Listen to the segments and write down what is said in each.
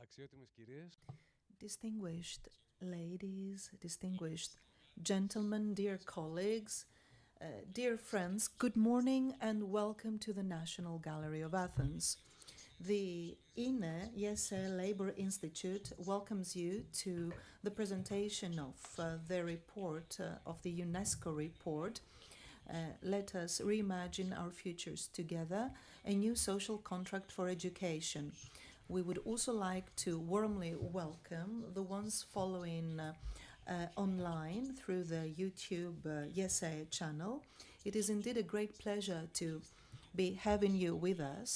Αξιότιμες κυρίες, Distinguished ladies, distinguished gentlemen, dear colleagues, dear friends, good morning and welcome to the National Gallery of Athens. The UNESCO Labor Institute welcomes you to the presentation of the report, of the UNESCO report. Let us reimagine our futures together, a new social contract for education. We would also like to warmly welcome the ones following online through the YouTube Yesay channel. It is indeed a great pleasure to be having you with us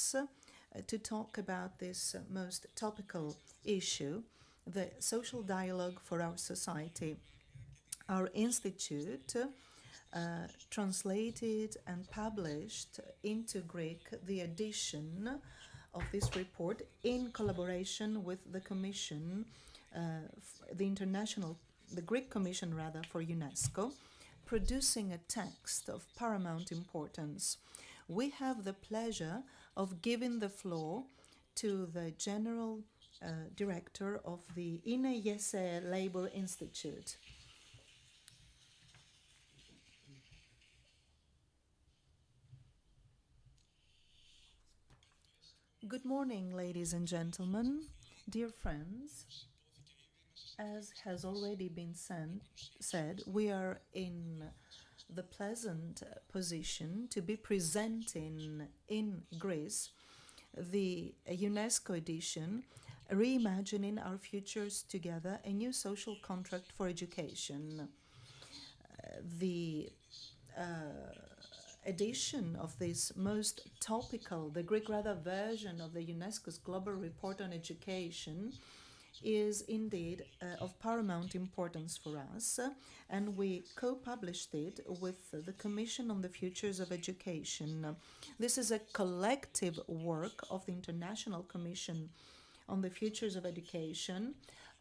to talk about this most topical issue, the social dialogue for our society. Our institute translated and published into Greek the edition of this report in collaboration with the Commission, the Greek Commission rather, for UNESCO, producing a text of paramount importance. We have the pleasure of giving the floor to the General Director of the INE Labor Institute. Good morning, ladies and gentlemen, dear friends. As has already been said, we are in the pleasant position to be presenting in Greece the UNESCO edition, Reimagining Our Futures Together, a new social contract for education. The edition of this most topical, the Greek rather version of the UNESCO's Global Report on Education is indeed of paramount importance for us, and we co-published it with the Commission on the Futures of Education. This is a collective work of the International Commission on the Futures of Education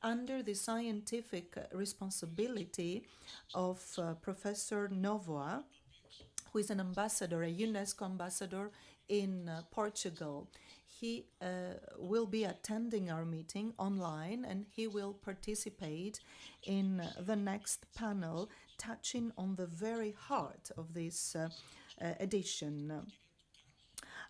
under the scientific responsibility of Professor Novoa, who is an ambassador, a UNESCO ambassador in Portugal. He will be attending our meeting online, and he will participate in the next panel touching on the very heart of this edition.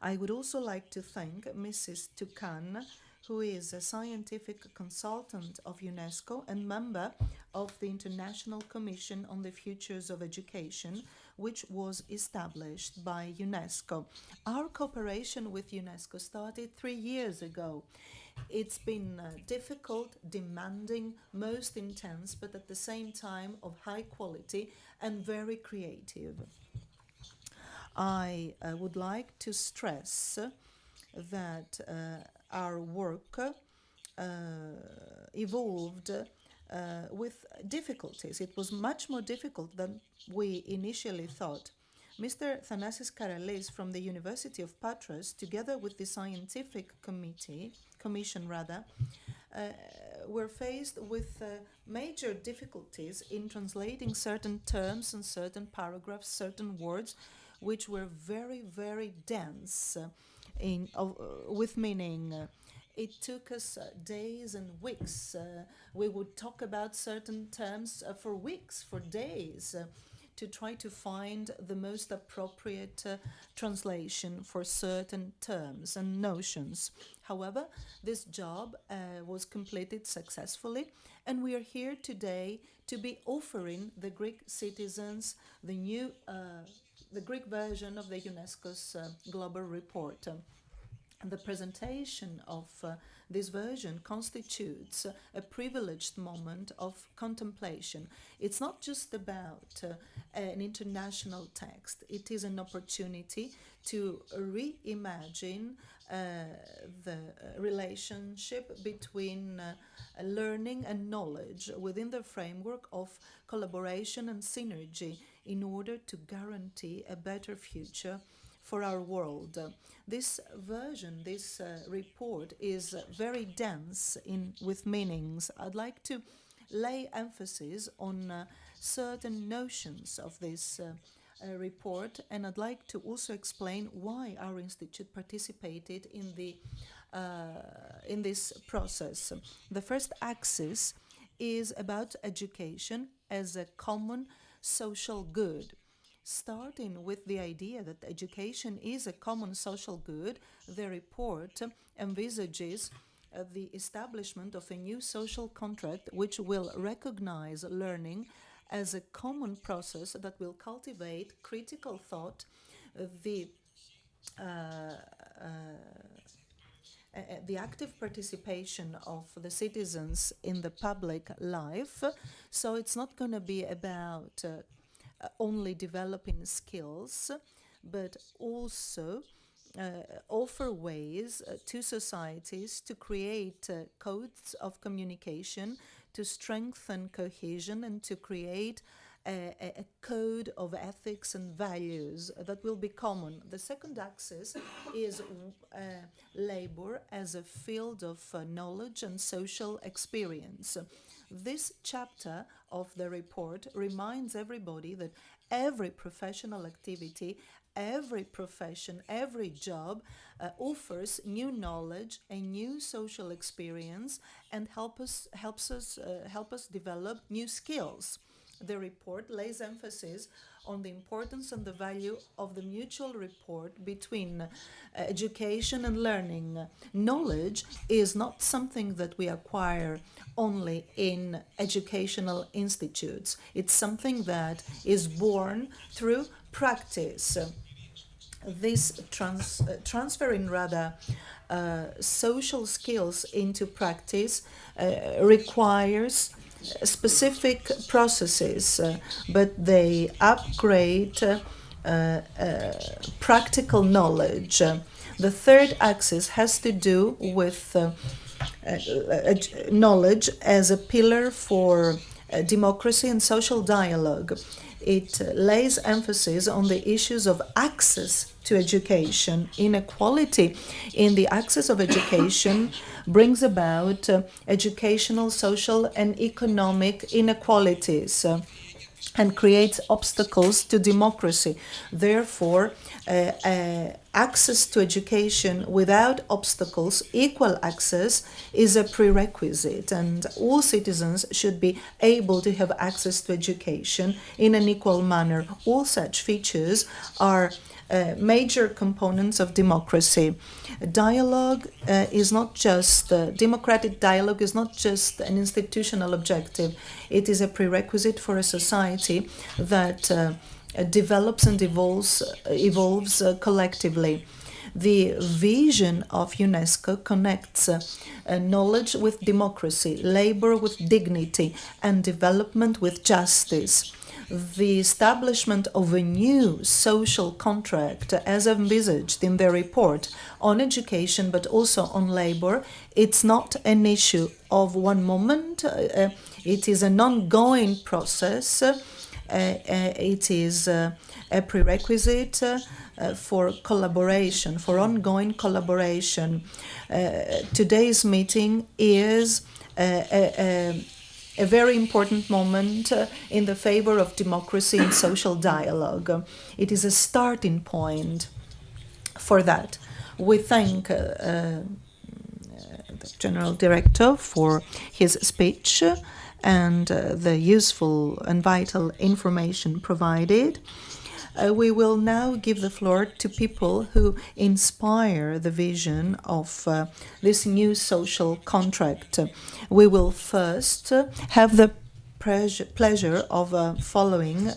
I would also like to thank Mrs. Toucan, who is a scientific consultant of UNESCO and member of the International Commission on the Futures of Education, which was established by UNESCO. Our cooperation with UNESCO started 3 years ago. It's been difficult, demanding, most intense, but at the same time of high quality and very creative. I would like to stress that our work evolved with difficulties. It was much more difficult than we initially thought. Mr. Thanasis Karalis from the University of Patras, together with the Scientific Commission, were faced with major difficulties in translating certain terms and certain paragraphs, certain words, which were very, very dense with meaning. It took us days and weeks. We would talk about certain terms for weeks, for days, to try to find the most appropriate translation for certain terms and notions. However, this job was completed successfully, and we are here today to be offering the Greek citizens the Greek version of the UNESCO's Global Report. The presentation of this version constitutes a privileged moment of contemplation. It's not just about an international text. It is an opportunity to reimagine the relationship between learning and knowledge within the framework of collaboration and synergy in order to guarantee a better future for our world. This version, this report is very dense with meanings. I'd like to lay emphasis on certain notions of this report, and I'd like to also explain why our institute participated in this process. The first axis is about education as a common social good. Starting with the idea that education is a common social good, the report envisages the establishment of a new social contract which will recognize learning as a common process that will cultivate critical thought, the the active participation of the citizens in the public life. So it's not going to be about only developing skills, but also offer ways to societies to create codes of communication, to strengthen cohesion, and to create a code of ethics and values that will be common. The second axis is labor as a field of knowledge and social experience. This chapter of the report reminds everybody that every professional activity, every profession, every job offers new knowledge, a new social experience, and help us develop new skills. The report lays emphasis on the importance and the value of the mutual rapport between education and learning. Knowledge is not something that we acquire only in educational institutes. It's something that is born through practice. This transferring rather social skills into practice requires specific processes, but they upgrade practical knowledge. The third axis has to do with knowledge as a pillar for democracy and social dialogue. It lays emphasis on the issues of access to education. Inequality in the access of education brings about educational, social, and economic inequalities and creates obstacles to democracy. Therefore, access to education without obstacles, equal access, is a prerequisite, and all citizens should be able to have access to education in an equal manner. All such features are major components of democracy. Dialogue is not just, democratic dialogue is not just an institutional objective. It is a prerequisite for a society that develops and evolves collectively. The vision of UNESCO connects knowledge with democracy, labor with dignity, and development with justice. The establishment of a new social contract, as envisaged in the report on education but also on labor, it's not an issue of one moment. It is an ongoing process. It is a prerequisite for collaboration, for ongoing collaboration. Today's meeting is a very important moment in the favor of democracy and social dialogue. It is a starting point for that. We thank the General Director for his speech and the useful and vital information provided. We will now give the floor to people who inspire the vision of this new social contract. We will first have the pleasure of following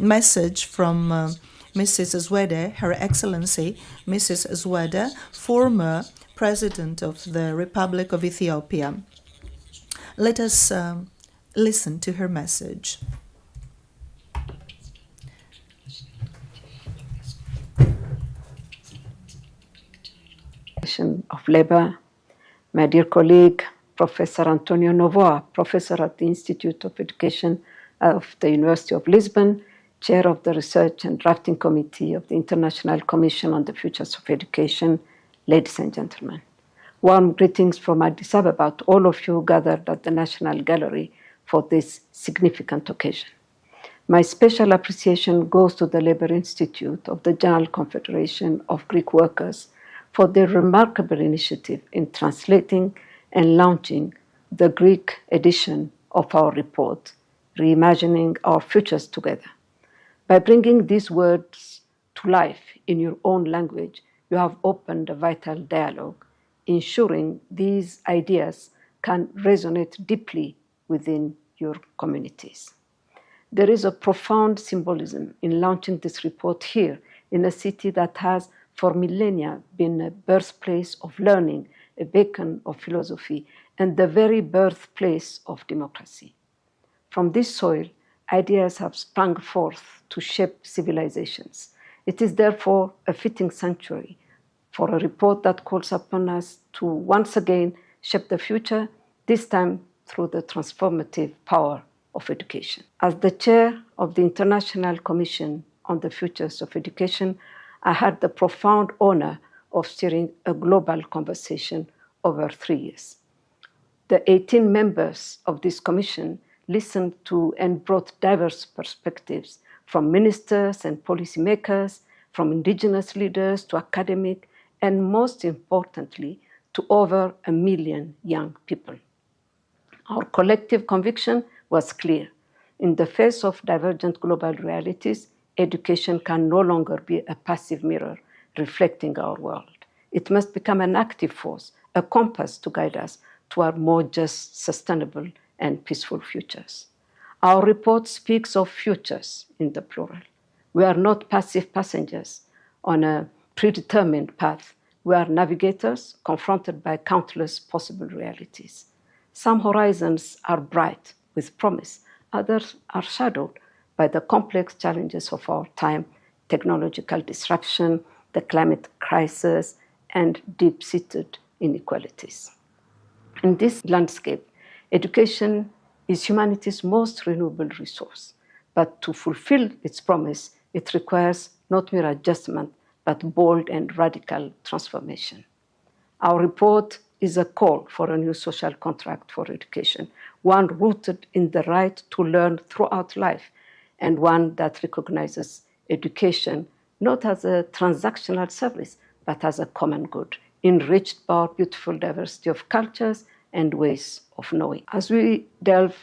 message from Mrs. Zwede, Her Excellency Mrs. Zwede, former President of the Republic of Ethiopia. Let us listen to her message. Of Labor, my dear colleague, Professor Antonio Novoa, Professor at the Institute of Education of the University of Lisbon, Chair of the Research and Drafting Committee of the International Commission on the Futures of Education, ladies and gentlemen. Warm greetings from Addis Ababa to all of you gathered at the National Gallery for this significant occasion. My special appreciation goes to the Labour Institute of the General Confederation of Greek Workers for their remarkable initiative in translating and launching the Greek edition of our report, Reimagining Our Futures Together. By bringing these words to life in your own language, you have opened a vital dialogue, ensuring these ideas can resonate deeply within your communities. There is a profound symbolism in launching this report here in a city that has for millennia been a birthplace of learning, a beacon of philosophy, and the very birthplace of democracy. From this soil, ideas have sprung forth to shape civilizations. It is therefore a fitting sanctuary for a report that calls upon us to once again shape the future, this time through the transformative power of education. As the chair of the International Commission on the Futures of Education, I had the profound honor of steering a global conversation over 3 years. The 18 members of this commission listened to and brought diverse perspectives from ministers and policymakers, from indigenous leaders to academic, and most importantly, to over 1 million young people. Our collective conviction was clear. In the face of divergent global realities, education can no longer be a passive mirror reflecting our world. It must become an active force, a compass to guide us toward more just, sustainable, and peaceful futures. Our report speaks of futures in the plural. We are not passive passengers on a predetermined path. We are navigators confronted by countless possible realities. Some horizons are bright with promise, others are shadowed by the complex challenges of our time, technological disruption, the climate crisis, and deep-seated inequalities. In this landscape, education is humanity's most renewable resource, but to fulfill its promise, it requires not mere adjustment, but bold and radical transformation. Our report is a call for a new social contract for education, one rooted in the right to learn throughout life, and one that recognizes education not as a transactional service, but as a common good, enriched by our beautiful diversity of cultures and ways of knowing. As we delve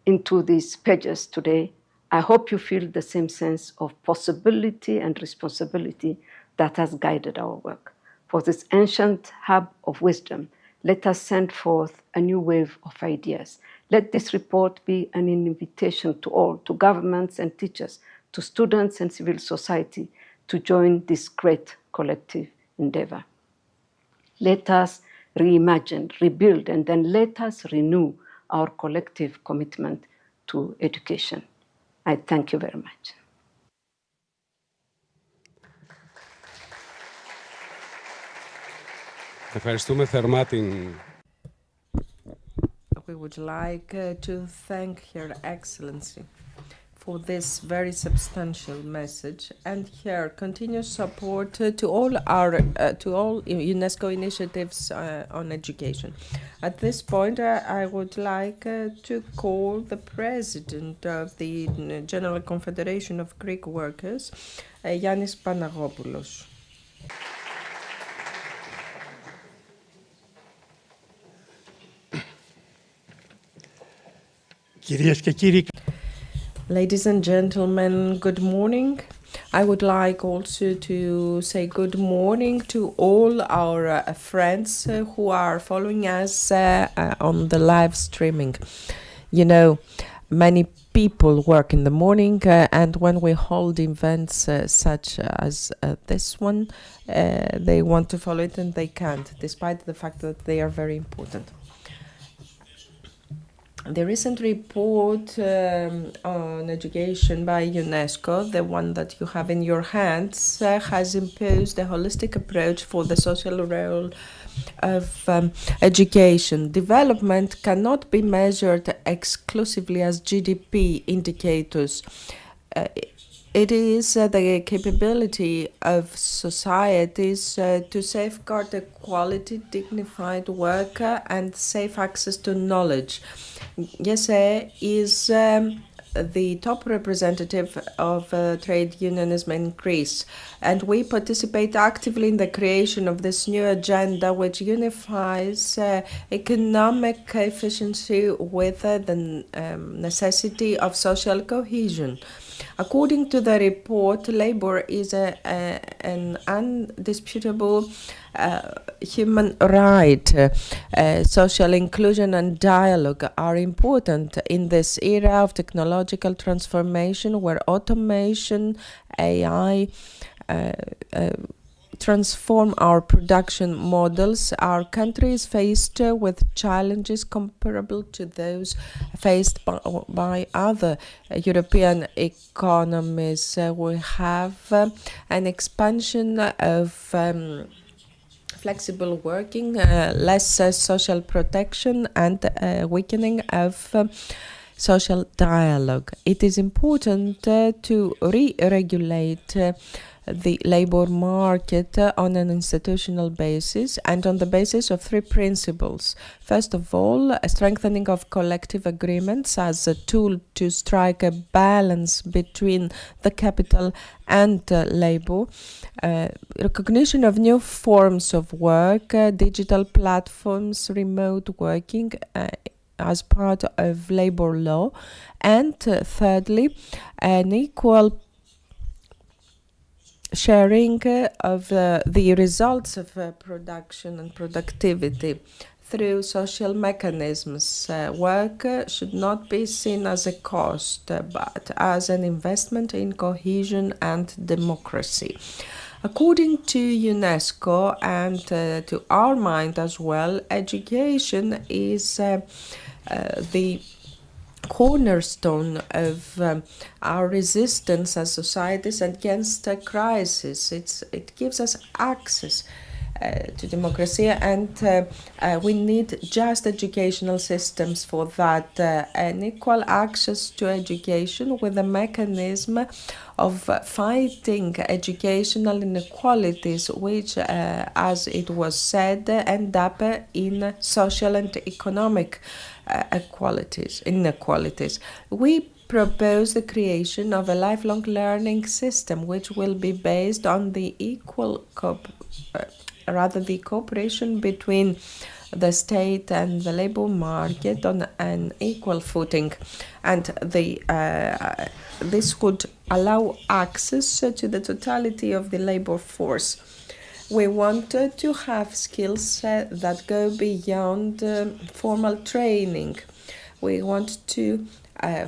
into these pages today, I hope you feel the same sense of possibility and responsibility that has guided our work. For this ancient hub of wisdom, let us send forth a new wave of ideas. Let this report be an invitation to all, to governments and teachers, to students and civil society, to join this great collective endeavor. Let us reimagine, rebuild, and then let us renew our collective commitment to education. I thank you very much. Ευχαριστούμε θερμά την... We would like to thank Her Excellency for this very substantial message and her continuous support to all UNESCO initiatives on education. At this point, I would like to call the President of the General Confederation of Greek Workers, Yannis Panagopoulos. Ladies and gentlemen, good morning. I would like also to say good morning to all our friends who are following us on the live streaming. You know, many people work in the morning and when we hold events such as this one, they want to follow it and they can't, despite the fact that they are very important. The recent report on education by UNESCO, the one that you have in your hands, has imposed a holistic approach for the social role of education. Development cannot be measured exclusively as GDP indicators. It is the capability of societies to safeguard a quality, dignified work and safe access to knowledge. GESE is the top representative of trade unionism in Greece. And we participate actively in the creation of this new agenda, which unifies economic efficiency with the necessity of social cohesion. According to the report, labor is an undisputable human right. Social inclusion and dialogue are important in this era of technological transformation where automation, AI, transform our production models. Our country is faced with challenges comparable to those faced by other European economies. We have an expansion of flexible working, less social protection, and weakening of social dialogue. It is important to re-regulate the labor market on an institutional basis and on the basis of three principles. First of all, a strengthening of collective agreements as a tool to strike a balance between the capital and labor. Recognition of new forms of work, digital platforms, remote working, as part of labor law. And thirdly, an equal sharing of the results of production and productivity through social mechanisms. Work should not be seen as a cost, but as an investment in cohesion and democracy. According to UNESCO and to our mind as well, education is the cornerstone of our resistance as societies against a crisis. It gives us access to democracy, and we need just educational systems for that, and equal access to education with a mechanism of fighting educational inequalities, which, as it was said, end up in social and economic inequalities. We propose the creation of a lifelong learning system, which will be based on the the cooperation between the state and the labor market on an equal footing, and this would allow access to the totality of the labor force. We want to have skills that go beyond formal training. We want to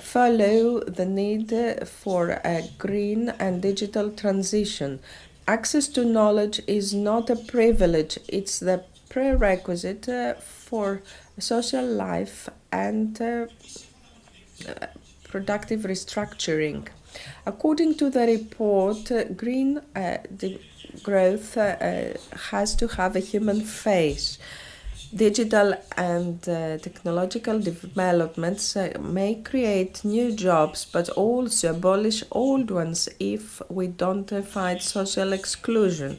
follow the need for a green and digital transition. Access to knowledge is not a privilege, it's the prerequisite for social life and productive restructuring. According to the report, green growth has to have a human face. Digital and technological developments may create new jobs, but also abolish old ones if we don't fight social exclusion.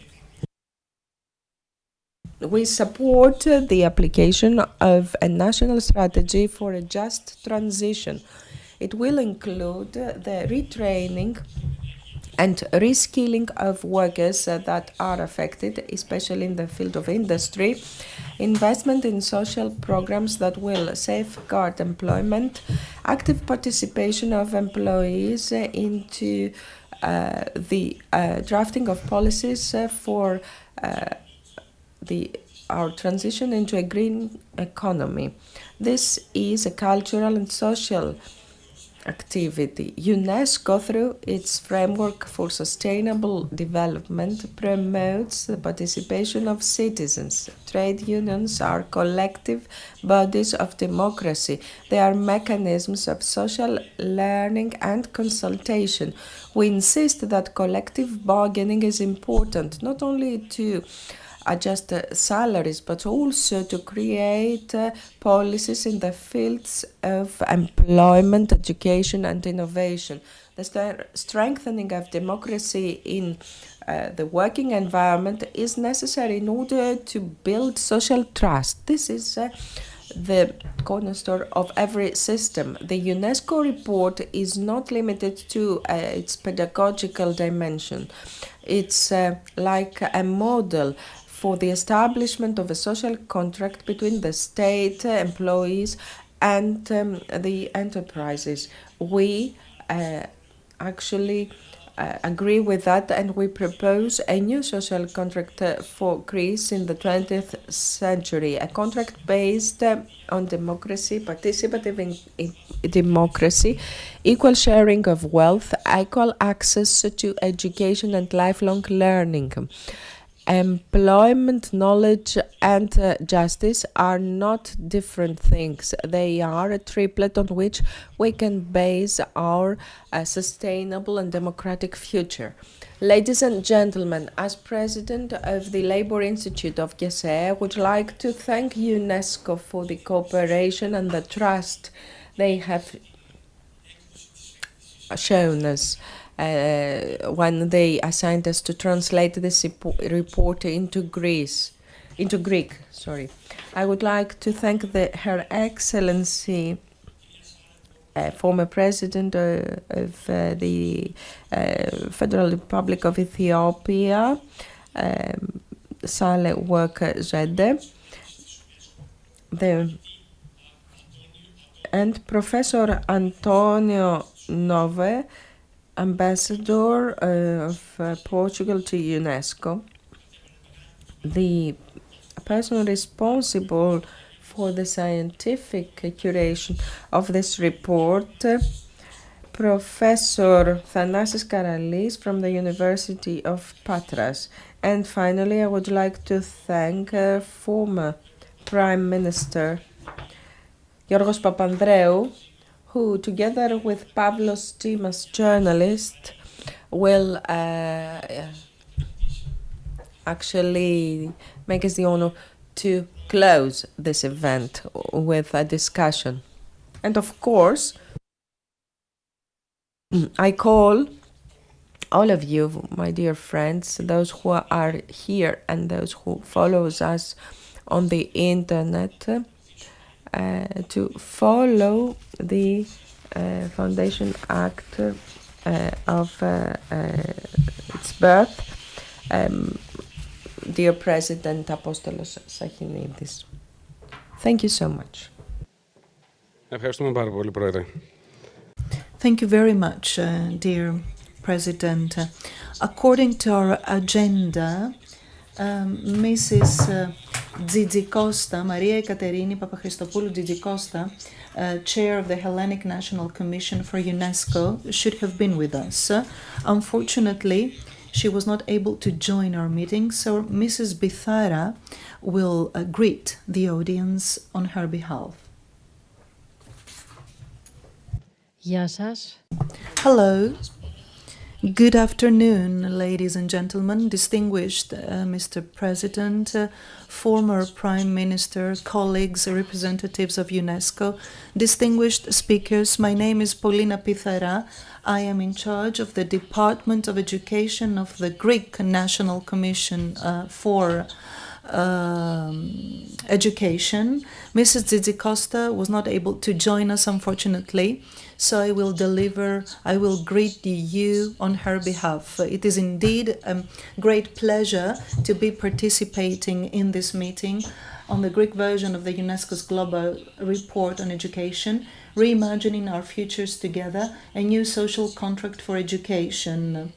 We support the application of a national strategy for a just transition. It will include the retraining and reskilling of workers that are affected, especially in the field of industry, investment in social programs that will safeguard employment, active participation of employees into the drafting of policies for our transition into a green economy. This is a cultural and social activity. UNESCO, through its framework for sustainable development, promotes the participation of citizens. Trade unions are collective bodies of democracy. They are mechanisms of social learning and consultation. We insist that collective bargaining is important, not only to adjust salaries, but also to create policies in the fields of employment, education, and innovation. The strengthening of democracy in the working environment is necessary in order to build social trust. This is the cornerstone of every system. The UNESCO report is not limited to its pedagogical dimension. It's like a model for the establishment of a social contract between the state, employees, and the enterprises. We actually agree with that, and we propose a new social contract for Greece in the 20th century, a contract based on democracy, participative in democracy, equal sharing of wealth, equal access to education and lifelong learning. Employment, knowledge, and justice are not different things. They are a triplet on which we can base our sustainable and democratic future. Ladies and gentlemen, as president of the Labour Institute of GESE, I would like to thank UNESCO for the cooperation and the trust they have shown us when they assigned us to translate this report into Greek. I would like to thank Her Excellency, former President of the Federal Republic of Ethiopia, Saleh Work Zede, and Professor Antonio Nove, Ambassador of Portugal to UNESCO, the person responsible for the scientific curation of this report, Professor Thanasis Karalis from the University of Patras. And finally, I would like to thank former Prime Minister Giorgos Papandreou, who, together with Pavlos Dimas, journalist, will actually make us the honor to close this event with a discussion. And of course, I call all of you, my dear friends, those who are here and those who follow us on the internet, to follow the Foundation Act of its birth. Dear President Apostolos Sachinidis, thank you so much. Ευχαριστούμε πάρα πολύ, Πρόεδρε. Thank you very much, dear President. According to our agenda, Mrs. Dzidzi-Costa, Maria Ekaterini Papachristopoulou Dzidzi-Costa, Chair of the Hellenic National Commission for UNESCO, should have been with us. Unfortunately, she was not able to join our meeting, so Mrs. Bithara will greet the audience on her behalf. Γεια σας. Hello. Good afternoon, ladies and gentlemen, distinguished Mr. President, former Prime Minister, colleagues, representatives of UNESCO, distinguished speakers. My name is Polina Pithara. I am in charge of the Department of Education of the Greek National Commission for Education. Mrs. Dzidzi-Costa was not able to join us, unfortunately, so I will greet you on her behalf. It is indeed a great pleasure to be participating in this meeting on the Greek version of the UNESCO's Global Report on Education, Reimagining Our Futures Together, a New Social Contract for Education.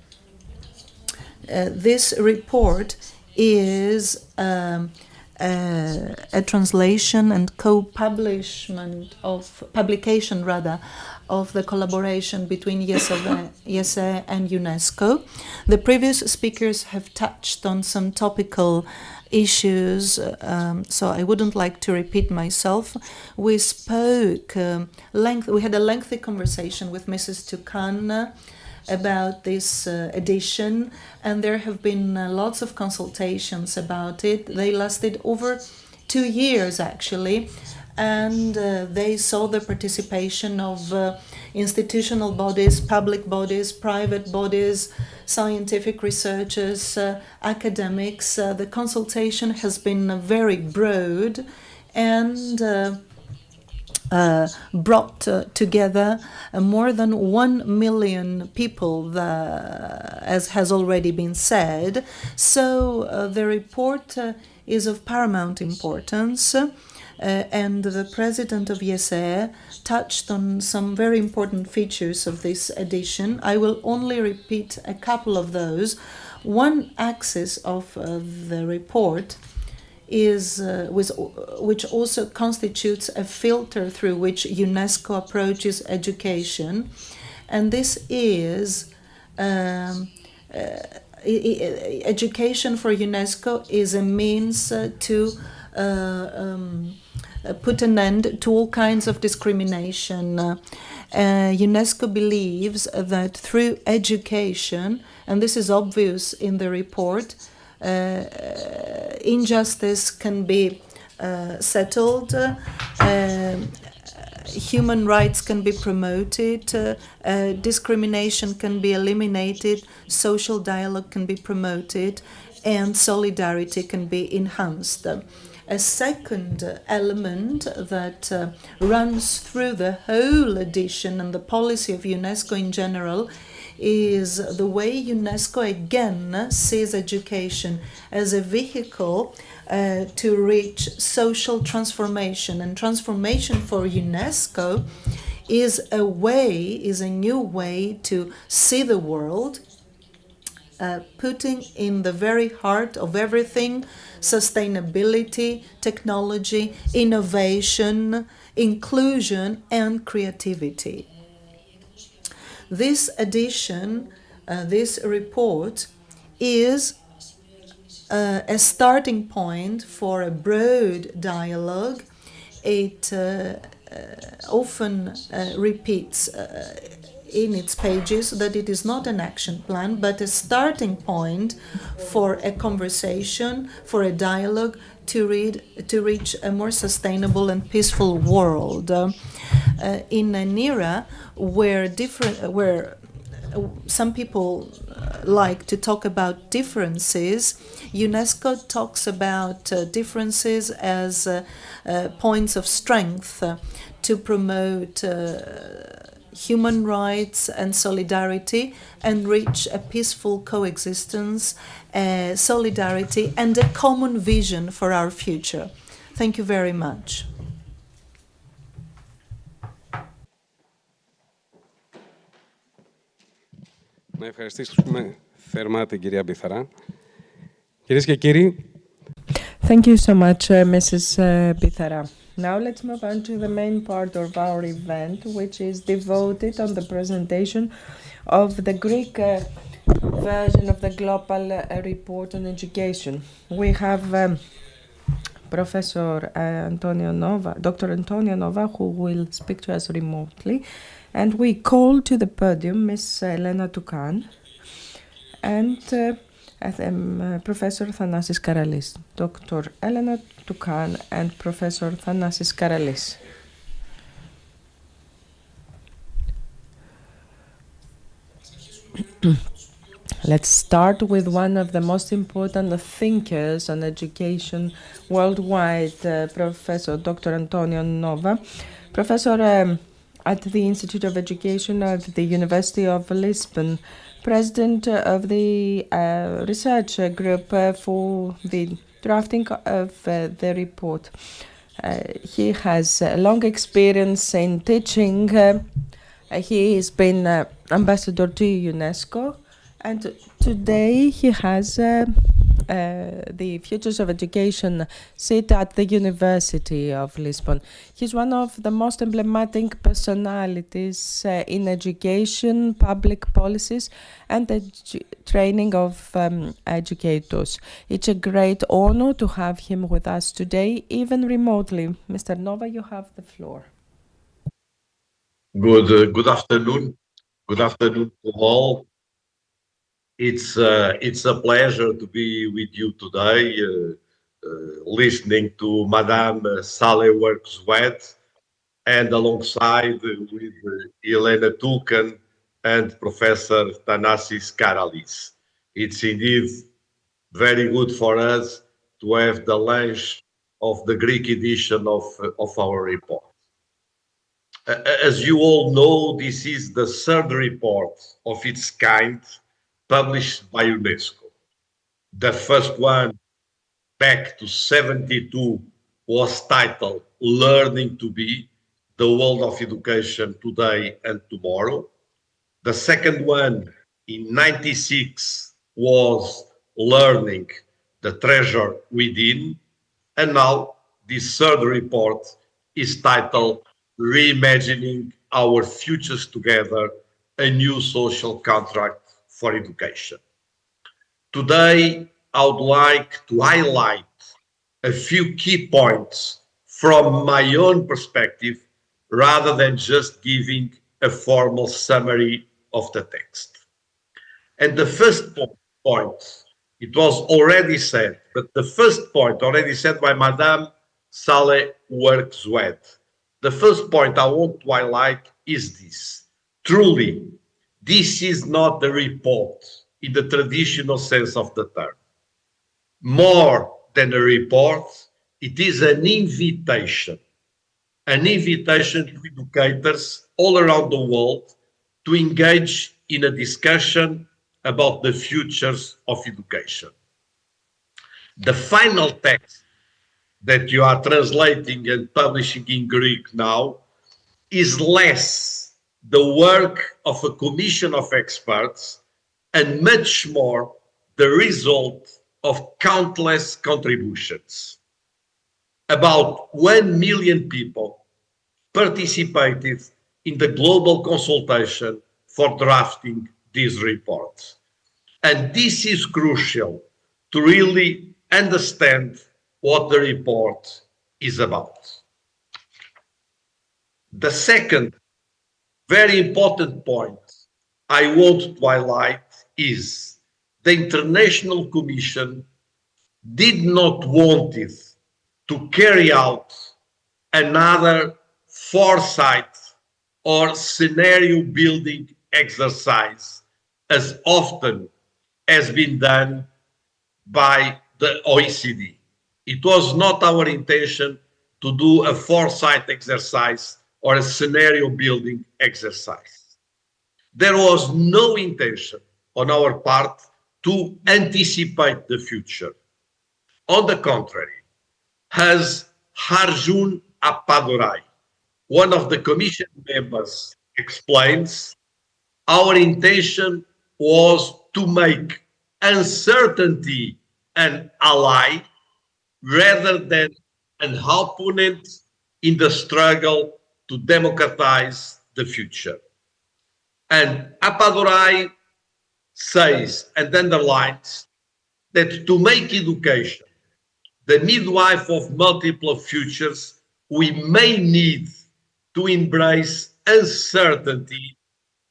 This report is a translation and co-publication of the collaboration between GESE and UNESCO. The previous speakers have touched on some topical issues, so I wouldn't like to repeat myself. We had a lengthy conversation with Mrs. Toukan about this edition, and there have been lots of consultations about it. They lasted over 2 years, actually, and they saw the participation of institutional bodies, public bodies, private bodies, scientific researchers, academics. The consultation has been very broad, and brought together more than 1 million people, as has already been said. So the report is of paramount importance. And the president of IESE touched on some very important features of this edition. I will only repeat a couple of those. One axis of the report is which also constitutes a filter through which UNESCO approaches education, and this is education for UNESCO is a means to put an end to all kinds of discrimination. UNESCO believes that through education, and this is obvious in the report, injustice can be settled, human rights can be promoted, discrimination can be eliminated, social dialogue can be promoted, and solidarity can be enhanced. A second element that runs through the whole edition and the policy of UNESCO in general is the way UNESCO again sees education as a vehicle to reach social transformation. And transformation for UNESCO is a new way to see the world, putting in the very heart of everything sustainability, technology, innovation, inclusion, and creativity. This edition, this report, is a starting point for a broad dialogue. It often repeats in its pages that it is not an action plan, but a starting point for a conversation, for a dialogue to reach a more sustainable and peaceful world. In an era where some people like to talk about differences, UNESCO talks about differences as points of strength to promote human rights and solidarity and reach a peaceful coexistence, solidarity, and a common vision for our future. Thank you very much. Να ευχαριστήσουμε θερμά την κυρία Μπιθαρά. Κυρίες και κύριοι. Thank you so much, Mrs. Bithara. Now let's move on to the main part of our event, which is devoted on the presentation of the Greek version of the Global Report on Education. We have Professor Antonio Nova, Dr. Antonio Nova, who will speak to us remotely. And we call to the podium Ms. Elena Toukan and Professor Thanasis Karalis. Dr. Elena Toukan and Professor Thanasis Karalis. Let's start with one of the most important thinkers on education worldwide, Professor Dr. Antonio Nova, Professor at the Institute of Education of the University of Lisbon, President of the research group for the drafting of the report. He has a long experience in teaching. He has been ambassador to UNESCO, and today he has the Futures of Education seat at the University of Lisbon. He's one of the most emblematic personalities in education, public policies, and the training of educators. It's a great honor to have him with us today, even remotely. Mr. Nova, you have the floor. Good afternoon. Good afternoon to all. It's a pleasure to be with you today, listening to Madame Sahle-Work-Zwed, and alongside with Elena Toukan and Professor Thanasis Karalis. It's indeed very good for us to have the lunch of the Greek edition of our report. As you all know, this is the third report of its kind published by UNESCO. The first one, back to 72, was titled Learning to Be, the World of Education Today and Tomorrow. The second one in 96 was Learning, the Treasure Within. And now this third report is titled Reimagining Our Futures Together, a New Social Contract for Education. Today, I would like to highlight a few key points from my own perspective rather than just giving a formal summary of the text. And the first point, it was already said, but the first point already said by Madame Saleh Work-Zwed. The first point I want to highlight is this. Truly, this is not a report in the traditional sense of the term. More than a report, it is an invitation to educators all around the world to engage in a discussion about the futures of education. The final text that you are translating and publishing in Greek now is less the work of a commission of experts and much more the result of countless contributions. About 1 million people participated in the global consultation for drafting these reports. And this is crucial to really understand what the report is about. The second very important point I want to highlight is the International Commission did not want it to carry out another foresight or scenario building exercise as often has been done by the OECD. It was not our intention to do a foresight exercise or a scenario building exercise. There was no intention on our part to anticipate the future. On the contrary, as Harjun Appadurai, one of the commission members, explains, our intention was to make uncertainty an ally rather than an opponent in the struggle to democratize the future. And Appadurai says and underlines that to make education the midwife of multiple futures, we may need to embrace uncertainty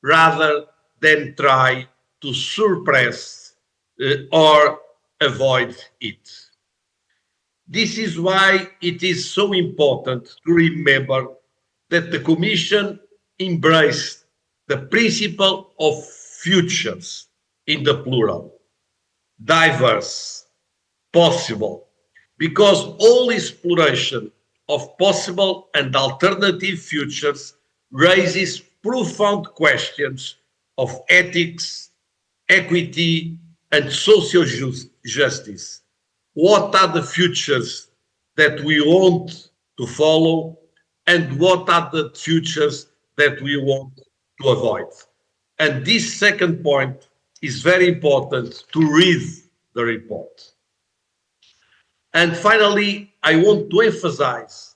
rather than try to suppress or avoid it. This is why it is so important to remember that the Commission embraced the principle of futures in the plural, diverse, possible, because all exploration of possible and alternative futures raises profound questions of ethics, equity, and social justice. What are the futures that we want to follow, and what are the futures that we want to avoid? And this second point is very important to read the report. And finally, I want to emphasize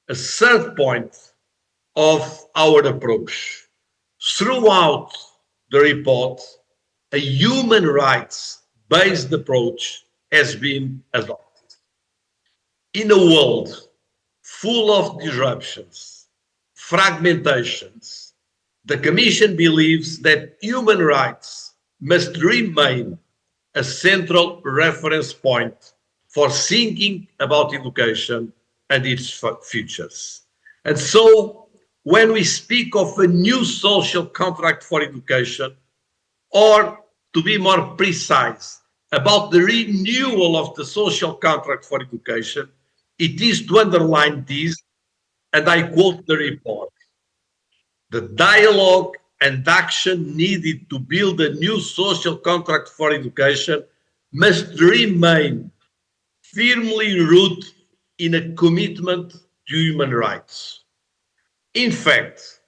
a third point of our approach. Throughout the report, a human rights-based approach has been adopted. In a world full of disruptions, fragmentations, the Commission believes that human rights must remain a central reference point for thinking about education and its futures. And so, when we speak of a new social contract for education, or to be more precise, about the renewal of the social contract for education, It is to underline this, and I quote the report: the dialogue and action needed to build a new social contract for education must remain firmly rooted in a commitment to human rights. In fact,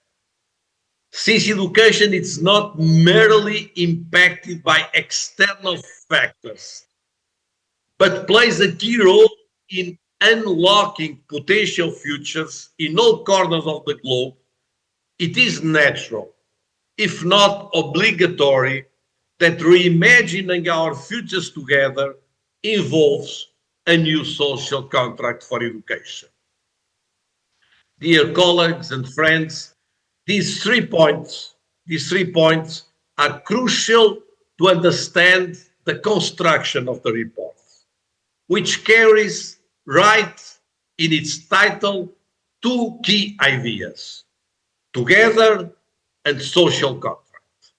since education is not merely impacted by external factors, but plays a key role in unlocking potential futures in all corners of the globe, it is natural, if not obligatory, that reimagining our futures together involves a new social contract for education. Dear colleagues and friends, these three points are crucial to understand the construction of the report, which carries right in its title two key ideas: together and social contract.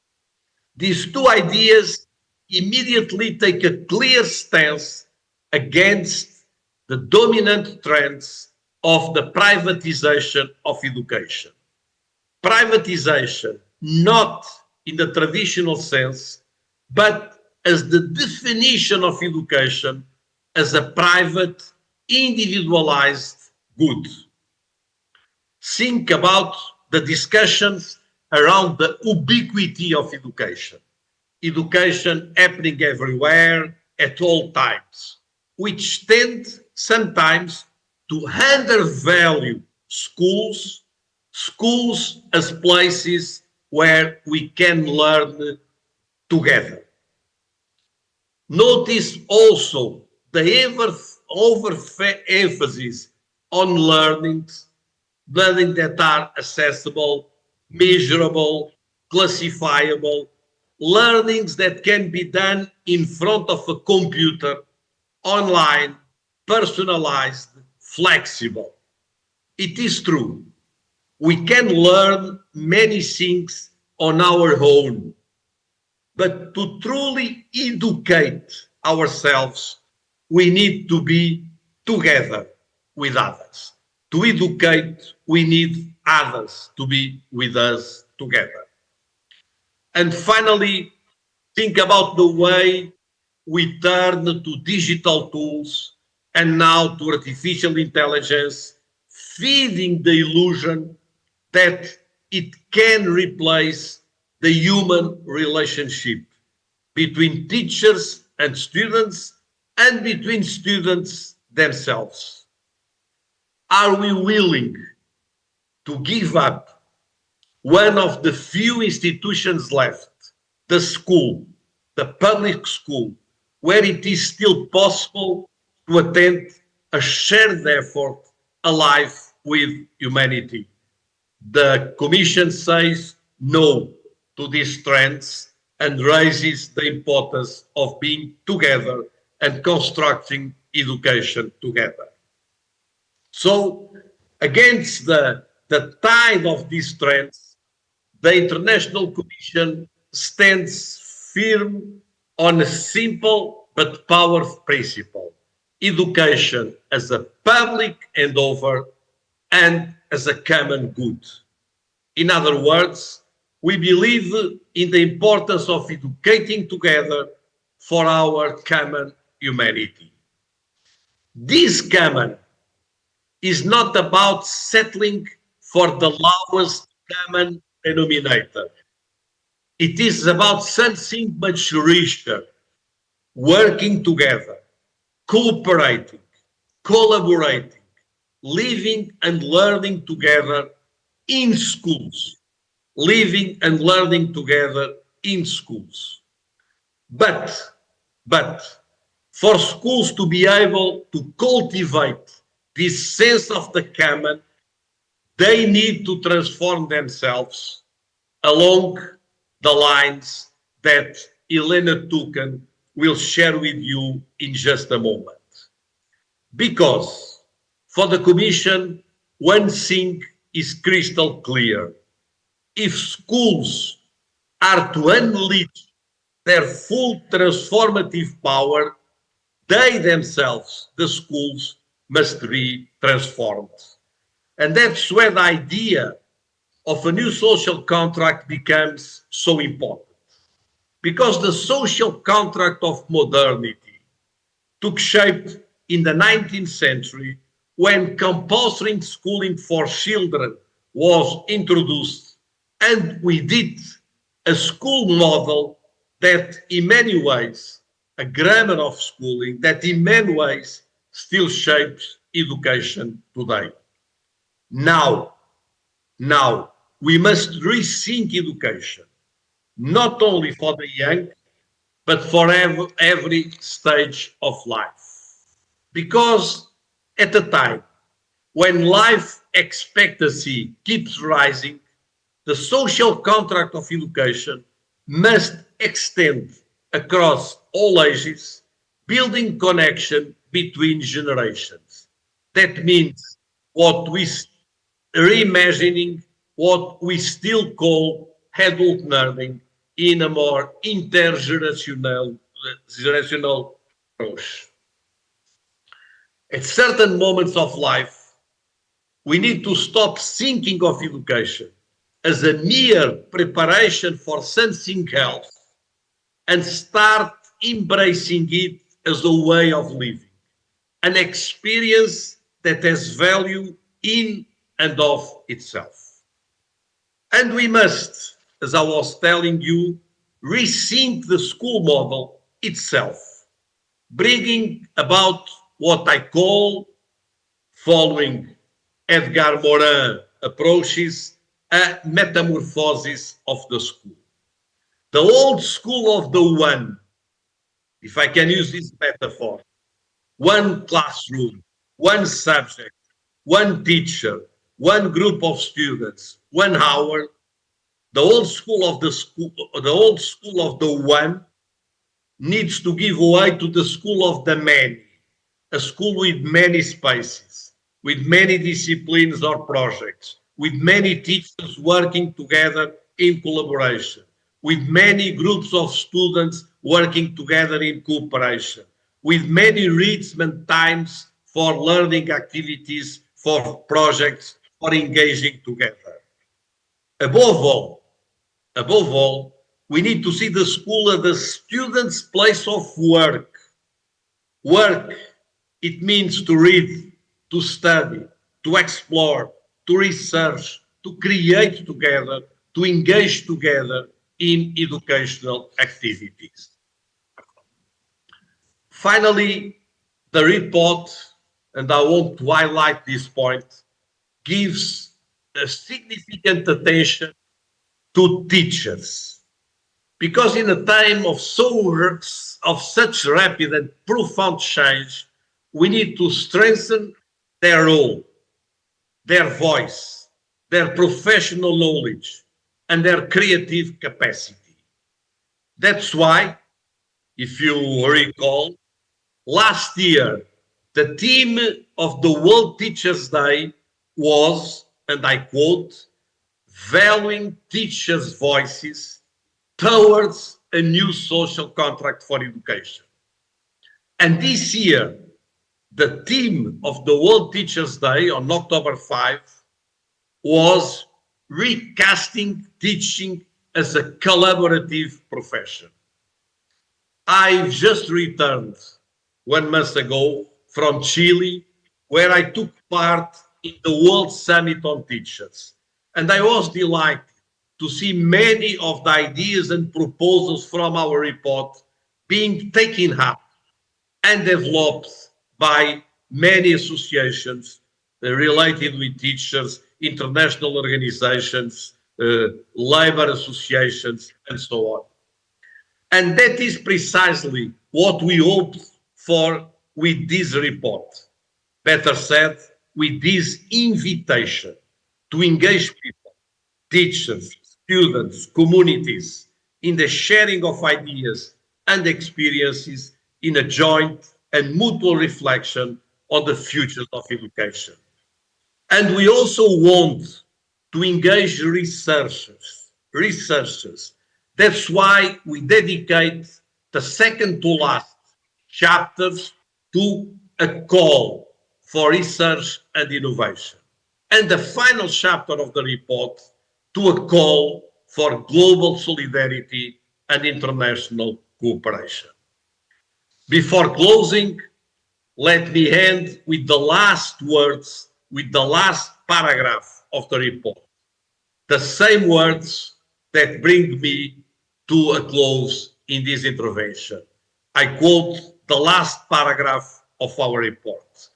These two ideas immediately take a clear stance against the dominant trends of the privatization of education. Privatization, not in the traditional sense, but as the definition of education as a private, individualized good. Think about the discussions around the ubiquity of education. Education happening everywhere at all times, which tend sometimes to undervalue schools as places where we can learn together. Notice also the overemphasis on learning that are accessible, measurable, classifiable, learnings that can be done in front of a computer, online, personalized, flexible. It is true. We can learn many things on our own, but to truly educate ourselves, we need to be together with others. To educate, we need others to be with us together. And finally, think about the way we turn to digital tools and now to artificial intelligence, feeding the illusion that it can replace the human relationship between teachers and students and between students themselves. Are we willing to give up one of the few institutions left, the school, the public school, where it is still possible to attempt a shared effort, a life with humanity? The Commission says no to these trends and raises the importance of being together and constructing education together. So, against the tide of these trends, the International Commission stands firm on a simple but powerful principle: education as a public endeavor and as a common good. In other words, we believe in the importance of educating together for our common humanity. This common is not about settling for the lowest common denominator. It is about something much richer: working together, cooperating, collaborating, living and learning together in schools. Living and learning together in schools. But for schools to be able to cultivate this sense of the common, they need to transform themselves along the lines that Elena Tucan will share with you in just a moment. Because for the Commission, one thing is crystal clear: if schools are to unleash their full transformative power, they themselves, the schools, must be transformed. And that's where the idea of a new social contract becomes so important. Because the social contract of modernity took shape in the 19th century when compulsory schooling for children was introduced, and with it a school model that in many ways, a grammar of schooling that in many ways still shapes education today. Now, now we must rethink education, not only for the young, but for every stage of life. Because at a time when life expectancy keeps rising, the social contract of education must extend across all ages, building connection between generations. That means what we reimagining what we still call adult learning in a more intergenerational generational approach. At certain moments of life, we need to stop thinking of education as a mere preparation for something else and start embracing it as a way of living, an experience that has value in and of itself. And we must, as I was telling you, rethink the school model itself, bringing about what I call, following Edgar Morin approaches, a metamorphosis of the school. The old school of the one, if I can use this metaphor, one classroom, one subject, one teacher, one group of students, 1 hour. The old school of the one needs to give way to the school of the many, a school with many spaces, with many disciplines or projects, with many teachers working together in collaboration, with many groups of students working together in cooperation, with many enrichment times for learning activities, for projects, for engaging together. Above all, above all, we need to see the school as the student's place of work. Work, it means to read, to study, to explore, to research, to create together, to engage together in educational activities. Finally, the report, and I want to highlight this point, gives a significant attention to teachers. Because in a time of such rapid and profound change, we need to strengthen their role, their voice, their professional knowledge, and their creative capacity. That's why, if you recall, last year, the theme of the World Teachers' Day was, and I quote, valuing teachers' voices towards a new social contract for education. And this year, the theme of the World Teachers' Day on October 5 was recasting teaching as a collaborative profession. I just returned 1 month ago from Chile, where I took part in the World Summit on Teachers. And I was delighted to see many of the ideas and proposals from our report being taken up and developed by many associations related with teachers, international organizations, labor associations, and so on. And that is precisely what we hoped for with this report. Better said, with this invitation to engage people, teachers, students, communities, in the sharing of ideas and experiences in a joint and mutual reflection on the future of education. And we also want to engage researchers. That's why we dedicate the second to last chapters to a call for research and innovation. And the final chapter of the report to a call for global solidarity and international cooperation. Before closing, let me end with the last words, with the last paragraph of the report. The same words that bring me to a close in this intervention. I quote the last paragraph of our report.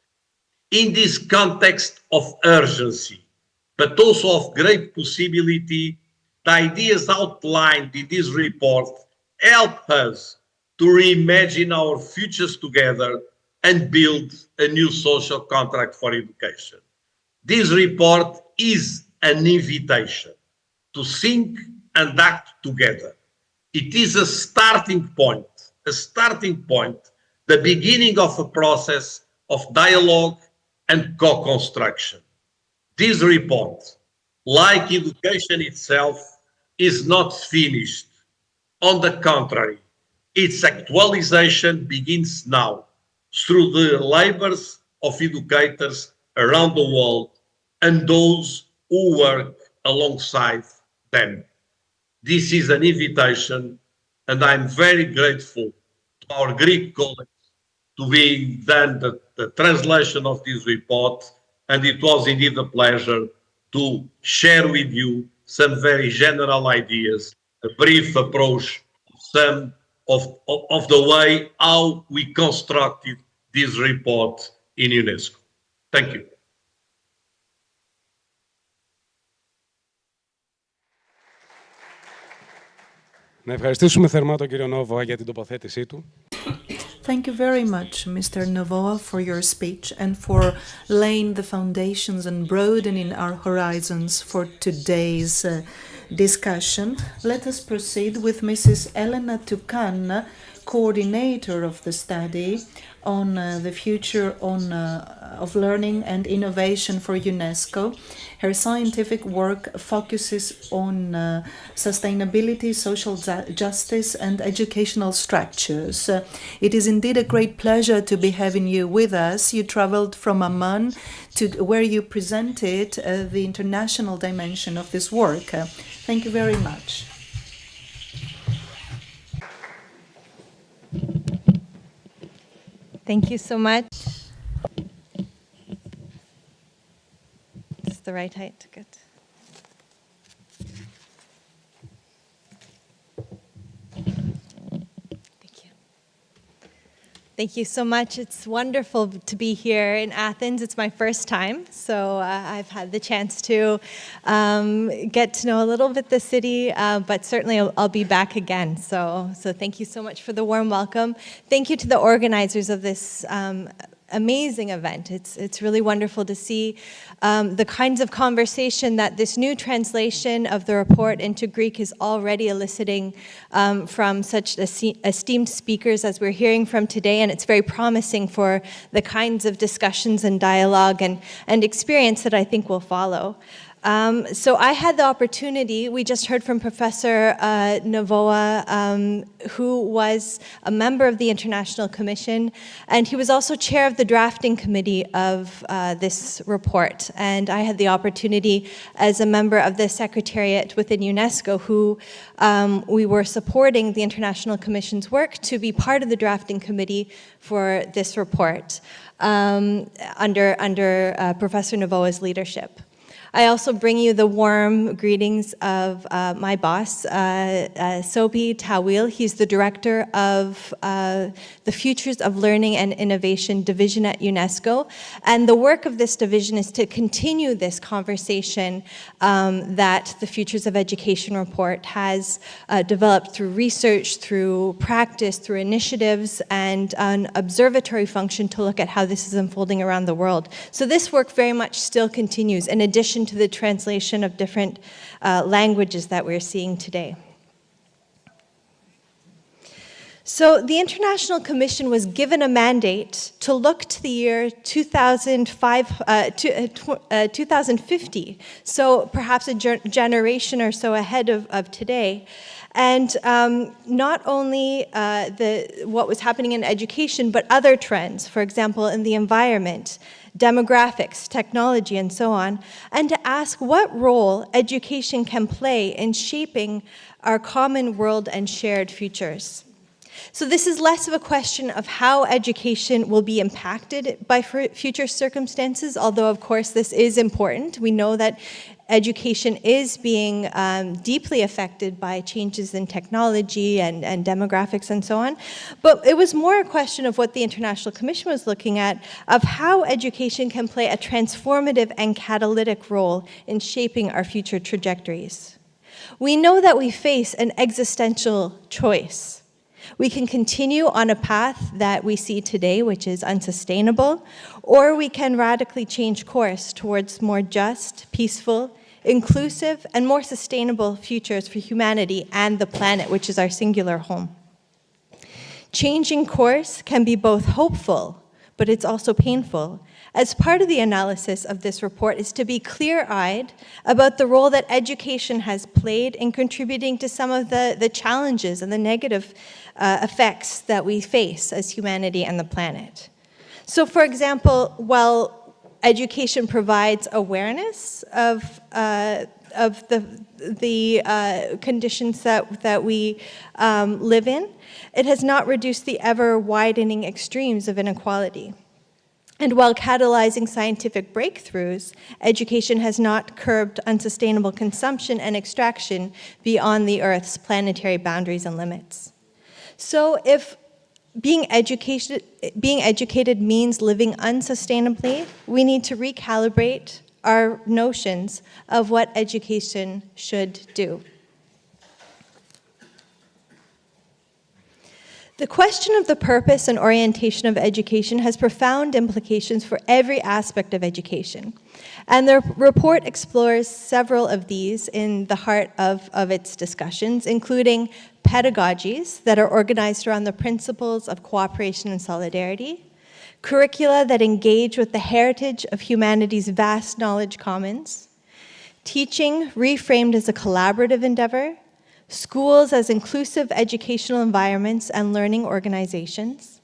In this context of urgency, but also of great possibility, the ideas outlined in this report help us to reimagine our futures together and build a new social contract for education. This report is an invitation to think and act together. It is a starting point, the beginning of a process of dialogue and co-construction. This report, like education itself, is not finished. On the contrary, its actualization begins now through the labors of educators around the world and those who work alongside them. This is an invitation, and I'm very grateful to our Greek colleagues to being done the translation of this report, and it was indeed a pleasure to share with you some very general ideas, a brief approach, some of the way how we constructed this report in UNESCO. Thank you. Να ευχαριστήσουμε θερμά τον κύριο Νόβοα για την τοποθέτησή του. Thank you very much, Mr. Novoa, for your speech and for laying the foundations and broadening our horizons for today's discussion. Let us proceed with Mrs. Elena Toucan, coordinator of the study on the future of learning and innovation for UNESCO. Her scientific work focuses on sustainability, social justice, and educational structures. It is indeed a great pleasure to be having you with us. You traveled from Amman to where you presented the international dimension of this work. Thank you very much. Thank you so much. Is the right height? Good. Thank you. Thank you so much. It's wonderful to be here in Athens. It's my first time, so I've had the chance to get to know a little bit the city, but certainly I'll be back again. So thank you so much for the warm welcome. Thank you to the organizers of this amazing event. It's really wonderful to see the kinds of conversation that this new translation of the report into Greek is already eliciting from such esteemed speakers as we're hearing from today, and it's very promising for the kinds of discussions and dialogue and experience that I think will follow. So I had the opportunity, we just heard from Professor Novoa, who was a member of the International Commission, and he was also chair of the drafting committee of this report. And I had the opportunity as a member of the Secretariat within UNESCO, who we were supporting the International Commission's work to be part of the drafting committee for this report under Professor Novoa's leadership. I also bring you the warm greetings of my boss, Sobi Tawil. He's the director of the Futures of Learning and Innovation Division at UNESCO. And the work of this division is to continue this conversation that the Futures of Education report has developed through research, through practice, through initiatives, and an observatory function to look at how this is unfolding around the world. So this work very much still continues, in addition to the translation of different languages that we're seeing today. So the International Commission was given a mandate to look to the year 2050, so perhaps a generation or so ahead of today. And not only what was happening in education, but other trends, for example, in the environment, demographics, technology, and so on, and to ask what role education can play in shaping our common world and shared futures. So this is less of a question of how education will be impacted by future circumstances, although of course this is important. We know that education is being deeply affected by changes in technology and demographics and so on. But it was more a question of what the International Commission was looking at, of how education can play a transformative and catalytic role in shaping our future trajectories. We know that we face an existential choice. We can continue on a path that we see today, which is unsustainable, or we can radically change course towards more just, peaceful, inclusive, and more sustainable futures for humanity and the planet, which is our singular home. Changing course can be both hopeful, but it's also painful. As part of the analysis of this report is to be clear-eyed about the role that education has played in contributing to some of the challenges and the negative effects that we face as humanity and the planet. So for example, while education provides awareness of the conditions that we live in, it has not reduced the ever-widening extremes of inequality. And while catalyzing scientific breakthroughs, education has not curbed unsustainable consumption and extraction beyond the Earth's planetary boundaries and limits. So if being educated means living unsustainably, we need to recalibrate our notions of what education should do. The question of the purpose and orientation of education has profound implications for every aspect of education. And the report explores several of these in the heart of its discussions, including pedagogies that are organized around the principles of cooperation and solidarity, curricula that engage with the heritage of humanity's vast knowledge commons, teaching reframed as a collaborative endeavor, schools as inclusive educational environments and learning organizations,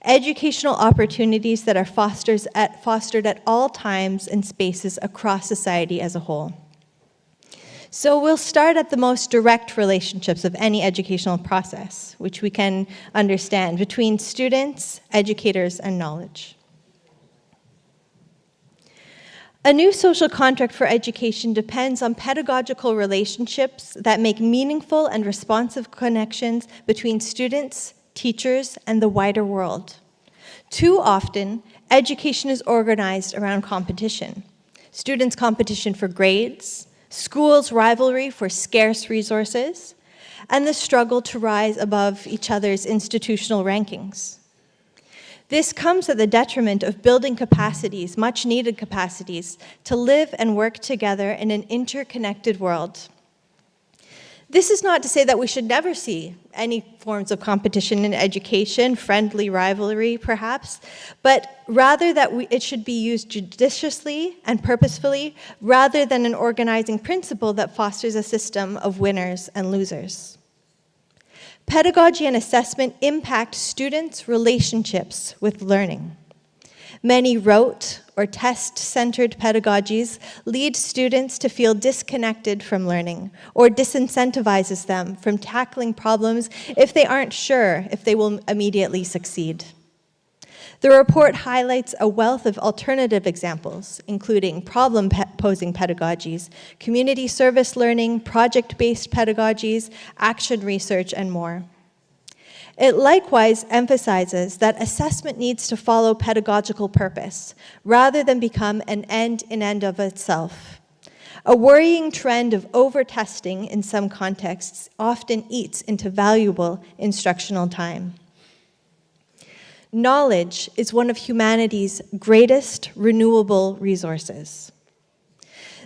educational opportunities that are fostered at all times and spaces across society as a whole. So we'll start at the most direct relationships of any educational process, which we can understand, between students, educators, and knowledge. A new social contract for education depends on pedagogical relationships that make meaningful and responsive connections between students, teachers, and the wider world. Too often, education is organized around competition. Students' competition for grades, schools' rivalry for scarce resources, and the struggle to rise above each other's institutional rankings. This comes at the detriment of building capacities, much needed capacities, to live and work together in an interconnected world. This is not to say that we should never see any forms of competition in education, friendly rivalry perhaps, but rather that it should be used judiciously and purposefully, rather than an organizing principle that fosters a system of winners and losers. Pedagogy and assessment impact students' relationships with learning. Many rote or test-centered pedagogies lead students to feel disconnected from learning or disincentivizes them from tackling problems if they aren't sure if they will immediately succeed. The report highlights a wealth of alternative examples, including problem-posing pedagogies, community service learning, project-based pedagogies, action research, and more. It likewise emphasizes that assessment needs to follow pedagogical purpose, rather than become an end in and of itself. A worrying trend of over-testing in some contexts often eats into valuable instructional time. Knowledge is one of humanity's greatest renewable resources.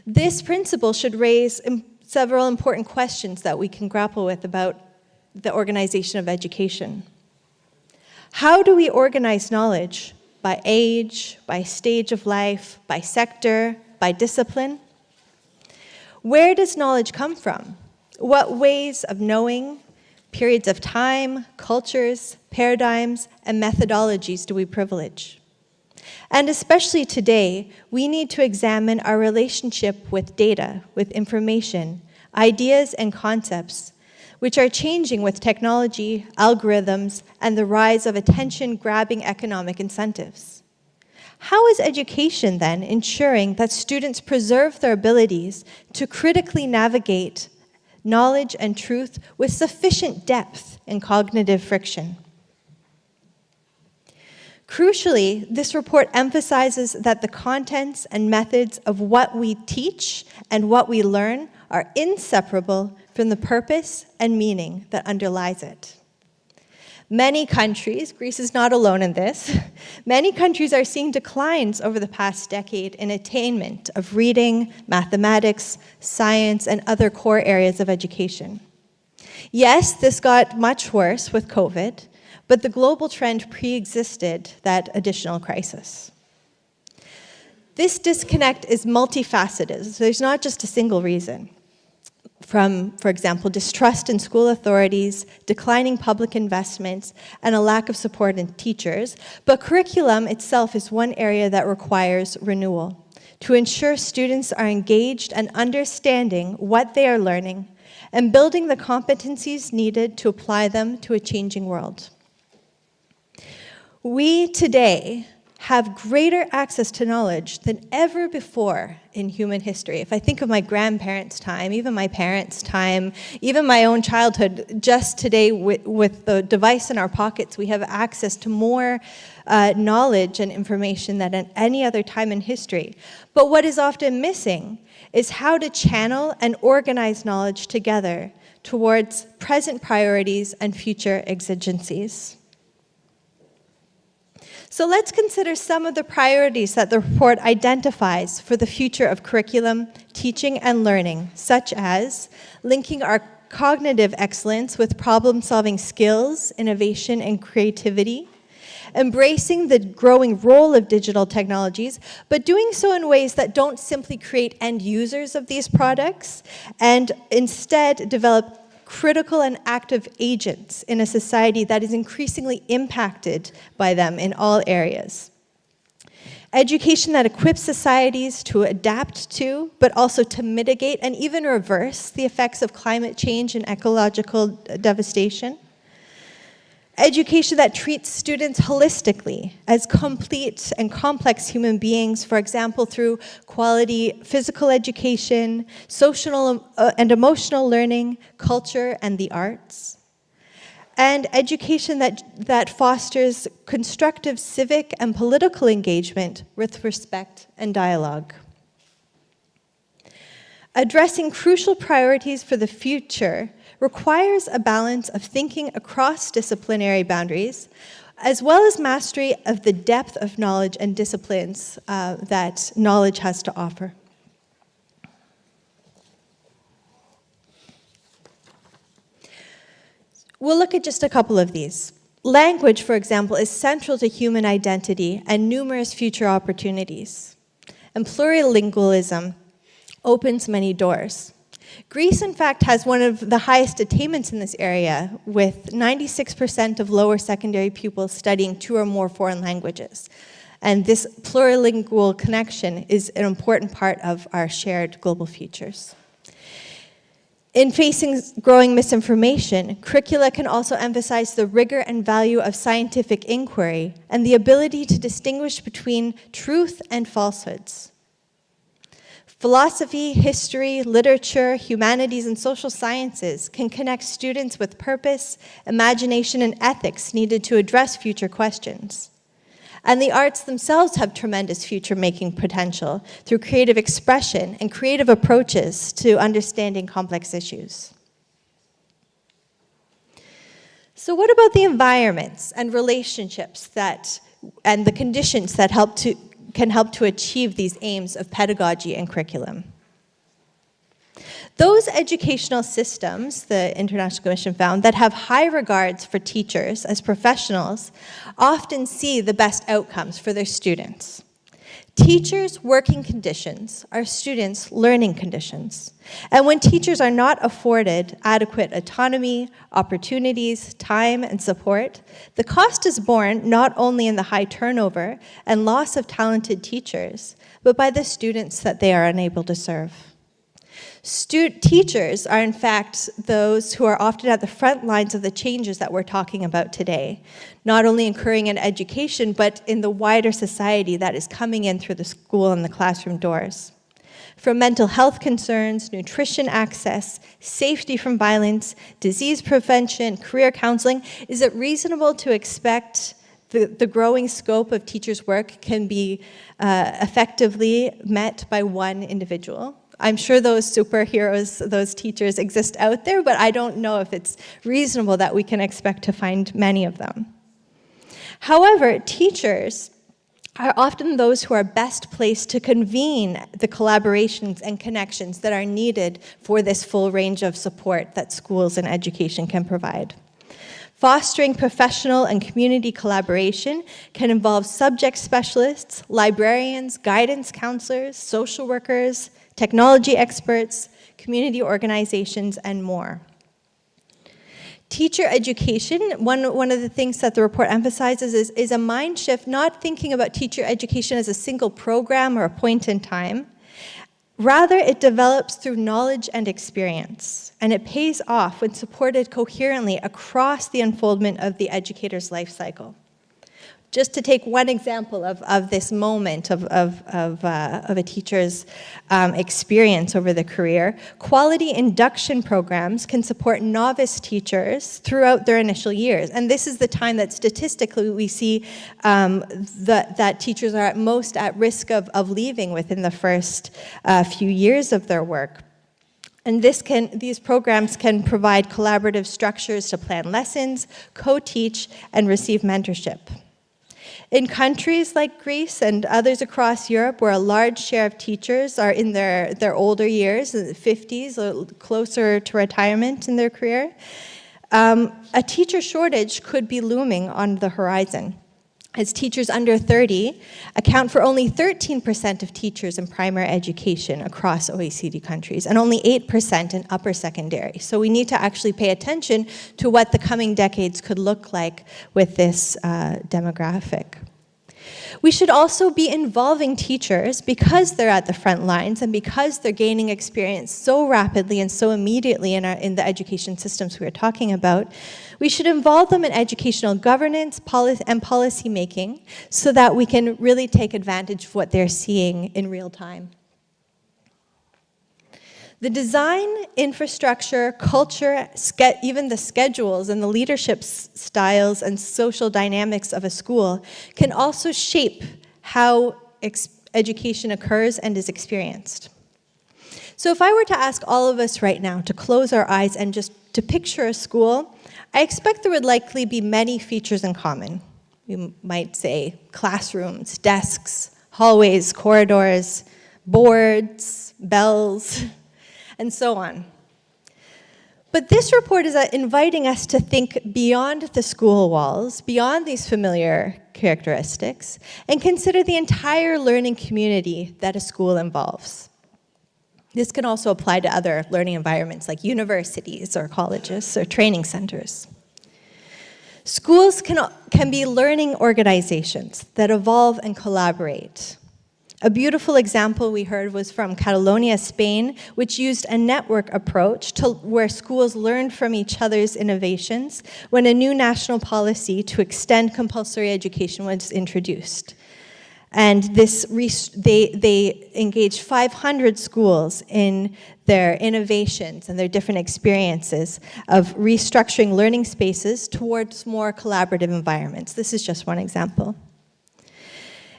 This principle should raise several important questions that we can grapple with about the organization of education. How do we organize knowledge? By age, by stage of life, by sector, by discipline? Where does knowledge come from? What ways of knowing, periods of time, cultures, paradigms, and methodologies do we privilege? And especially today, we need to examine our relationship with data, with information, ideas and concepts, which are changing with technology, algorithms, and the rise of attention-grabbing economic incentives. How is education then ensuring that students preserve their abilities to critically navigate knowledge and truth with sufficient depth and cognitive friction? Crucially, this report emphasizes that the contents and methods of what we teach and what we learn are inseparable from the purpose and meaning that underlies it. Many countries, Greece is not alone in this, many countries are seeing declines over the past decade in attainment of reading, mathematics, science, and other core areas of education. Yes, this got much worse with COVID, but the global trend pre-existed that additional crisis. This disconnect is multifaceted, so there's not just a single reason. From, for example, distrust in school authorities, declining public investments, and a lack of support in teachers, but curriculum itself is one area that requires renewal to ensure students are engaged and understanding what they are learning and building the competencies needed to apply them to a changing world. We today have greater access to knowledge than ever before in human history. If I think of my grandparents' time, even my parents' time, even my own childhood, just today with the device in our pockets, we have access to more knowledge and information than at any other time in history. But what is often missing is how to channel and organize knowledge together towards present priorities and future exigencies. So let's consider some of the priorities that the report identifies for the future of curriculum, teaching, and learning, such as linking our cognitive excellence with problem-solving skills, innovation, and creativity, embracing the growing role of digital technologies, but doing so in ways that don't simply create end users of these products, and instead develop critical and active agents in a society that is increasingly impacted by them in all areas. Education that equips societies to adapt to, but also to mitigate and even reverse the effects of climate change and ecological devastation. Education that treats students holistically as complete and complex human beings, for example, through quality physical education, social and emotional learning, culture, and the arts. And education that fosters constructive civic and political engagement with respect and dialogue. Addressing crucial priorities for the future requires a balance of thinking across disciplinary boundaries, as well as mastery of the depth of knowledge and disciplines that knowledge has to offer. We'll look at just a couple of these. Language, for example, is central to human identity and numerous future opportunities. And plurilingualism opens many doors. Greece, in fact, has one of the highest attainments in this area, with 96% of lower secondary pupils studying 2 or more foreign languages. And this plurilingual connection is an important part of our shared global futures. In facing growing misinformation, curricula can also emphasize the rigor and value of scientific inquiry and the ability to distinguish between truth and falsehoods. Philosophy, history, literature, humanities, and social sciences can connect students with purpose, imagination, and ethics needed to address future questions. And the arts themselves have tremendous future-making potential through creative expression and creative approaches to understanding complex issues. So what about the environments and relationships and the conditions that can help to achieve these aims of pedagogy and curriculum? Those educational systems, the International Commission found, that have high regards for teachers as professionals often see the best outcomes for their students. Teachers' working conditions are students' learning conditions. And when teachers are not afforded adequate autonomy, opportunities, time, and support, the cost is borne not only in the high turnover and loss of talented teachers, but by the students that they are unable to serve. Teachers are, in fact, those who are often at the front lines of the changes that we're talking about today, not only occurring in education, but in the wider society that is coming in through the school and the classroom doors. From mental health concerns, nutrition access, safety from violence, disease prevention, career counseling, is it reasonable to expect the growing scope of teachers' work can be effectively met by one individual? I'm sure those superheroes, those teachers exist out there, but I don't know if it's reasonable that we can expect to find many of them. However, teachers are often those who are best placed to convene the collaborations and connections that are needed for this full range of support that schools and education can provide. Fostering professional and community collaboration can involve subject specialists, librarians, guidance counselors, social workers, technology experts, community organizations, and more. Teacher education, one of the things that the report emphasizes is a mind shift, not thinking about teacher education as a single program or a point in time. Rather, it develops through knowledge and experience, and it pays off when supported coherently across the unfoldment of the educator's life cycle. Just to take one example of this moment of a teacher's experience over the career, quality induction programs can support novice teachers throughout their initial years. And this is the time that statistically we see that teachers are at most at risk of leaving within the first few years of their work. And these programs can provide collaborative structures to plan lessons, co-teach, and receive mentorship. In countries like Greece and others across Europe, where a large share of teachers are in their older years, in the 50s, or closer to retirement in their career, a teacher shortage could be looming on the horizon, as teachers under 30 account for only 13% of teachers in primary education across OECD countries, and only 8% in upper secondary. So we need to actually pay attention to what the coming decades could look like with this demographic. We should also be involving teachers because they're at the front lines and because they're gaining experience so rapidly and so immediately in the education systems we are talking about. We should involve them in educational governance and policy making so that we can really take advantage of what they're seeing in real time. The design, infrastructure, culture, even the schedules and the leadership styles and social dynamics of a school can also shape how education occurs and is experienced. So if I were to ask all of us right now to close our eyes and just to picture a school, I expect there would likely be many features in common. You might say classrooms, desks, hallways, corridors, boards, bells, and so on. But this report is inviting us to think beyond the school walls, beyond these familiar characteristics, and consider the entire learning community that a school involves. This can also apply to other learning environments like universities or colleges or training centers. Schools can be learning organizations that evolve and collaborate. A beautiful example we heard was from Catalonia, Spain, which used a network approach where schools learned from each other's innovations when a new national policy to extend compulsory education was introduced. And they engaged 500 schools in their innovations and their different experiences of restructuring learning spaces towards more collaborative environments. This is just one example.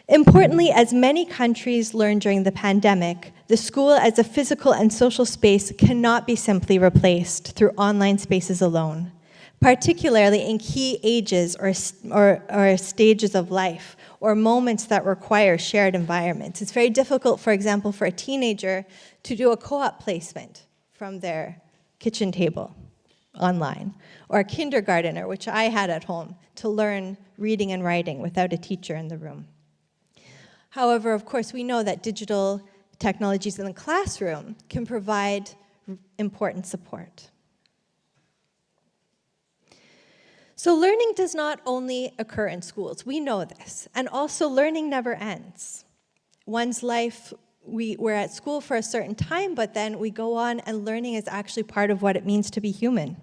Importantly, as many countries learned during the pandemic, the school as a physical and social space cannot be simply replaced through online spaces alone, particularly in key ages or stages of life or moments that require shared environments. It's very difficult, for example, for a teenager to do a co-op placement from their kitchen table online, or a kindergartner, which I had at home, to learn reading and writing without a teacher in the room. However, of course, we know that digital technologies in the classroom can provide important support. So learning does not only occur in schools, we know this, and also learning never ends. One's life, we're at school for a certain time, but then we go on and learning is actually part of what it means to be human.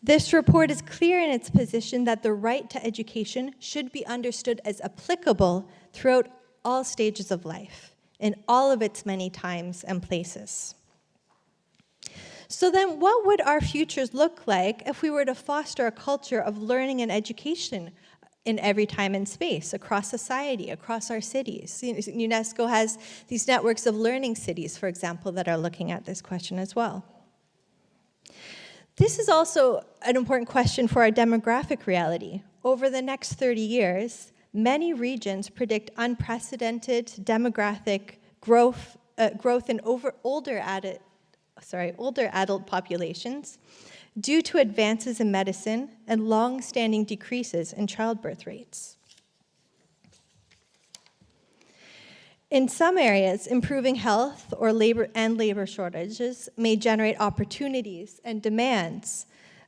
This report is clear in its position that the right to education should be understood as applicable throughout all stages of life, in all of its many times and places. So then what would our futures look like if we were to foster a culture of learning and education in every time and space, across society, across our cities? UNESCO has these networks of learning cities, for example, that are looking at this question as well. This is also an important question for our demographic reality. Over the next 30 years, many regions predict unprecedented demographic growth in older adult populations due to advances in medicine and long-standing decreases in childbirth rates. In some areas, improving health or labor shortages may generate opportunities and demands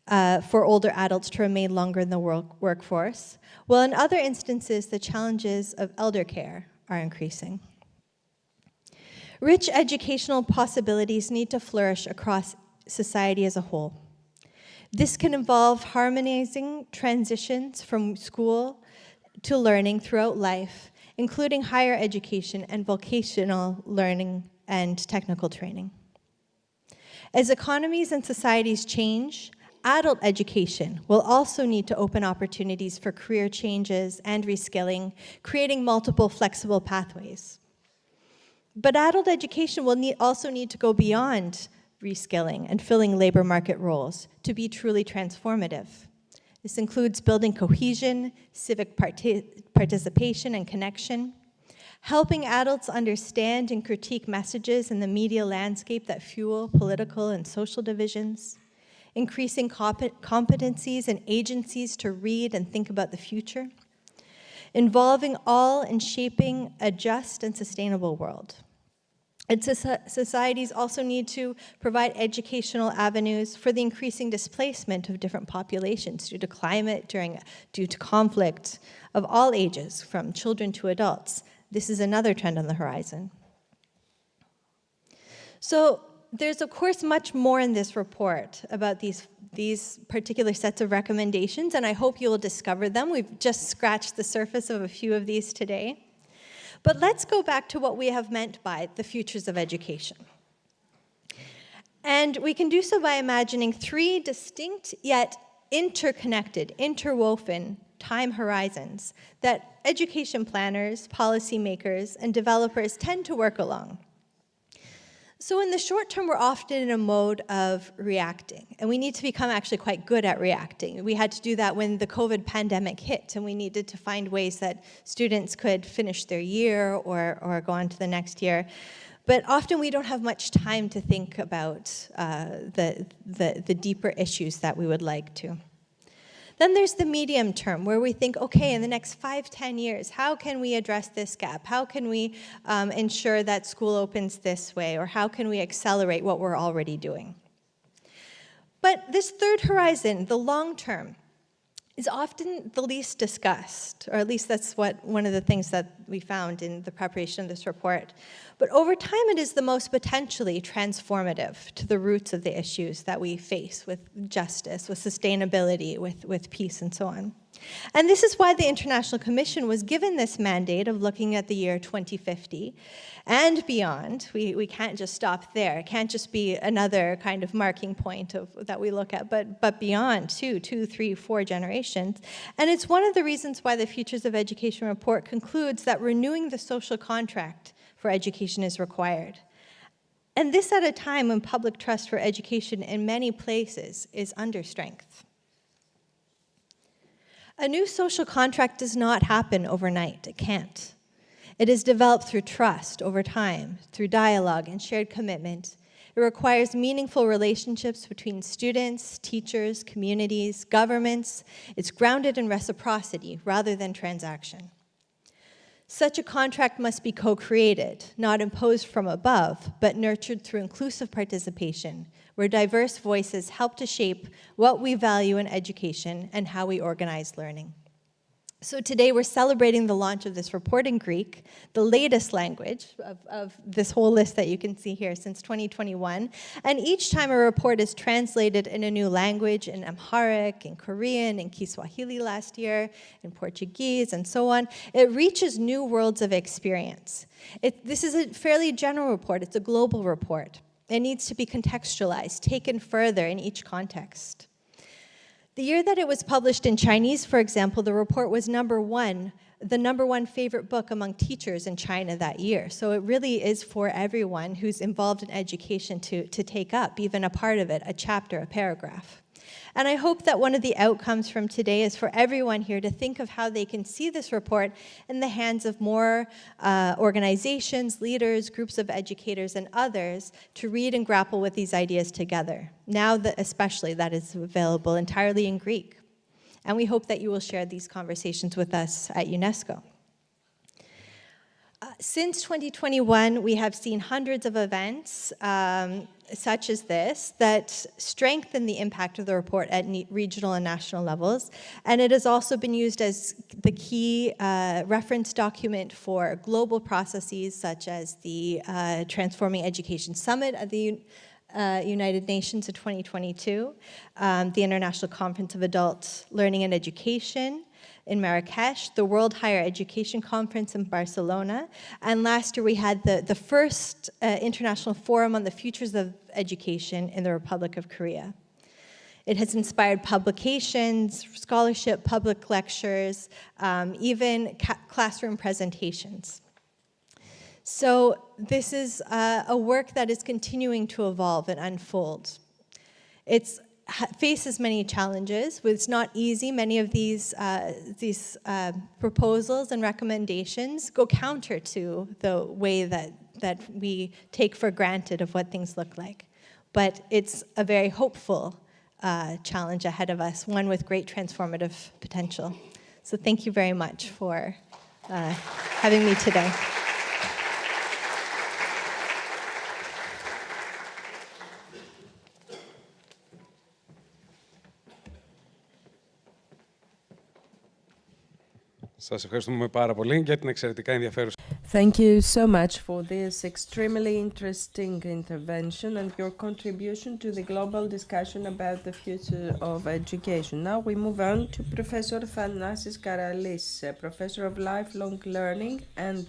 for older adults to remain longer in the workforce, while in other instances, the challenges of elder care are increasing. Rich educational possibilities need to flourish across society as a whole. This can involve harmonizing transitions from school to learning throughout life, including higher education and vocational learning and technical training. As economies and societies change, adult education will also need to open opportunities for career changes and reskilling, creating multiple flexible pathways. But adult education will also need to go beyond reskilling and filling labor market roles to be truly transformative. This includes building cohesion, civic participation and connection, helping adults understand and critique messages in the media landscape that fuel political and social divisions, increasing competencies and agencies to read and think about the future, involving all in shaping a just and sustainable world. And societies also need to provide educational avenues for the increasing displacement of different populations due to climate, due to conflict of all ages, from children to adults. This is another trend on the horizon. So there's, of course, much more in this report about these particular sets of recommendations, and I hope you will discover them. We've just scratched the surface of a few of these today. But let's go back to what we have meant by the futures of education. And we can do so by imagining three distinct yet interconnected, interwoven time horizons that education planners, policymakers, and developers tend to work along. So in the short term, we're often in a mode of reacting, and we need to become actually quite good at reacting. We had to do that when the COVID pandemic hit, and we needed to find ways that students could finish their year or go on to the next year. But often we don't have much time to think about the deeper issues that we would like to. Then there's the medium term, where we think, okay, in the next 5-10 years, how can we address this gap? How can we ensure that school opens this way? Or how can we accelerate what we're already doing? But this third horizon, the long term, is often the least discussed, or at least that's one of the things that we found in the preparation of this report. But over time, it is the most potentially transformative to the roots of the issues that we face with justice, with sustainability, with peace, and so on. And this is why the International Commission was given this mandate of looking at the year 2050 and beyond. We can't just stop there. It can't just be another kind of marking point that we look at, but beyond 2, 3, 4 generations. And it's one of the reasons why the Futures of Education report concludes that renewing the social contract for education is required. And this at a time when public trust for education in many places is under strength. A new social contract does not happen overnight. It can't. It is developed through trust over time, through dialogue and shared commitment. It requires meaningful relationships between students, teachers, communities, governments. It's grounded in reciprocity rather than transaction. Such a contract must be co-created, not imposed from above, but nurtured through inclusive participation, where diverse voices help to shape what we value in education and how we organize learning. So today we're celebrating the launch of this report in Greek, the latest language of this whole list that you can see here since 2021. And each time a report is translated in a new language, in Amharic, in Korean, in Kiswahili last year, in Portuguese, and so on, it reaches new worlds of experience. This is a fairly general report. It's a global report. It needs to be contextualized, taken further in each context. The year that it was published in Chinese, for example, the report was the number one favorite book among teachers in China that year. So it really is for everyone who's involved in education to take up, even a part of it, a chapter, a paragraph. And I hope that one of the outcomes from today is for everyone here to think of how they can see this report in the hands of more organizations, leaders, groups of educators, and others to read and grapple with these ideas together, now that especially that is available entirely in Greek. And we hope that you will share these conversations with us at UNESCO. Since 2021, we have seen hundreds of events such as this that strengthen the impact of the report at regional and national levels. And it has also been used as the key reference document for global processes such as the Transforming Education Summit at the United Nations in 2022, the International Conference of Adult Learning and Education in Marrakesh, the World Higher Education Conference in Barcelona, and last year we had the first International Forum on the Futures of Education in the Republic of Korea. It has inspired publications, scholarship, public lectures, even classroom presentations. So this is a work that is continuing to evolve and unfold. It faces many challenges. It's not easy. Many of these proposals and recommendations go counter to the way that we take for granted of what things look like. But it's a very hopeful challenge ahead of us, one with great transformative potential. So thank you very much for having me today. Σας ευχαριστούμε πάρα πολύ για την εξαιρετικά ενδιαφέρουσα. Thank you so much for this extremely interesting intervention and your contribution to the global discussion about the future of education. Now we move on to Professor Thanasis Karalis, Professor of Lifelong Learning and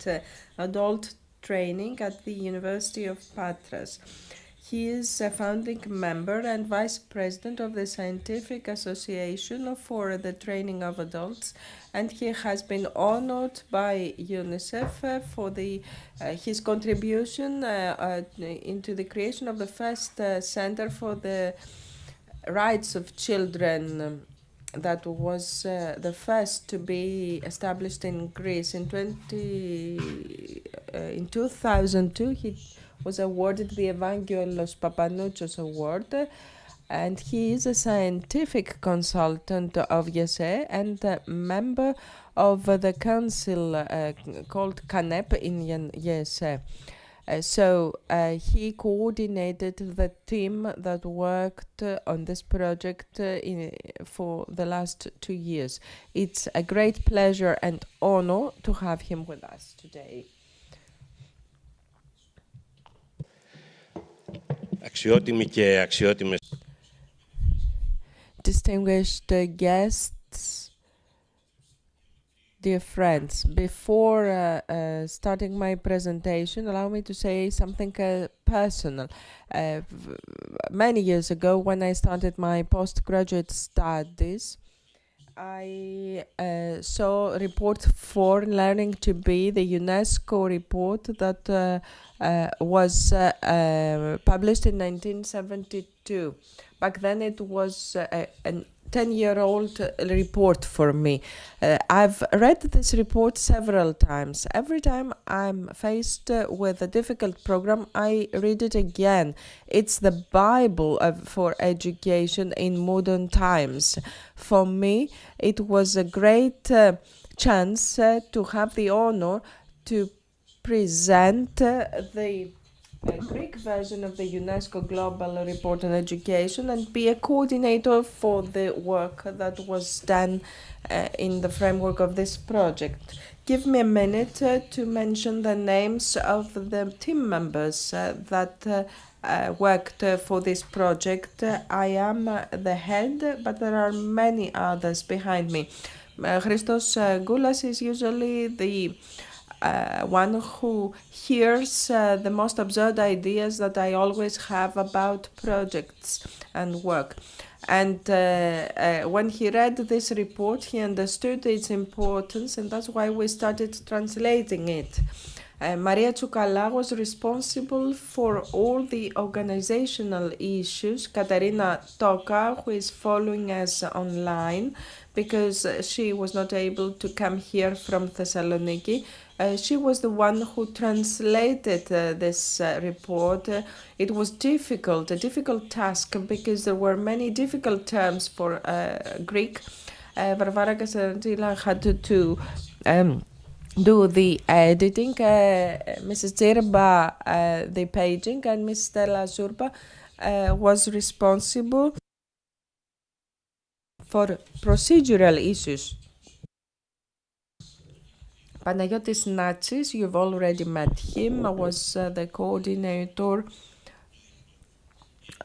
Adult Training at the University of Patras. He is a founding member and vice president of the Scientific Association for the Training of Adults, and he has been honored by UNICEF for his contribution into the creation of the first Center for the Rights of Children that was the first to be established in Greece. In 2002, he was awarded the Evangelos Papanouchos Award, and he is a scientific consultant of YESE and a member of the council called CANEP in YESE. So he coordinated the team that worked on this project for the last 2 years. It's a great pleasure and honor to have him with us today. Αξιότιμοι και αξιότιμες. Distinguished guests, dear friends, before starting my presentation, allow me to say something personal. Many years ago, when I started my postgraduate studies, I saw a report for learning to be the UNESCO report that was published in 1972. Back then it was a 10-year-old report for me. I've read this report several times. Every time I'm faced with a difficult program, I read it again. It's the Bible for education in modern times. For me, it was a great chance to have the honor to present the Greek version of the UNESCO Global Report on Education and be a coordinator for the work that was done in the framework of this project. Give me a minute to mention the names of the team members that worked for this project. I am the head, but there are many others behind me. Christos Goulas is usually the one who hears the most absurd ideas that I always have about projects and work. And when he read this report, he understood its importance, and that's why we started translating it. Maria Tsoukala was responsible for all the organizational issues. Katarina Toka, who is following us online because she was not able to come here from Thessaloniki, she was the one who translated this report. It was difficult, a difficult task, because there were many difficult terms for Greek. Varvara Kasarantila had to do the editing, Mrs. Zerba the paging, and Ms. Stella Zurba was responsible for procedural issues. Panayotis Natsis, you've already met him, was the coordinator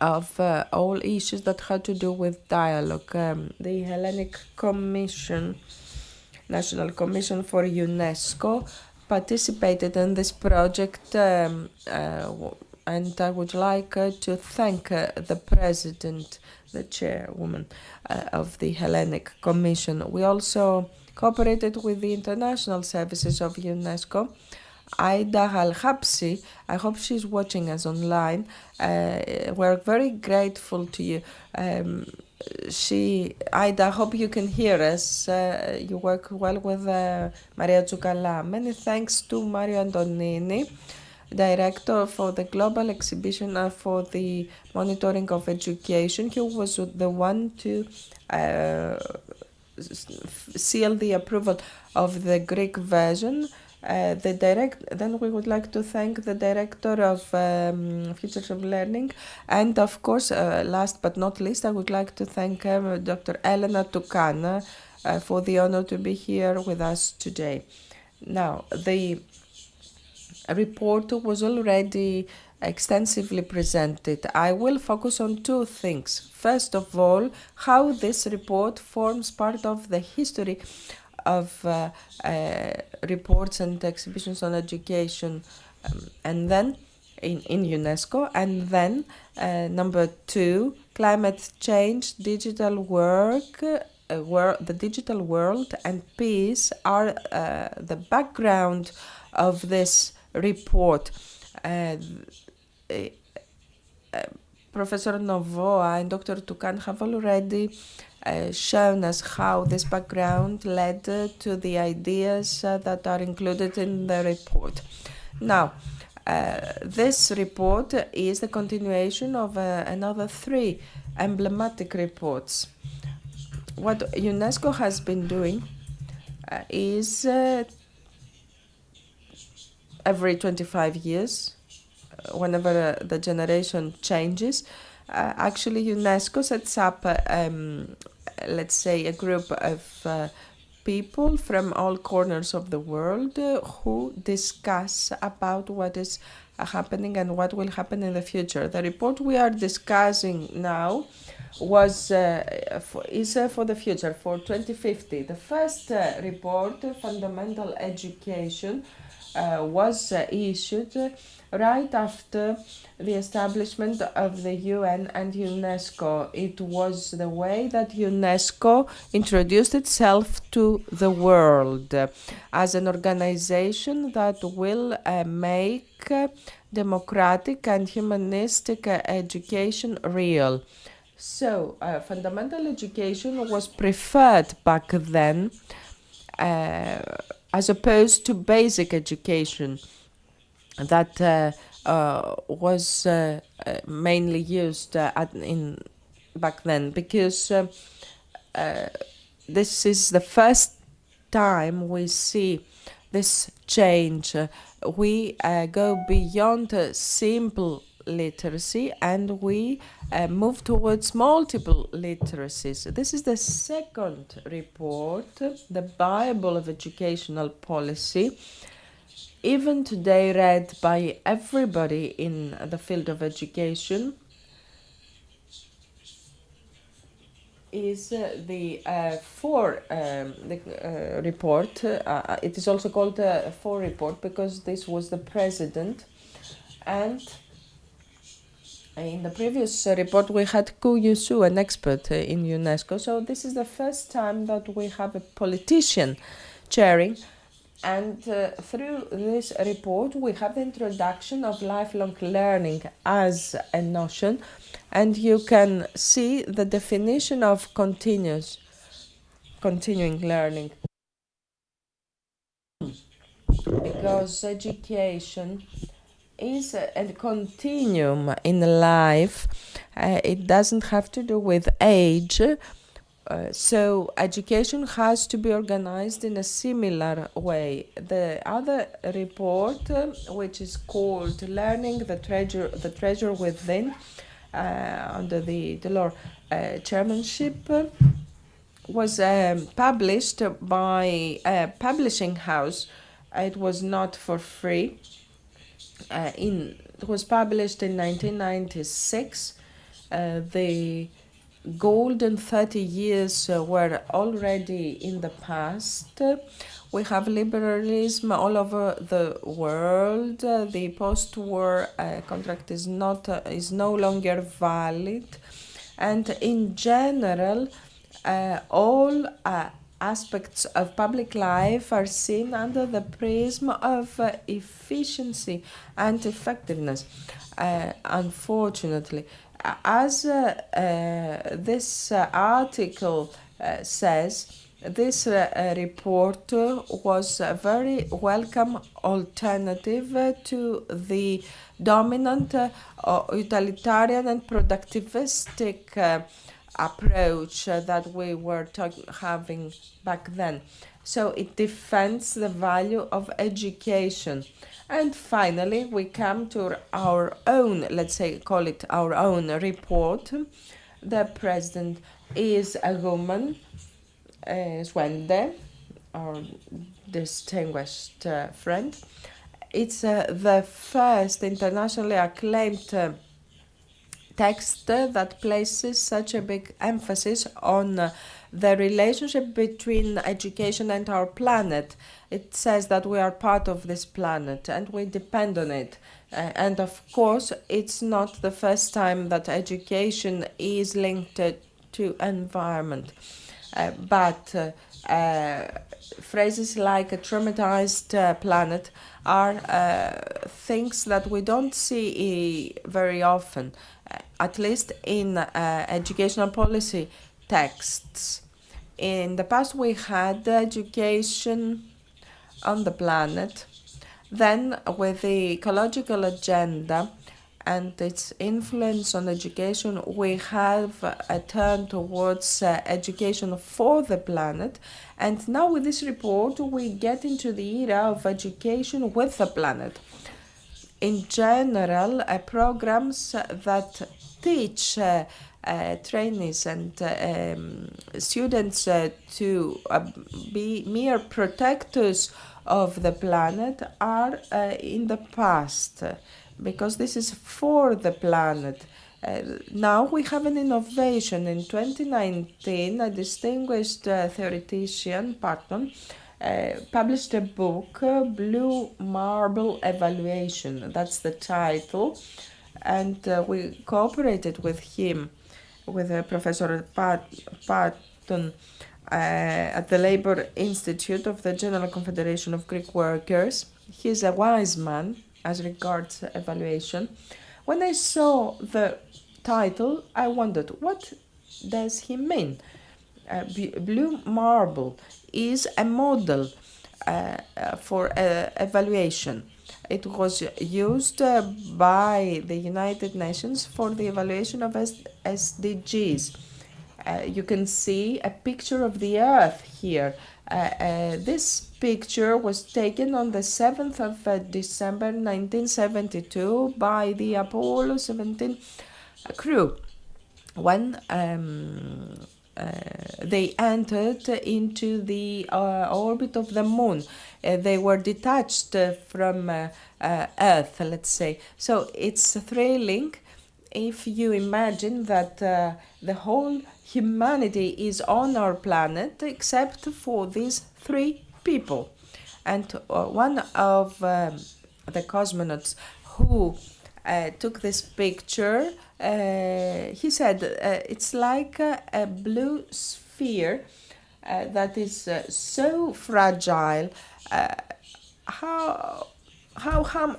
of all issues that had to do with dialogue. The Hellenic Commission, National Commission for UNESCO, participated in this project, and I would like to thank the president, the chairwoman of the Hellenic Commission. We also cooperated with the international services of UNESCO. Aida Al-Habsi, I hope she's watching us online. We're very grateful to you. Aida, I hope you can hear us. You work well with Maria Tsoukala. Many thanks to Mario Antonini, director for the global exhibition for the monitoring of education. He was the one to seal the approval of the Greek version. Then we would like to thank the director of Futures of Learning, and of course, last but not least, I would like to thank Dr. Elena Toukana for the honor to be here with us today. Now, the report was already extensively presented. I will focus on two things. First of all, how this report forms part of the history of reports and exhibitions on education, and then in UNESCO, and then number two, climate change, digital work, the digital world and peace are the background of this report. Professor Novoa and Dr. Toukan have already shown us how this background led to the ideas that are included in the report. Now, this report is the continuation of another three emblematic reports. What UNESCO has been doing is every 25 years, whenever the generation changes, actually UNESCO sets up, let's say, a group of people from all corners of the world who discuss about what is happening and what will happen in the future. The report we are discussing now is for the future, for 2050. The first report, Fundamental Education, was issued right after the establishment of the UN and UNESCO. It was the way that UNESCO introduced itself to the world as an organization that will make democratic and humanistic education real. So, fundamental education was preferred back then as opposed to basic education that was mainly used back then, because this is the first time we see this change. We go beyond simple literacy and we move towards multiple literacies. This is the second report, the Bible of Educational Policy, even today read by everybody in the field of education. Is the report. It is also called the FOR report because this was the president. And in the previous report, we had Ku Yusu, an expert in UNESCO. So this is the first time that we have a politician chairing. And through this report, we have the introduction of lifelong learning as a notion. And you can see the definition of continuing learning. Because education is a continuum in life. It doesn't have to do with age. So education has to be organized in a similar way. The other report, which is called Learning the Treasure Within, under the Delors chairmanship, was published by a publishing house. It was not for free. It was published in 1996. The golden 30 years were already in the past. We have liberalism all over the world. The post-war contract is no longer valid, and in general, all aspects of public life are seen under the prism of efficiency and effectiveness. Unfortunately, as this article says, this report was a very welcome alternative to the dominant utilitarian and productivistic approach that we were having back then. So it defends the value of education. And finally, we come to our own, let's say, call it our own report. The president is a woman, Swende, our distinguished friend. It's the first internationally acclaimed text that places such a big emphasis on the relationship between education and our planet. It says that we are part of this planet and we depend on it. And of course, it's not the first time that education is linked to environment. But phrases like a traumatized planet are things that we don't see very often, at least in educational policy texts. In the past, we had education on the planet. Then, with the ecological agenda and its influence on education, we have a turn towards education for the planet. And now with this report, we get into the era of education with the planet. In general, programs that teach trainees and students to be mere protectors of the planet are in the past, because this is for the planet. Now we have an innovation. In 2019, a distinguished theoretician, Patton, published a book, Blue Marble Evaluation. That's the title. And we cooperated with him, with Professor Patton, at the Labour Institute of the General Confederation of Greek Workers. He's a wise man as regards evaluation. When I saw the title, I wondered, what does he mean? Blue marble is a model for evaluation. It was used by the United Nations for the evaluation of SDGs. You can see a picture of the Earth here, This picture was taken on the 7th of December 1972 by the Apollo 17 crew when they entered into the orbit of the moon. They were detached from Earth, let's say. So it's thrilling if you imagine that the whole humanity is on our planet except for these three people. And one of the cosmonauts who took this picture, he said it's like a blue sphere that is so fragile. How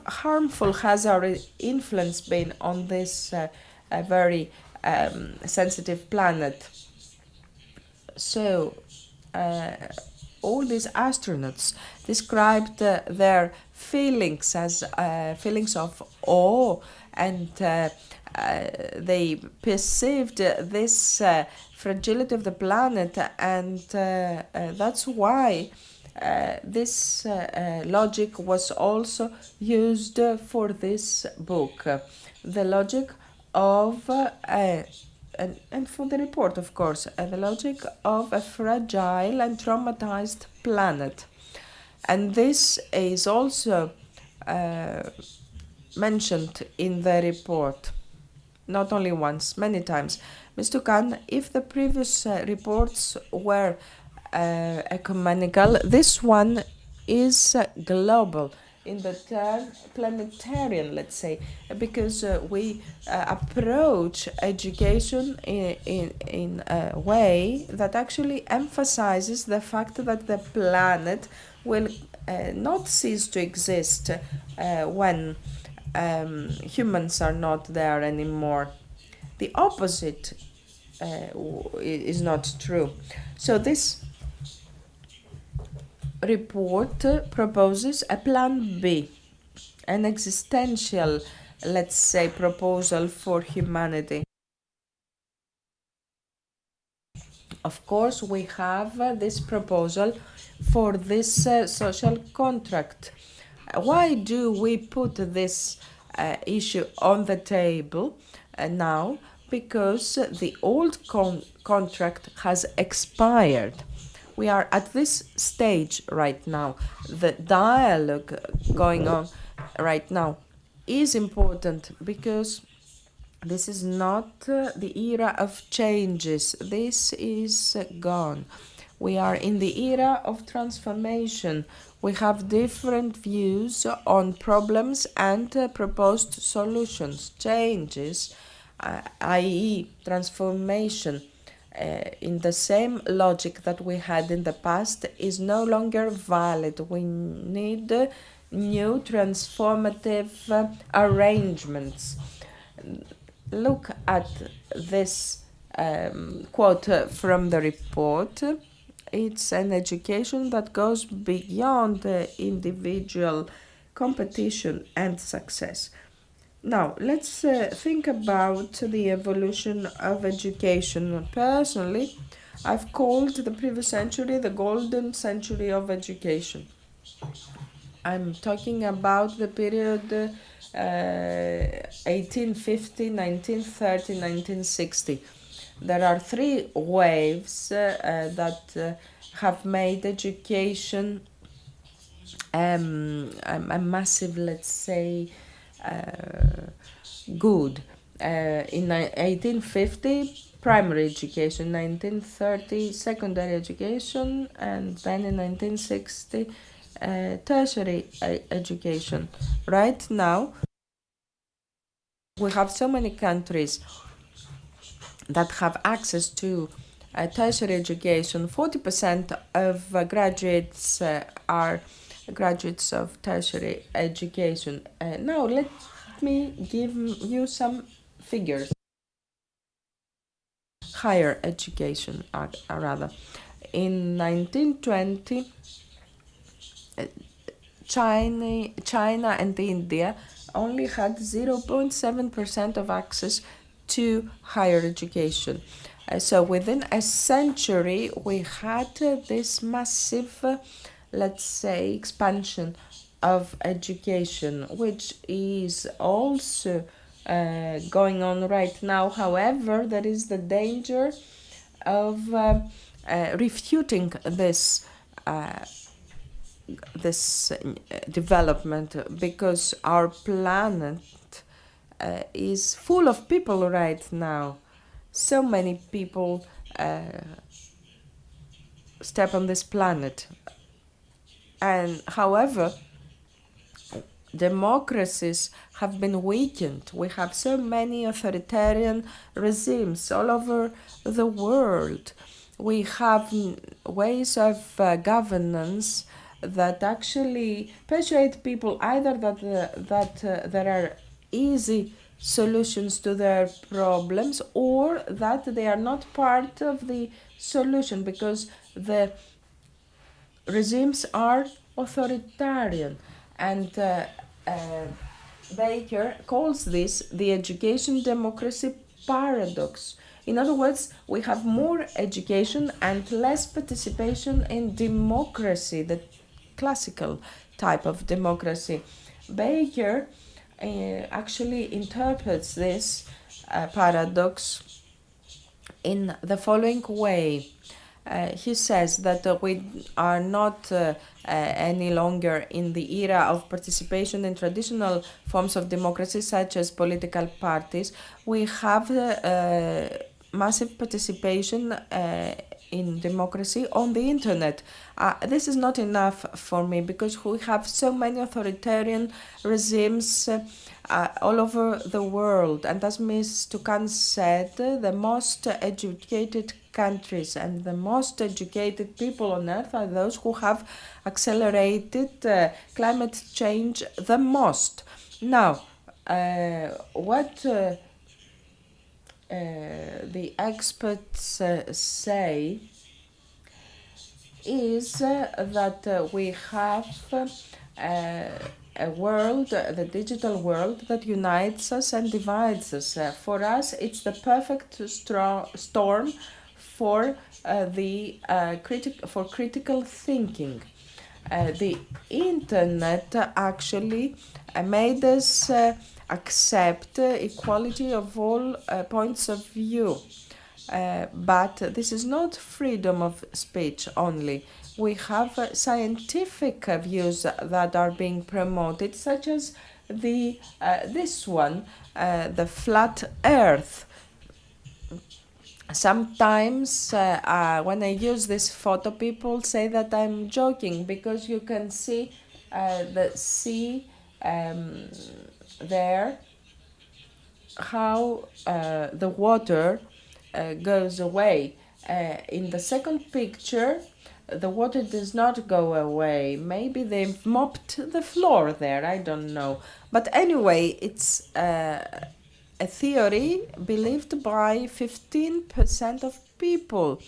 harmful has our influence been on this very sensitive planet? So all these astronauts described their feelings as feelings of awe, and they perceived this fragility of the planet, and that's why this logic was also used for this book. The logic of and for the report, of course, the logic of a fragile and traumatized planet. And this is also mentioned in the report, not only once, many times. Mr. Khan, if the previous reports were ecumenical, this one is global in the term planetarian, let's say, because we approach education in a way that actually emphasizes the fact that the planet will not cease to exist when humans are not there anymore. The opposite is not true. So this report proposes a plan B, an existential, let's say, proposal for humanity. Of course, we have this proposal for this social contract. Why do we put this issue on the table now? Because the old contract has expired. We are at this stage right now. The dialogue going on right now is important because this is not the era of changes. This is gone. We are in the era of transformation. We have different views on problems and proposed solutions. Changes, i.e. transformation, in the same logic that we had in the past, is no longer valid. We need new transformative arrangements. Look at this quote from the report. It's an education that goes beyond individual competition and success. Now, let's think about the evolution of education. Personally, I've called the previous century the golden century of education. I'm talking about the period 1850, 1930, 1960. There are three waves that have made education a massive, let's say, good. In 1850, primary education, 1930, secondary education, and then in 1960, tertiary education. Right now, we have so many countries that have access to tertiary education. 40% of graduates are graduates of tertiary education. Now, let me give you some figures. Higher education, rather. In 1920, China and India only had 0.7% of access to higher education. So within a century, we had this massive, let's say, expansion of education, which is also going on right now. However, there is the danger of refuting this development, because our planet is full of people right now. So many people step on this planet. And however, democracies have been weakened. We have so many authoritarian regimes all over the world. We have ways of governance that actually persuade people either that there are easy solutions to their problems, or that they are not part of the solution because the regimes are authoritarian. And Baker calls this the education democracy paradox. In other words, we have more education and less participation in democracy, the classical type of democracy. Baker actually interprets this paradox in the following way. He says that we are not any longer in the era of participation in traditional forms of democracy, such as political parties. We have massive participation in democracy on the internet. This is not enough for me, because we have so many authoritarian regimes all over the world. And as Ms. Toucan said, the most educated countries and the most educated people on earth are those who have accelerated climate change the most. Now, what the experts say is that we have a world, the digital world, that unites us and divides us. For us, it's the perfect storm for critical thinking. The internet actually made us accept equality of all points of view. But this is not freedom of speech only. We have scientific views that are being promoted, such as this one, the flat Earth. Sometimes when I use this photo, people say that I'm joking, because you can see the sea there, how the water goes away. In the second picture, the water does not go away. Maybe they've mopped the floor there, I don't know. But anyway, it's a theory believed by 15% of people.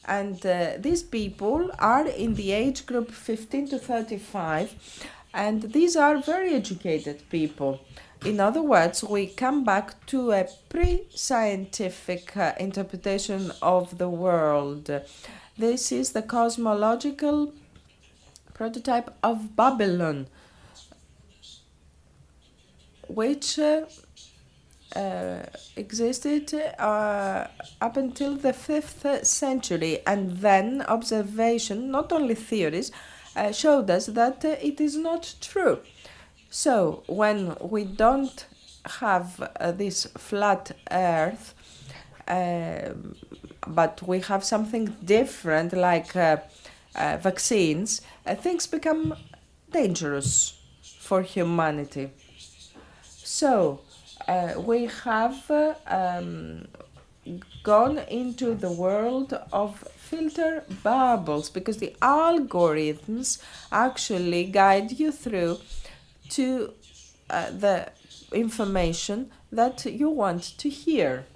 And these people are in the age group 15 to 35, and these are very educated people. In other words, we come back to a pre-scientific interpretation of the world. This is the cosmological prototype of Babylon, which existed up until the 5th century, and then observation, not only theories, showed us that it is not true. So when we don't have this flat Earth, but we have something different like vaccines, things become dangerous for humanity. So we have gone into the world of filter bubbles, because the algorithms actually guide you through to the information that you want to hear.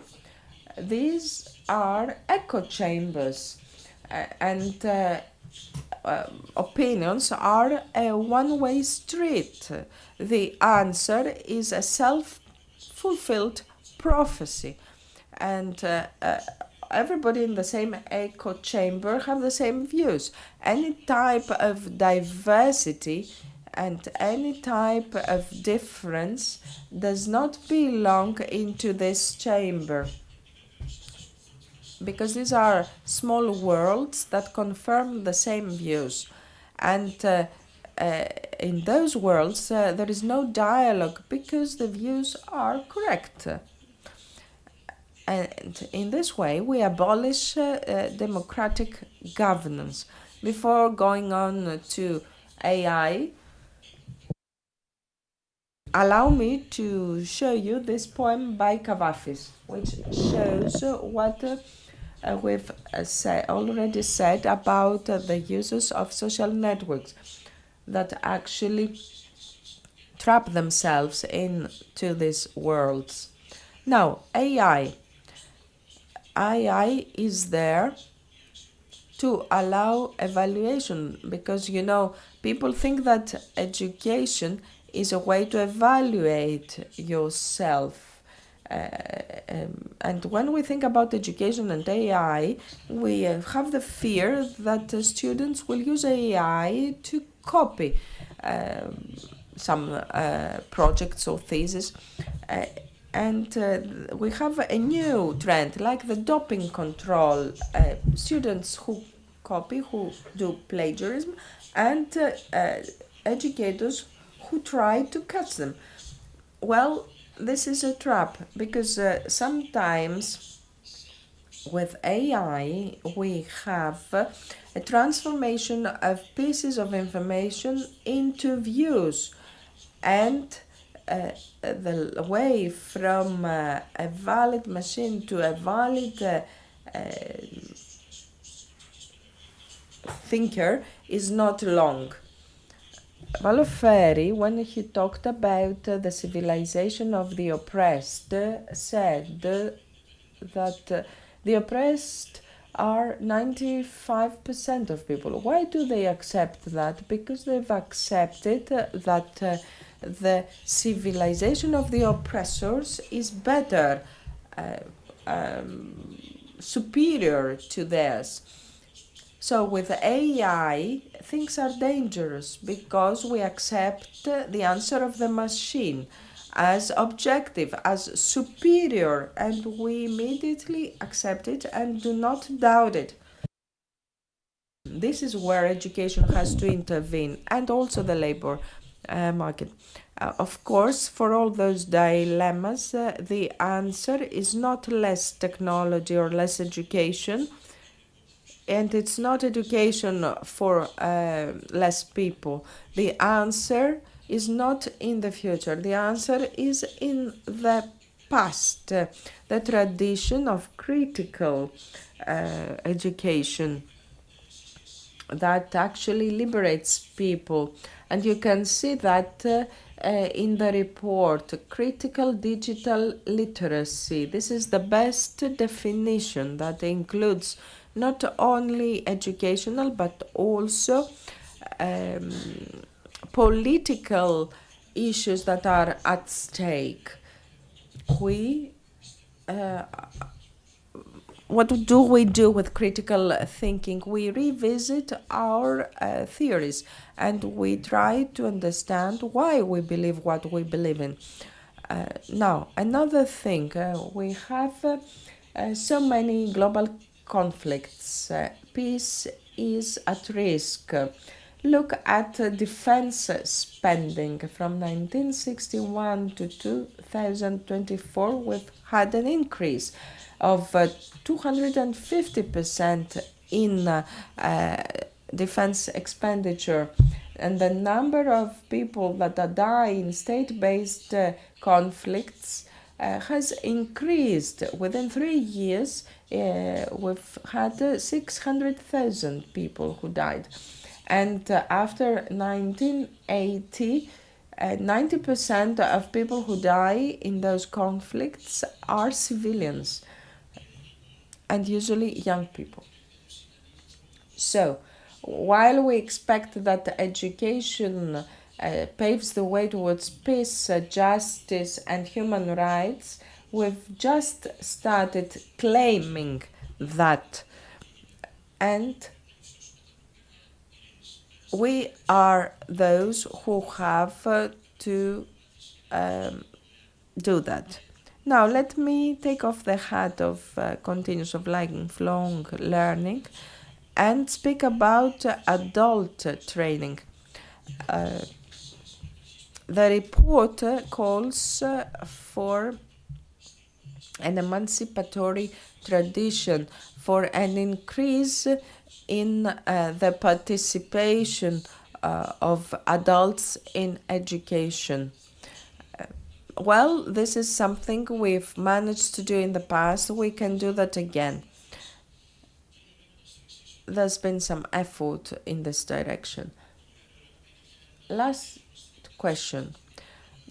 These are echo chambers, and opinions are a one-way street. The answer is a self-fulfilled prophecy, and everybody in the same echo chamber have the same views. Any type of diversity and any type of difference does not belong into this chamber, because these are small worlds that confirm the same views. And in those worlds, there is no dialogue because the views are correct. And in this way, we abolish democratic governance. Before going on to AI, allow me to show you this poem by Kavafis, which shows what we've already said about the users of social networks that actually trap themselves into these worlds. Now, AI is there to allow evaluation, because people think that education is a way to evaluate yourself. And when we think about education and AI, we have the fear that students will use AI to copy some projects or theses. And we have a new trend, like the doping control. Students who copy, who do plagiarism, and educators who try to catch them. Well, this is a trap, because sometimes with AI we have a transformation of pieces of information into views, and the way from a valid machine to a valid thinker is not long. Paulo Freire, when he talked about the civilization of the oppressed, said that the oppressed are 95% of people. Why do they accept that? Because they've accepted that the civilization of the oppressors is better, superior to theirs. So with AI, things are dangerous because we accept the answer of the machine as objective, as superior, and we immediately accept it and do not doubt it. This is where education has to intervene, and also the labor market. Of course, for all those dilemmas, the answer is not less technology or less education, and it's not education for less people. The answer is not in the future. The answer is in the past, the tradition of critical education that actually liberates people. And you can see that in the report, critical digital literacy. This is the best definition that includes not only educational but also political issues that are at stake. What do we do with critical thinking? We revisit our theories and we try to understand why we believe what we believe in. Now, another thing, we have so many global conflicts. Peace is at risk. Look at defense spending from 1961 to 2024. We've had an increase of 250% in defense expenditure, and the number of people that die in state-based conflicts has increased. Within 3 years, we've had 600,000 people who died. And after 1980, 90% of people who die in those conflicts are civilians, and usually young people. So, while we expect that education paves the way towards peace, justice, and human rights, we've just started claiming that. And we are those who have to do that. Now, let me take off the hat of continuous of lifelong learning and speak about adult training. The report calls for an emancipatory tradition, for an increase in the participation of adults in education. Well, this is something we've managed to do in the past. We can do that again. There's been some effort in this direction. Last question.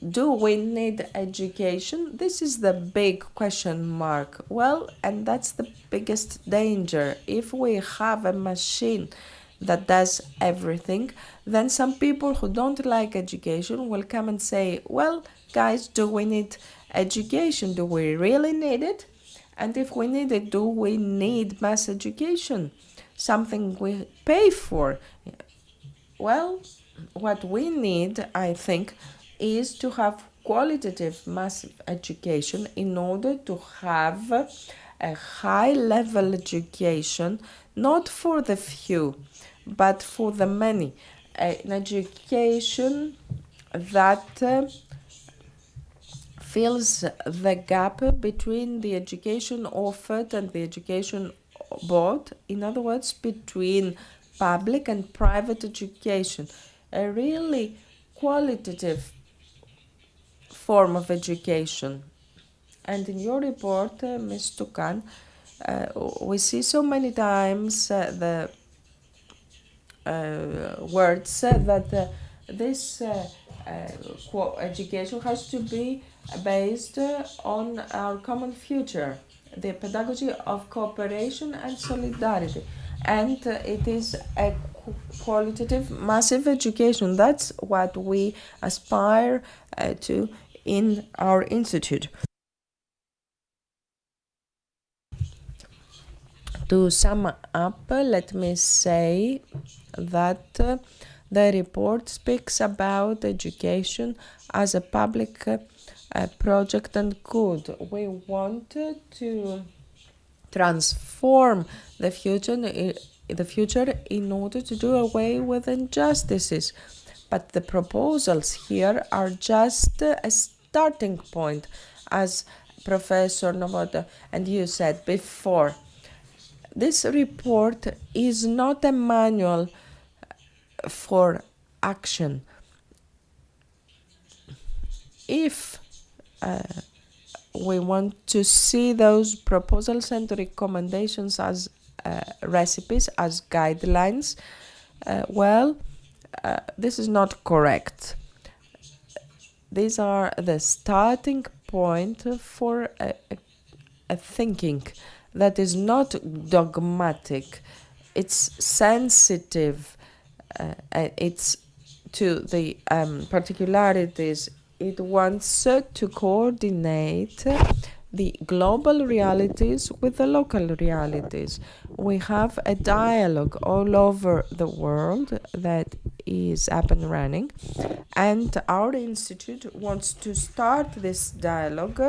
Do we need education? This is the big question mark. Well, and that's the biggest danger. If we have a machine that does everything, then some people who don't like education will come and say, well, guys, do we need education? Do we really need it? And if we need it, do we need mass education? Something we pay for? Well, what we need, I think, is to have qualitative massive education in order to have a high-level education, not for the few, but for the many. An education that fills the gap between the education offered and the education bought, in other words, between public and private education. A really qualitative form of education. And in your report, Ms. Toucan, we see so many times the words that this education has to be based on our common future, the pedagogy of cooperation and solidarity. And it is a qualitative, massive education. That's what we aspire to in our institute. To sum up, let me say that the report speaks about education as a public project and good. We want to transform the future in order to do away with injustices. But the proposals here are just a starting point, as Professor Novoda and you said before. This report is not a manual for action. If we want to see those proposals and recommendations as recipes, as guidelines, this is not correct. These are the starting point for a thinking that is not dogmatic. It's sensitive. It's to the particularities. It wants to coordinate the global realities with the local realities. We have a dialogue all over the world that is up and running, and our institute wants to start this dialogue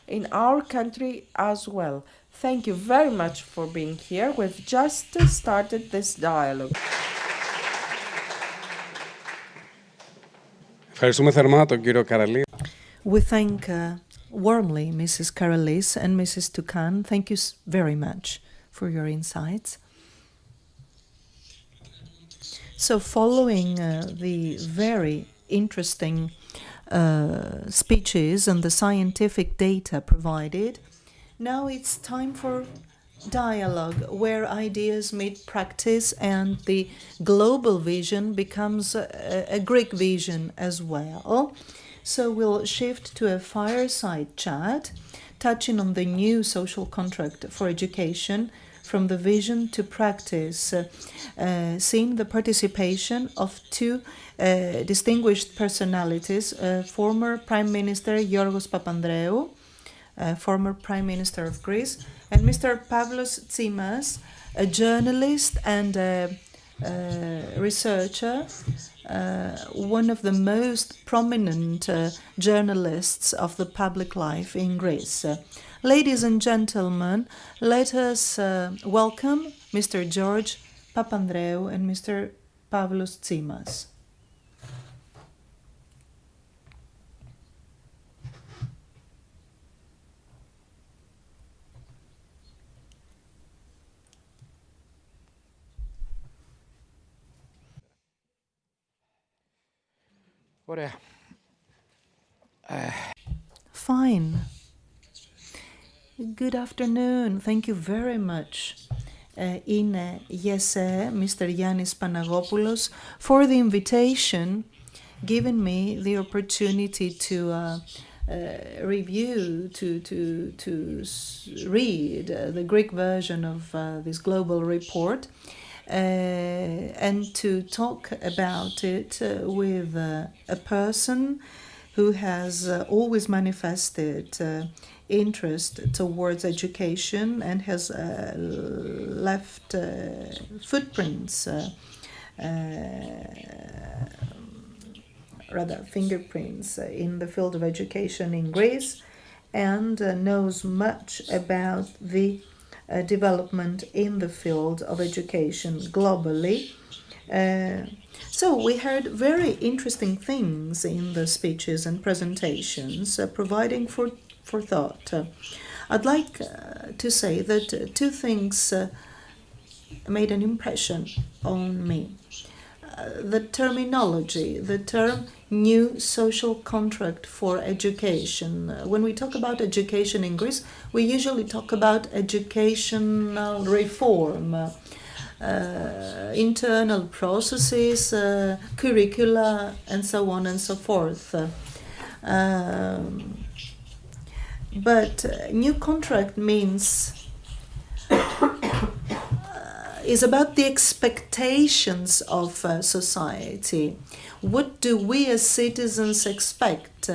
in our country as well. Thank you very much for being here. We've just started this dialogue. Ευχαριστούμε θερμά τον κύριο Καραλή. We thank warmly Mrs. Karalis and Mrs. Toucan. Thank you very much for your insights. So following the very interesting speeches and the scientific data provided, now it's time for dialogue where ideas meet practice and the global vision becomes a Greek vision as well. So we'll shift to a fireside chat, touching on the new social contract for education from the vision to practice, seeing the participation of two distinguished personalities, former Prime Minister Giorgos Papandreou, former Prime Minister of Greece, and Mr. Pavlos Tsimas, a journalist and a researcher, one of the most prominent journalists of the public life in Greece. Ladies and gentlemen, let us welcome Mr. George Papandreou and Mr. Pavlos Tsimas. Fine. Good afternoon. Thank you very much. Είναι Yese, Mr. Yannis Panagopoulos, for the invitation, giving me the opportunity to review, to read the Greek version of this global report, and to talk about it with a person who has always manifested interest towards education and has left footprints, rather fingerprints, in the field of education in Greece, and knows much about the development in the field of education globally. So we heard very interesting things in the speeches and presentations, providing for thought. I'd like to say that two things made an impression on me. The terminology, the term new social contract for education. When we talk about education in Greece, we usually talk about educational reform, internal processes, curricula, and so on and so forth. But new contract means is about the expectations of society. What do we as citizens expect?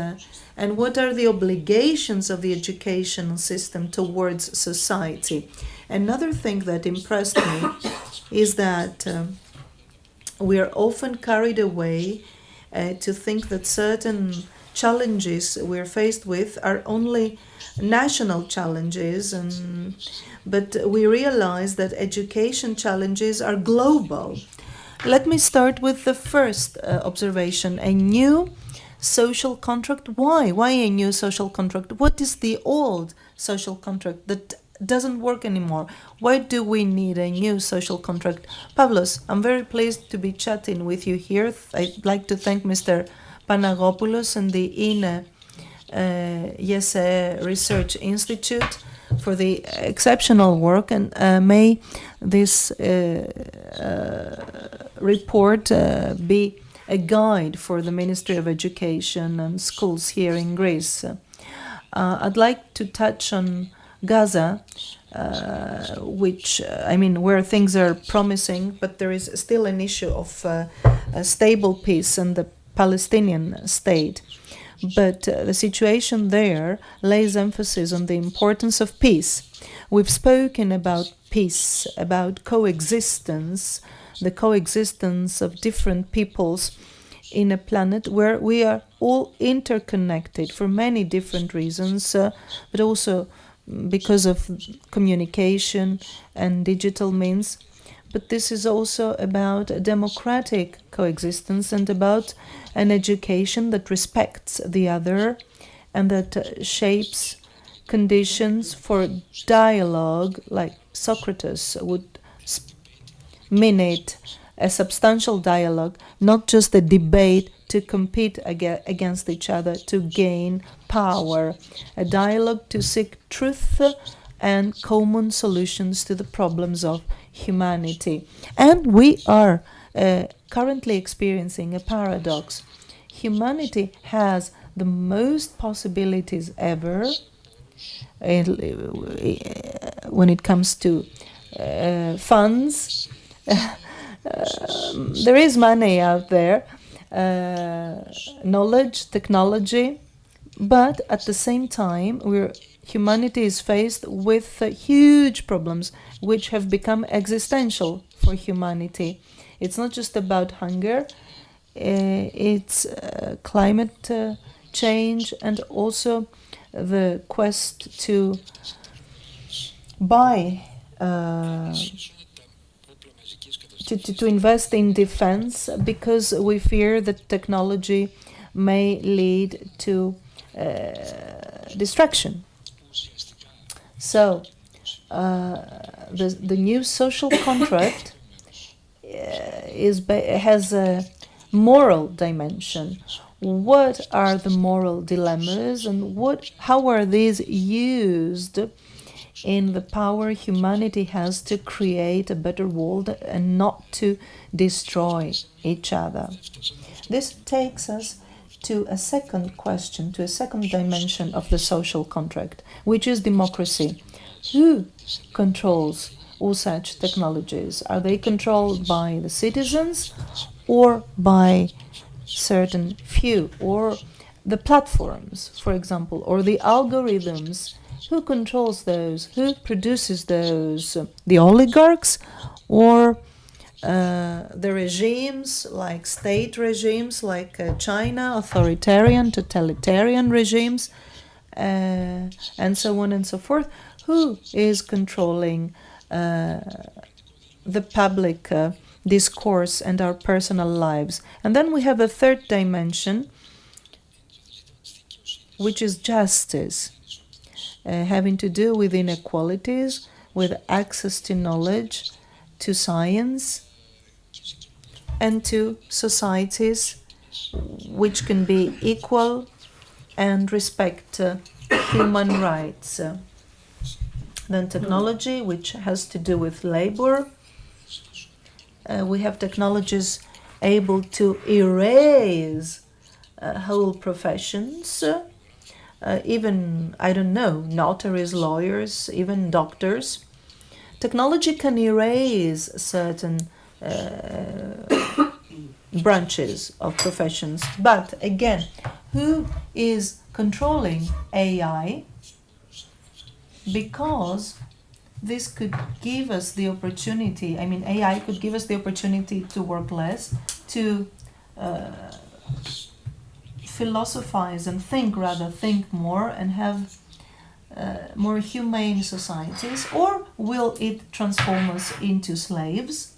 And what are the obligations of the educational system towards society? Another thing that impressed me is that we are often carried away to think that certain challenges we're faced with are only national challenges, but we realize that education challenges are global. Let me start with the first observation, a new social contract. Why? Why a new social contract? What is the old social contract that doesn't work anymore? Why do we need a new social contract? Pavlos, I'm very pleased to be chatting with you here. I'd like to thank Mr. Panagopoulos and the INE Yese Research Institute for the exceptional work, and may this report be a guide for the Ministry of Education and schools here in Greece. I'd like to touch on Gaza, which, where things are promising, but there is still an issue of a stable peace and the Palestinian state. But the situation there lays emphasis on the importance of peace. We've spoken about peace, about coexistence, the coexistence of different peoples in a planet where we are all interconnected for many different reasons, but also because of communication and digital means. But this is also about democratic coexistence and about an education that respects the other and that shapes conditions for dialogue, like Socrates would mean it, a substantial dialogue, not just a debate to compete against each other to gain power, a dialogue to seek truth and common solutions to the problems of humanity. And we are currently experiencing a paradox. Humanity has the most possibilities ever when it comes to funds. There is money out there, knowledge, technology, But at the same time, humanity is faced with huge problems which have become existential for humanity. It's not just about hunger, it's climate change, and also the quest to buy, to invest in defense, because we fear that technology may lead to distraction. So the new social contract has a moral dimension. What are the moral dilemmas, and how are these used in the power humanity has to create a better world and not to destroy each other? This takes us to a second question, to a second dimension of the social contract, which is democracy. Who controls all such technologies? Are they controlled by the citizens or by certain few, or the platforms, for example, or the algorithms? Who controls those? Who produces those? The oligarchs or the regimes, like state regimes, like China, authoritarian, totalitarian regimes, and so on and so forth? Who is controlling the public discourse and our personal lives? And then we have a third dimension, which is justice, having to do with inequalities, with access to knowledge, to science, and to societies which can be equal and respect human rights. Then technology, which has to do with labor. We have technologies able to erase whole professions, even, I don't know, notaries, lawyers, even doctors. Technology can erase certain branches of professions. But again, who is controlling AI? Because this could give us the opportunity, AI could give us the opportunity to work less, to philosophize and think more, and have more humane societies. Or will it transform us into slaves?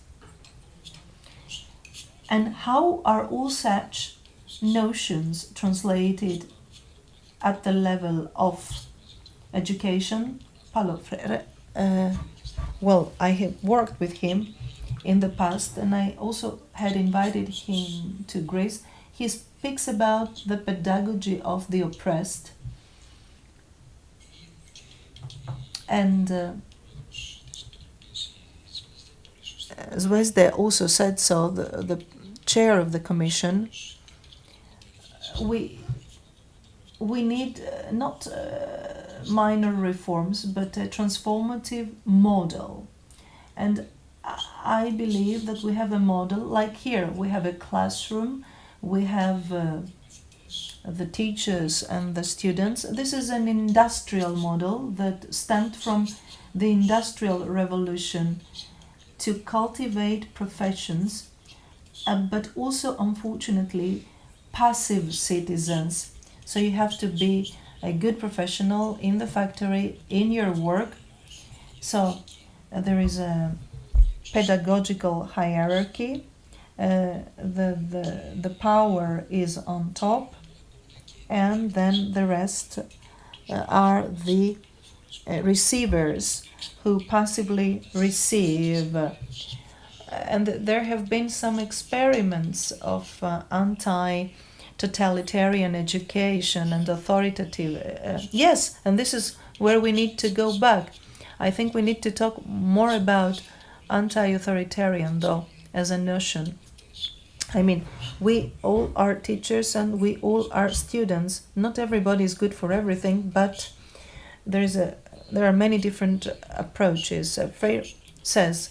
And how are all such notions translated at the level of education? Paulo Freire, well, I have worked with him in the past, and I also had invited him to Greece. He speaks about the pedagogy of the oppressed, and Zvezde also said so, the chair of the commission. We need not minor reforms, but a transformative model. And I believe that we have a model, like here, we have a classroom, we have the teachers and the students. This is an industrial model that stemmed from the Industrial Revolution to cultivate professions, but also, unfortunately, passive citizens. So you have to be a good professional in the factory, in your work. So there is a pedagogical hierarchy. The power is on top, and then the rest are the receivers who passively receive. And there have been some experiments of anti-totalitarian education and authoritative. Yes, and this is where we need to go back. I think we need to talk more about anti-authoritarian, though, as a notion. We all are teachers and we all are students. Not everybody is good for everything, but there are many different approaches. Freire says,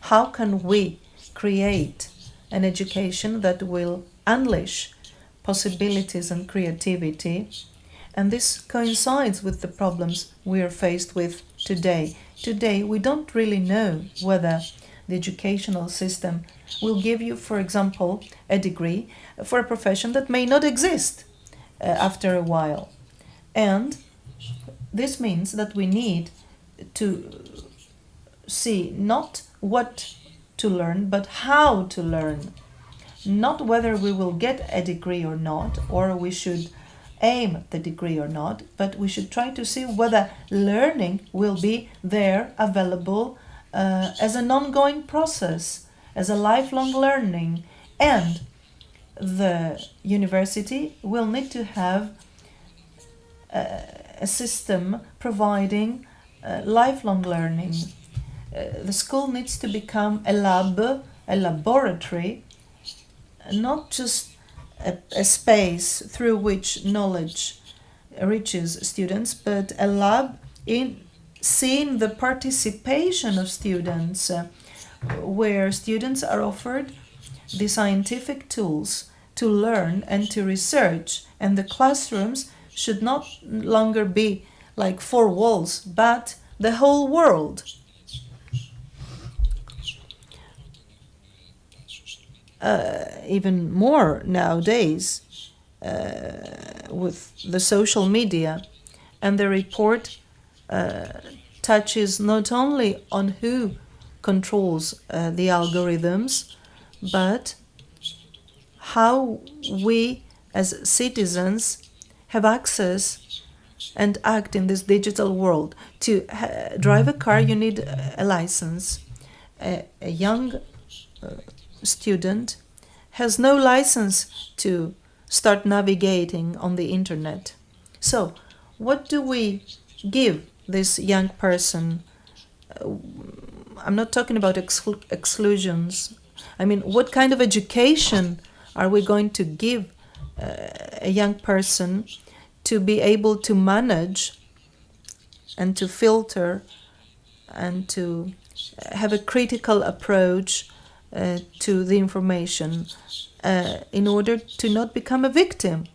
how can we create an education that will unleash possibilities and creativity, And this coincides with the problems we are faced with today. Today, we don't really know whether the educational system will give you, for example, a degree for a profession that may not exist after a while. And this means that we need to see not what to learn, but how to learn. Not whether we will get a degree or not, or we should aim at the degree or not, but we should try to see whether learning will be there available as an ongoing process, as a lifelong learning. And the university will need to have a system providing lifelong learning. The school needs to become a lab, a laboratory, not just a space through which knowledge reaches students, but a lab in seeing the participation of students, where students are offered the scientific tools to learn and to research, and the classrooms should not longer be like four walls, but the whole world. Even more nowadays with the social media, and the report touches not only on who controls the algorithms, but how we as citizens have access and act in this digital world. To drive a car, you need a license. A young student has no license to start navigating on the internet. So, what do we give this young person? I'm not talking about exclusions. I mean, what kind of education are we going to give a young person to be able to manage and to filter and to have a critical approach to the information in order to not become a victim?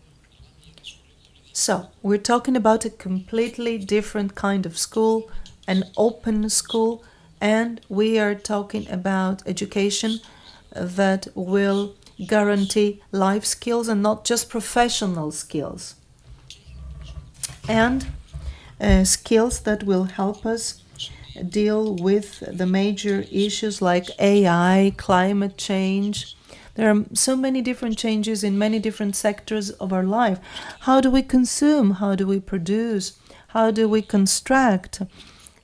So, we're talking about a completely different kind of school, an open school, and we are talking about education that will guarantee life skills and not just professional skills. And skills that will help us deal with the major issues like AI, climate change. There are so many different changes in many different sectors of our life. How do we consume? How do we produce? How do we construct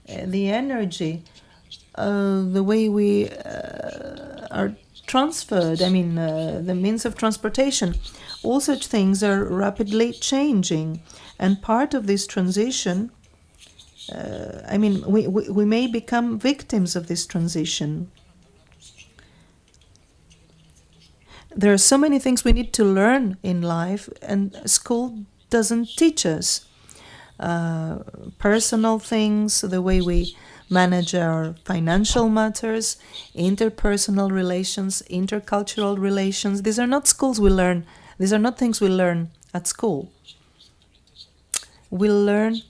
the energy? The way we are transferred, I mean, the means of transportation. All such things are rapidly changing. And part of this transition, we may become victims of this transition. There are so many things we need to learn in life, and school doesn't teach us. Personal things, the way we manage our financial matters, interpersonal relations, intercultural relations. These are not schools we learn. These are not things we learn at school. We learn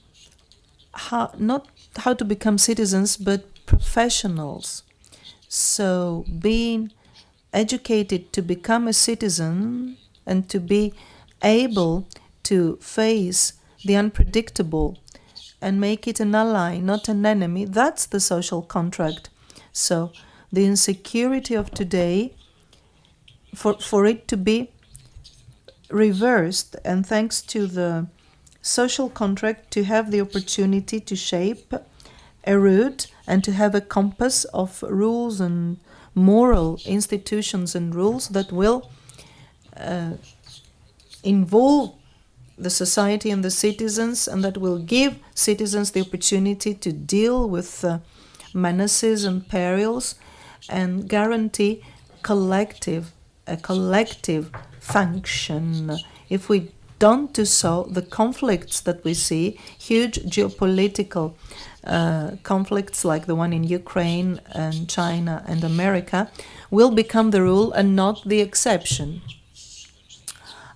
not how to become citizens, but professionals. So being educated to become a citizen and to be able to face the unpredictable and make it an ally, not an enemy, that's the social contract. So the insecurity of today, for it to be reversed, and thanks to the social contract, to have the opportunity to shape a route and to have a compass of rules and moral institutions and rules that will involve the society and the citizens, and that will give citizens the opportunity to deal with menaces and perils and guarantee a collective function. If we don't do so, the conflicts that we see, huge geopolitical conflicts like the one in Ukraine and China and America, will become the rule and not the exception.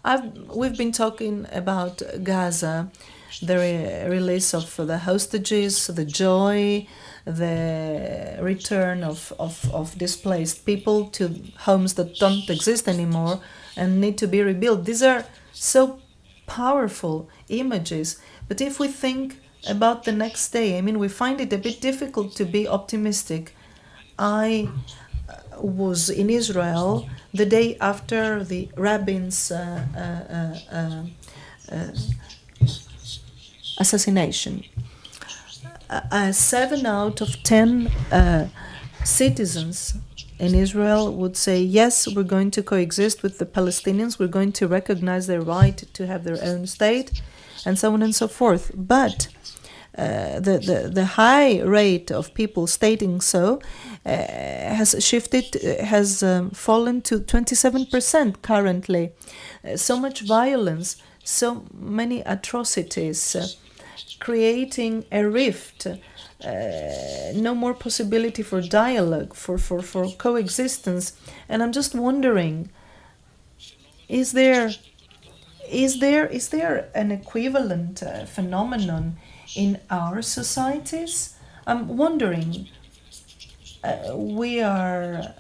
We've been talking about Gaza, the release of the hostages, the joy, the return of displaced people to homes that don't exist anymore and need to be rebuilt. These are so powerful images. But if we think about the next day, I mean, we find it a bit difficult to be optimistic. I was in Israel the day after the Rabin's assassination. 7 out of 10 citizens in Israel would say, yes, we're going to coexist with the Palestinians, we're going to recognize their right to have their own state, and so on and so forth. But the high rate of people stating so has fallen to 27% currently. So much violence, so many atrocities, creating a rift, no more possibility for dialogue, for coexistence. And I'm just wondering, is there an equivalent phenomenon in our societies? I'm wondering, we are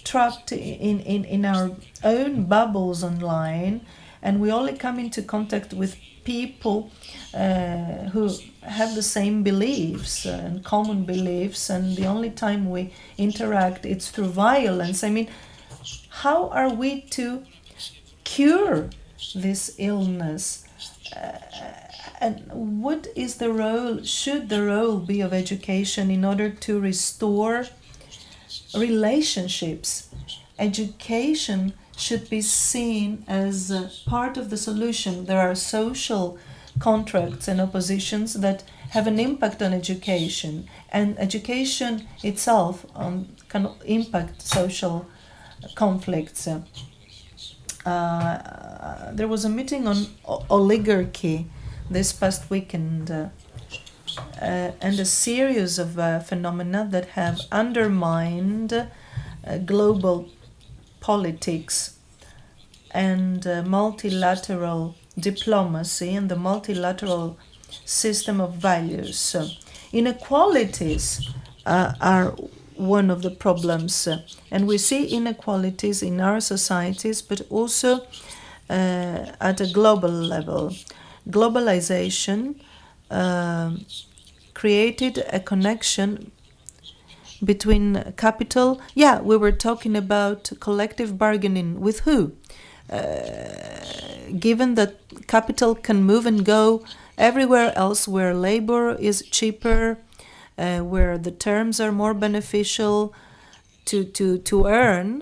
trapped in our own bubbles online, and we only come into contact with people who have the same beliefs and common beliefs, and the only time we interact, it's through violence. I mean, how are we to cure this illness? And what is the role, should the role be of education in order to restore relationships? Education should be seen as part of the solution. There are social contracts and oppositions that have an impact on education, and education itself can impact social conflicts. There was a meeting on oligarchy this past weekend, and a series of phenomena that have undermined global politics and multilateral diplomacy and the multilateral system of values. Inequalities are one of the problems, and we see inequalities in our societies, but also at a global level. Globalization created a connection between capital. Yeah, we were talking about collective bargaining. With who? Given that capital can move and go everywhere else where labor is cheaper, where the terms are more beneficial, to earn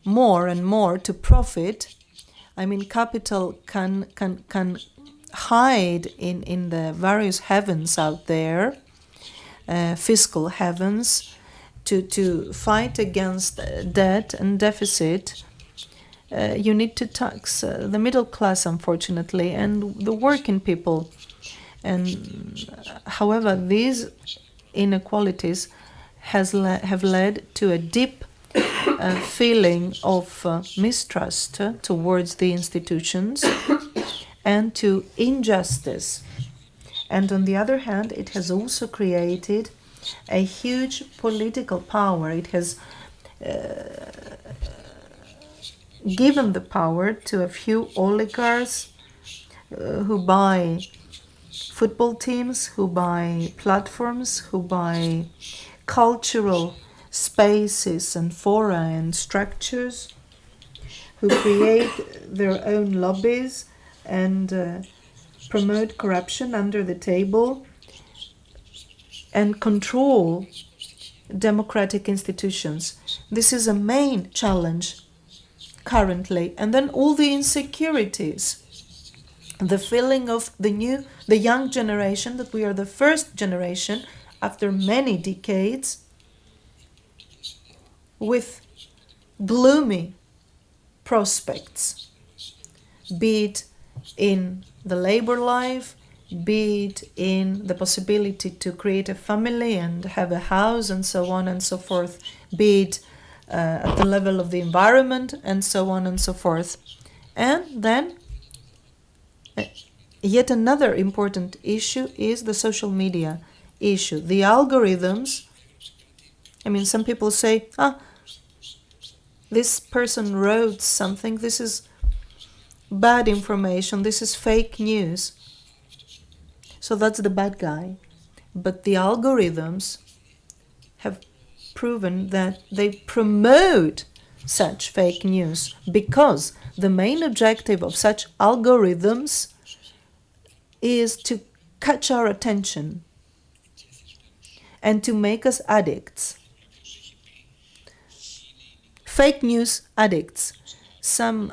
more and more, to profit. I mean, capital can hide in the various heavens out there, fiscal heavens, to fight against debt and deficit. You need to tax the middle class, unfortunately, and the working people. And however, these inequalities have led to a deep feeling of mistrust towards the institutions and to injustice. And on the other hand, it has also created a huge political power. It has given the power to a few oligarchs who buy football teams, who buy platforms, who buy cultural spaces and fora and structures, who create their own lobbies and promote corruption under the table and control democratic institutions. This is a main challenge currently. And then all the insecurities, the feeling of the young generation, that we are the first generation after many decades with gloomy prospects, be it in the labor life, be it in the possibility to create a family and have a house and so on and so forth, be it at the level of the environment, and so on and so forth. And then yet another important issue is the social media issue. The algorithms, I mean, some people say, this person wrote something, this is bad information, this is fake news. So that's the bad guy. But the algorithms have proven that they promote such fake news because the main objective of such algorithms is to catch our attention and to make us addicts. Fake news addicts. Someone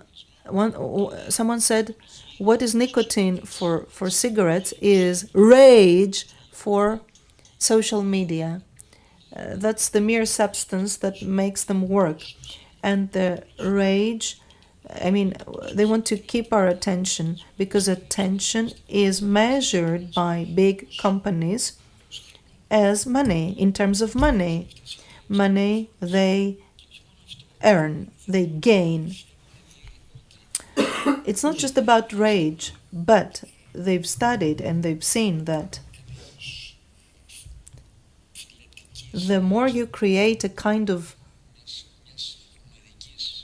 said, what is nicotine for cigarettes is rage for social media. That's the mere substance that makes them work. And the rage, I mean, they want to keep our attention because attention is measured by big companies as money, in terms of money. Money they earn, they gain. It's not just about rage, but they've studied and they've seen that the more you create a kind of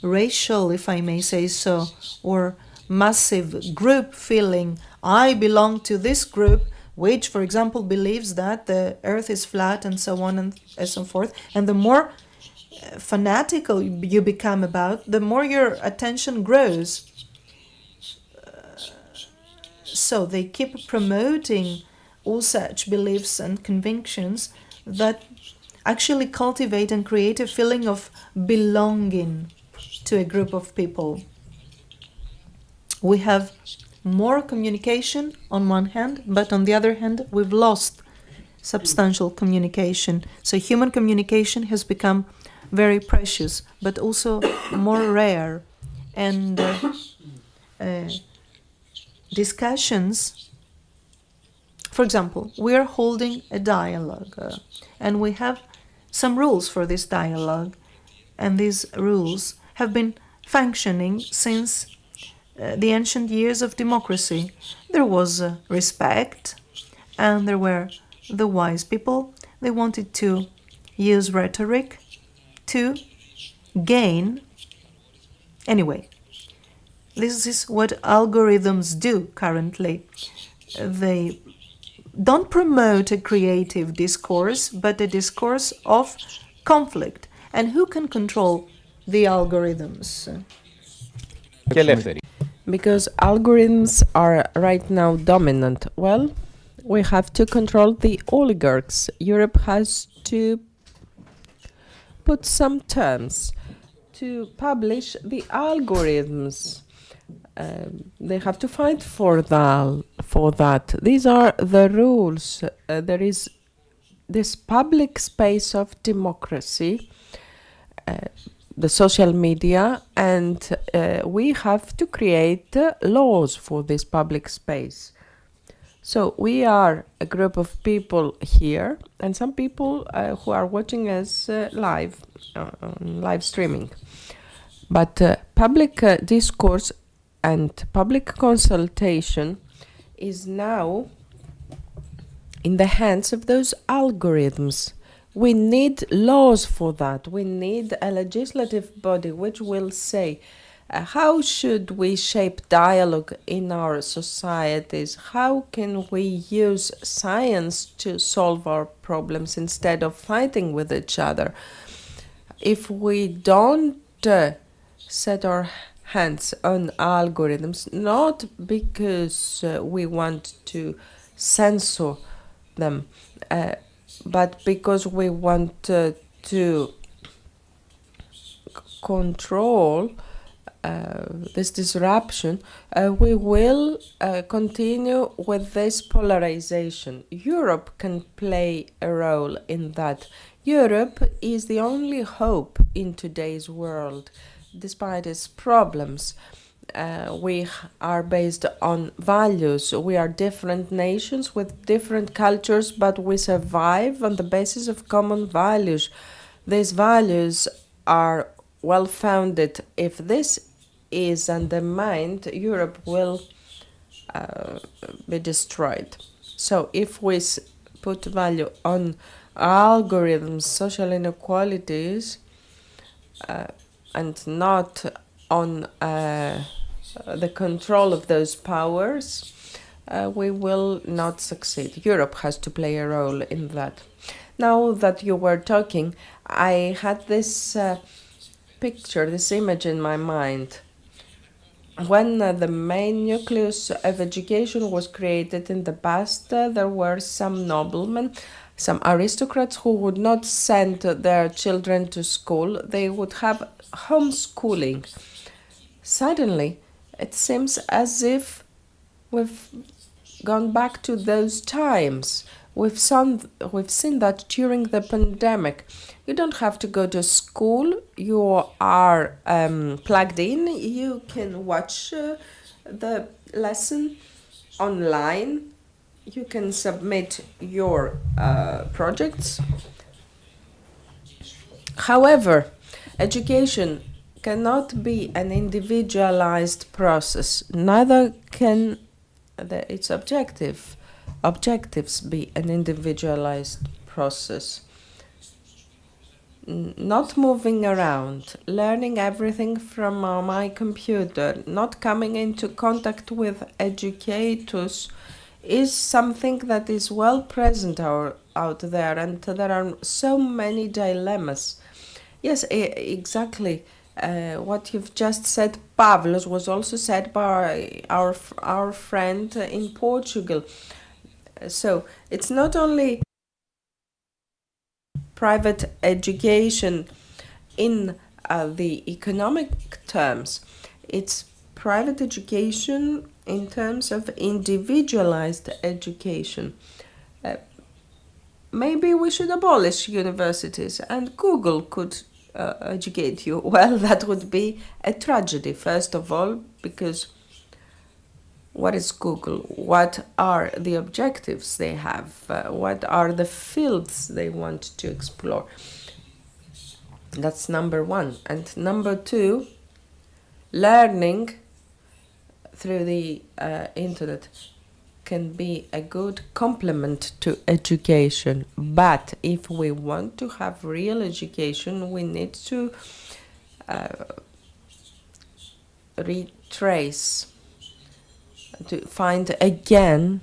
racial, if I may say so, or massive group feeling, I belong to this group, which, for example, believes that the earth is flat and so on and so forth, and the more fanatical you become about, the more your attention grows. So they keep promoting all such beliefs and convictions that actually cultivate and create a feeling of belonging to a group of people. We have more communication on one hand, but on the other hand, we've lost substantial communication. So human communication has become very precious, but also more rare. And discussions, for example, we are holding a dialogue and we have some rules for this dialogue, and these rules have been functioning since the ancient years of democracy. There was respect, and there were the wise people. They wanted to use rhetoric to gain. Anyway, this is what algorithms do currently. They don't promote a creative discourse, but a discourse of conflict. And who can control the algorithms? Because algorithms are right now dominant. Well, we have to control the oligarchs. Europe has to put some terms to publish the algorithms. They have to fight for that. These are the rules. There is this public space of democracy, the social media, and we have to create laws for this public space. So we are a group of people here, and some people who are watching us live streaming. But public discourse and public consultation is now in the hands of those algorithms. We need laws for that. We need a legislative body which will say how should we shape dialogue in our societies? How can we use science to solve our problems instead of fighting with each other? If we don't set our hands on algorithms, not because we want to censor them, but because we want to control this disruption, we will continue with this polarization. Europe can play a role in that. Europe is the only hope in today's world. Despite its problems, we are based on values. We are different nations with different cultures, but we survive on the basis of common values. These values are well founded. If this is undermined, Europe will be destroyed. So if we put value on algorithms, social inequalities, and not on the control of those powers, we will not succeed. Europe has to play a role in that. Now that you were talking, I had this picture, this image in my mind. When the main nucleus of education was created in the past, there were some noblemen, some aristocrats who would not send their children to school. They would have homeschooling. Suddenly, it seems as if we've gone back to those times. We've seen that during the pandemic. You don't have to go to school. You are plugged in. You can watch the lesson online. You can submit your projects. However, education cannot be an individualized process. Neither can its objectives be an individualized process. Not moving around, learning everything from my computer, not coming into contact with educators is something that is well present out there, and there are so many dilemmas. Yes, exactly. What you've just said, Pavlos, was also said by our friend in Portugal. So it's not only private education in the economic terms, it's private education in terms of individualized education. Maybe we should abolish universities and Google could educate you. Well, that would be a tragedy, first of all, because what is Google? What are the objectives they have? What are the fields they want to explore? That's number one. And number two, learning through the internet can be a good complement to education. But if we want to have real education, we need to retrace, to find again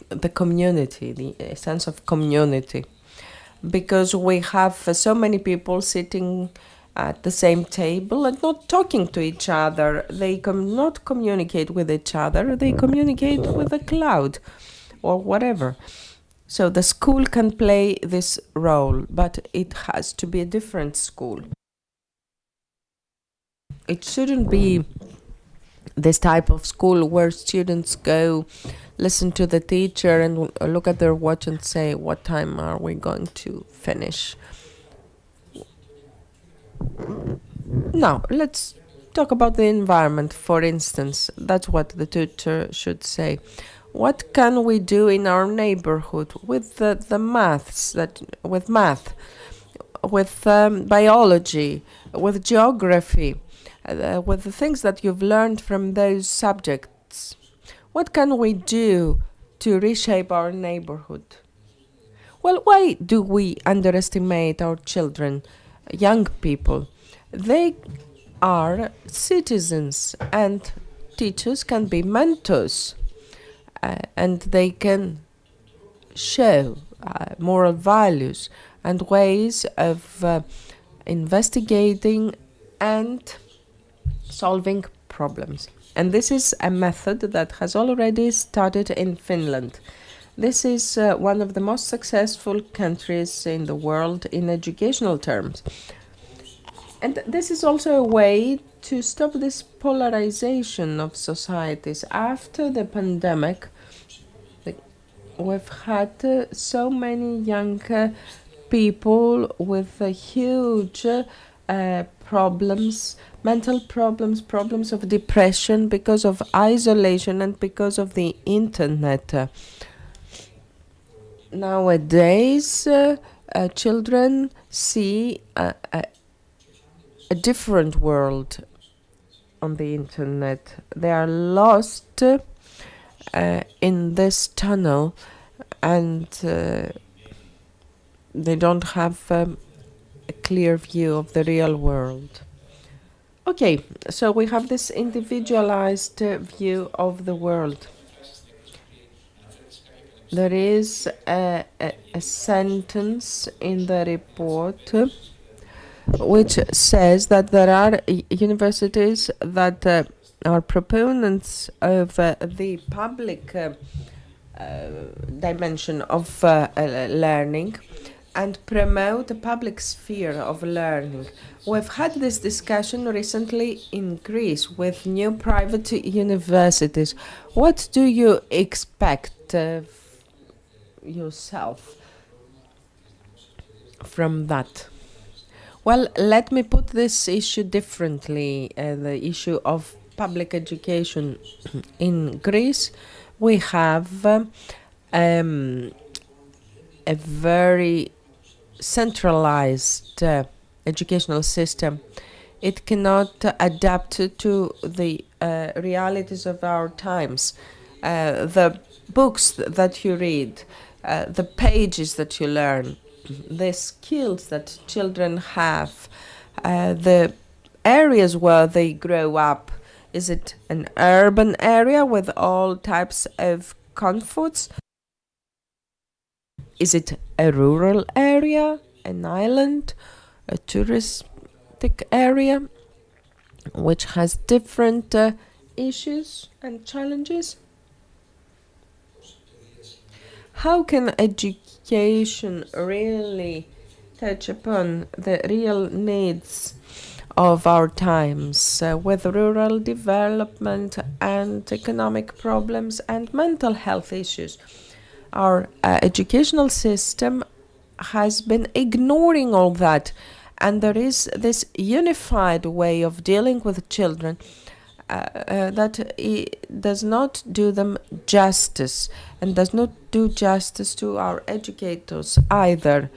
the community, the sense of community, because we have so many people sitting at the same table and not talking to each other. They not communicate with each other. They communicate with the cloud or whatever. So the school can play this role, but it has to be a different school. It shouldn't be this type of school where students go, listen to the teacher and look at their watch and say, what time are we going to finish? Now, let's talk about the environment, for instance. That's what the tutor should say. What can we do in our neighborhood with the maths, with math, with biology, with geography, with the things that you've learned from those subjects? What can we do to reshape our neighborhood? Well, why do we underestimate our children, young people? They are citizens, and teachers can be mentors, and they can show moral values and ways of investigating and solving problems. And this is a method that has already started in Finland. This is one of the most successful countries in the world in educational terms. And this is also a way to stop this polarization of societies. After the pandemic, we've had so many young people with huge problems, mental problems, problems of depression because of isolation and because of the internet. nowadays children see a different world on the internet. They are lost in this tunnel, and they don't have a clear view of the real world. Okay, so we have this individualized view of the world. There is a sentence in the report which says that there are universities that are proponents of the public dimension of learning and promote a public sphere of learning. We've had this discussion recently in Greece with new private universities. What do you expect yourself from that? Well, let me put this issue differently, the issue of public education. In Greece, we have a very centralized educational system. It cannot adapt to the realities of our times. The books that you read, the pages that you learn, the skills that children have, the areas where they grow up. Is it an urban area with all types of comforts? Is it a rural area, an island, a touristic area, which has different issues and challenges? How can education really touch upon the real needs of our times with rural development and economic problems and mental health issues? Our educational system has been ignoring all that, and there is this unified way of dealing with children that does not do them justice and does not do justice to our educators either.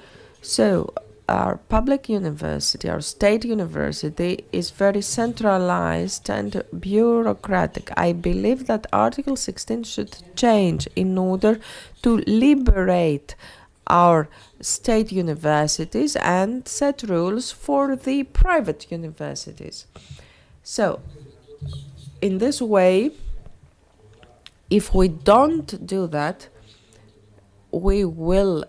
So our public university, our state university, is very centralized and bureaucratic. I believe that Article 16 should change in order to liberate our state universities and set rules for the private universities. So, in this way, if we don't do that, we will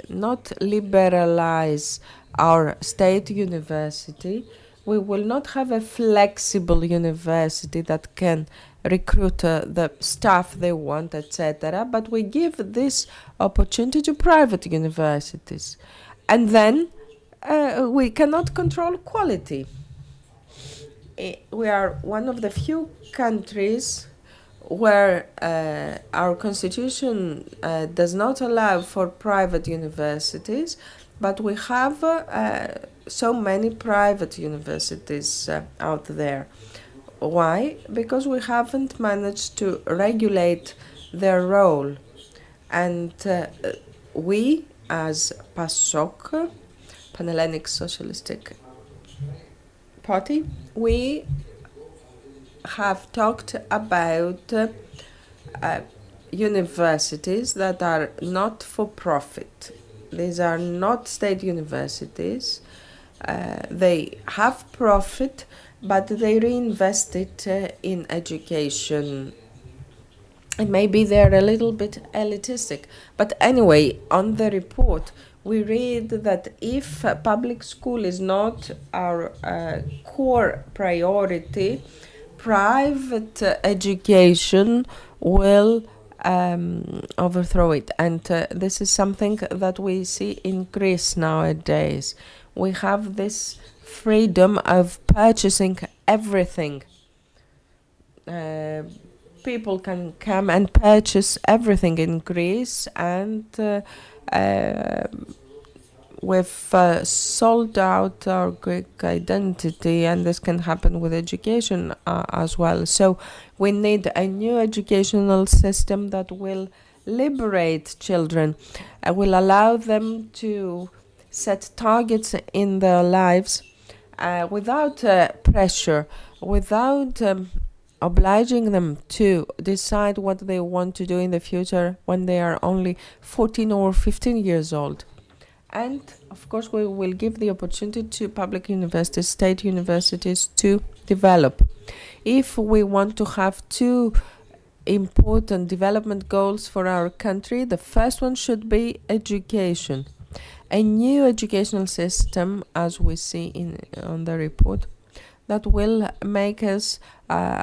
not liberalize our state university. We will not have a flexible university that can recruit the staff they want, etc. But we give this opportunity to private universities. And then we cannot control quality. We are one of the few countries where our constitution does not allow for private universities, but we have so many private universities out there. Why? Because we haven't managed to regulate their role. And we, as PASOK, Pan-Hellenic Socialistic Party, we have talked about universities that are not for profit. These are not state universities. They have profit, but they reinvest it in education. And maybe they're a little bit elitistic. But anyway, on the report, we read that if public school is not our core priority, private education will overthrow it. And this is something that we see in Greece nowadays. We have this freedom of purchasing everything. People can come and purchase everything in Greece, and we've sold out our Greek identity, and this can happen with education as well. So we need a new educational system that will liberate children, will allow them to set targets in their lives without pressure, without obliging them to decide what they want to do in the future when they are only 14 or 15 years old. And of course, we will give the opportunity to public universities, state universities to develop. If we want to have two important development goals for our country, the first one should be education. A new educational system, as we see on the report, that will make us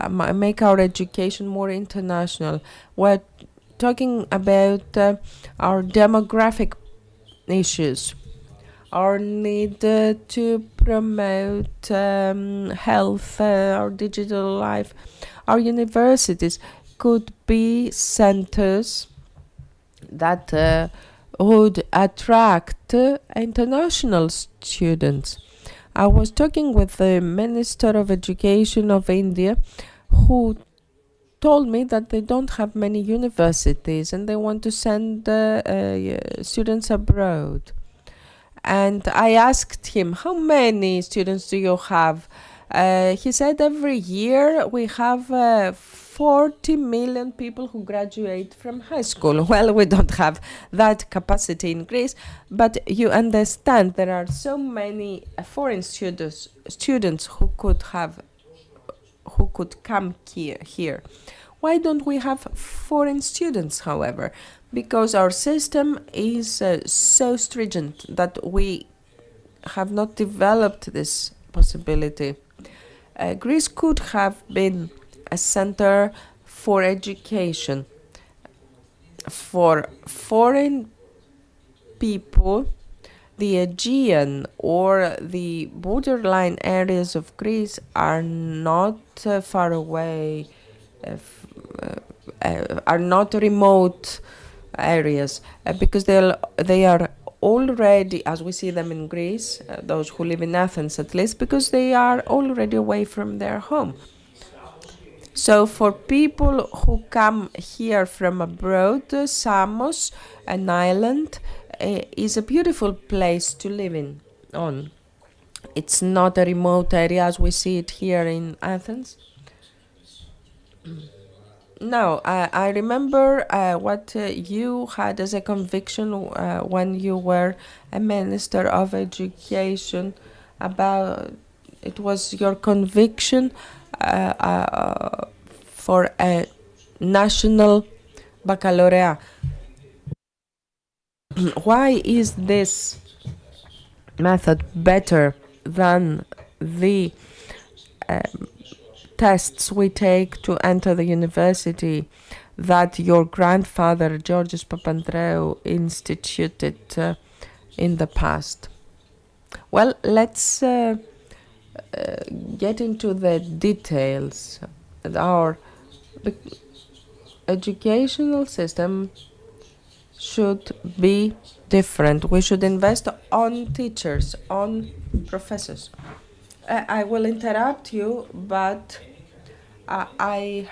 make our education more international. We're talking about our demographic issues, our need to promote health, our digital life. Our universities could be centers that would attract international students. I was talking with the Minister of Education of India, who told me that they don't have many universities and they want to send students abroad. And I asked him, how many students do you have? He said every year we have 40 million people who graduate from high school. Well, we don't have that capacity in Greece, but you understand there are so many foreign students who could come here. Why don't we have foreign students, however? Because our system is so stringent that we have not developed this possibility. Greece could have been a center for education for foreign people. The Aegean or the borderline areas of Greece are not far away, are not remote areas, because they are already, as we see them in Greece, those who live in Athens at least, because they are already away from their home. So for people who come here from abroad, Samos, an island, is a beautiful place to live on. It's not a remote area as we see it here in Athens. Now, I remember what you had as a conviction when you were a Minister of Education about, it was your conviction for a national baccalaureate. Why is this method better than the tests we take to enter the university that your grandfather, Georgios Papandreou, instituted in the past? Well, let's get into the details. Our educational system should be different. We should invest on teachers, on professors. I will interrupt you, but I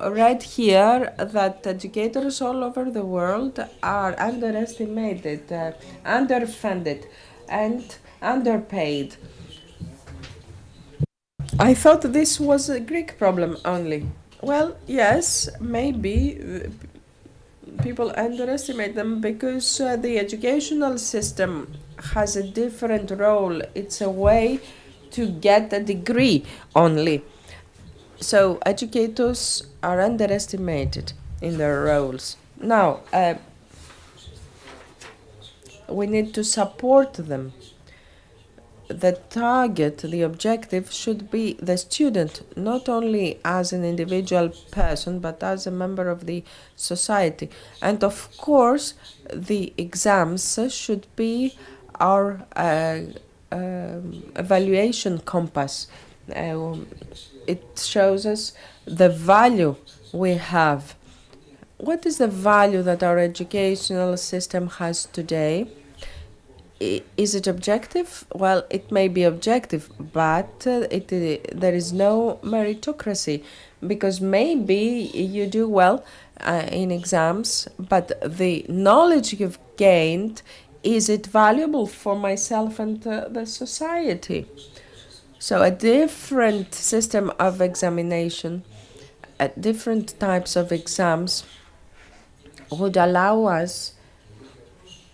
read here that educators all over the world are underestimated, underfunded, and underpaid. I thought this was a Greek problem only. Well, yes, maybe people underestimate them because the educational system has a different role. It's a way to get a degree only. So educators are underestimated in their roles. Now, we need to support them. The target, the objective should be the student, not only as an individual person, but as a member of the society. And of course, the exams should be our evaluation compass. It shows us the value we have. What is the value that our educational system has today? Is it objective? Well, it may be objective, but there is no meritocracy, because maybe you do well in exams, but the knowledge you've gained, is it valuable for myself and the society? So a different system of examination, different types of exams would allow us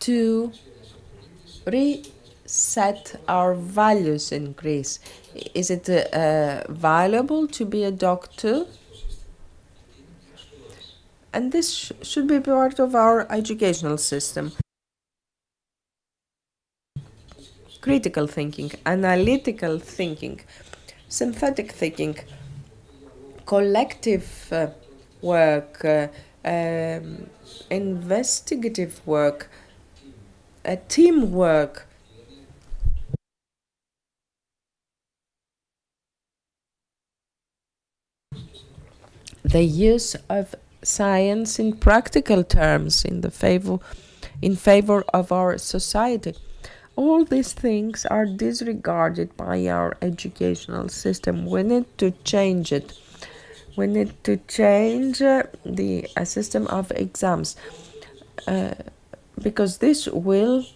to reset our values in Greece. Is it valuable to be a doctor? And this should be part of our educational system. Critical thinking, analytical thinking, synthetic thinking, collective work, investigative work, teamwork. The use of science in practical terms in favor of our society. All these things are disregarded by our educational system. We need to change it. We need to change the system of exams, because this will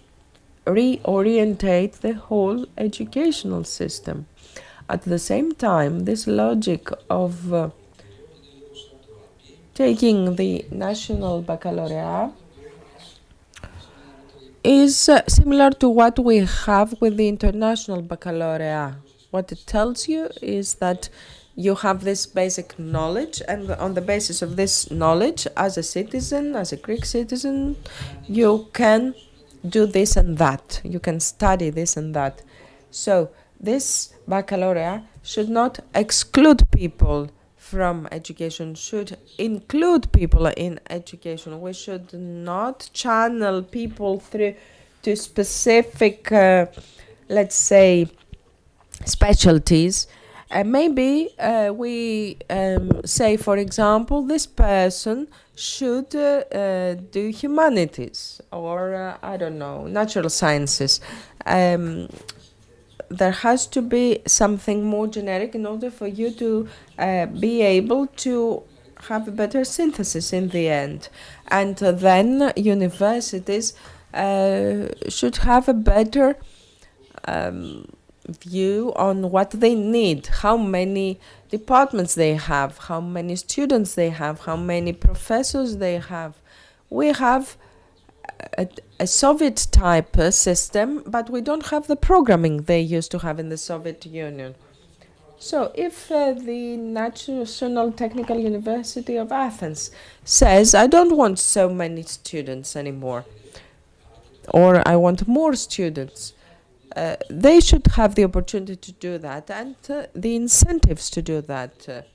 reorientate the whole educational system. At the same time, this logic of taking the national baccalaureate is similar to what we have with the international baccalaureate. What it tells you is that you have this basic knowledge, and on the basis of this knowledge, as a citizen, as a Greek citizen, you can do this and that. You can study this and that. So this baccalaureate should not exclude people from education, should include people in education. We should not channel people through to specific, let's say, specialties. Maybe we say, for example, this person should do humanities or, I don't know, natural sciences. There has to be something more generic in order for you to be able to have a better synthesis in the end. And then universities should have a better view on what they need, how many departments they have, how many students they have, how many professors they have. We have a Soviet type system, but we don't have the programming they used to have in the Soviet Union. So if the National Technical University of Athens says, I don't want so many students anymore, or I want more students, they should have the opportunity to do that and the incentives to do that.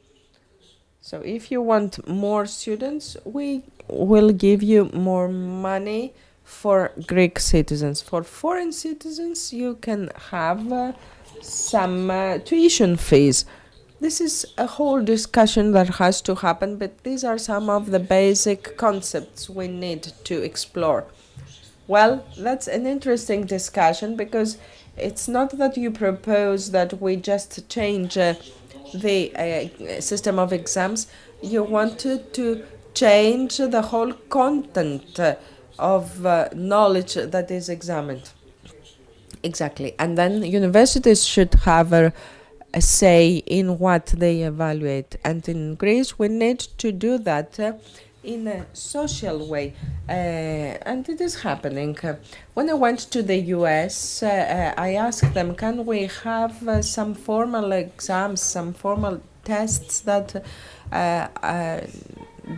So if you want more students, we will give you more money for Greek citizens. For foreign citizens, you can have some tuition fees. This is a whole discussion that has to happen, but these are some of the basic concepts we need to explore. Well, that's an interesting discussion, because it's not that you propose that we just change the system of exams. You wanted to change the whole content of knowledge that is examined. Exactly. And then universities should have a say in what they evaluate. And in Greece, we need to do that in a social way, and it is happening. When I went to the US, I asked them, can we have some formal exams, some formal tests that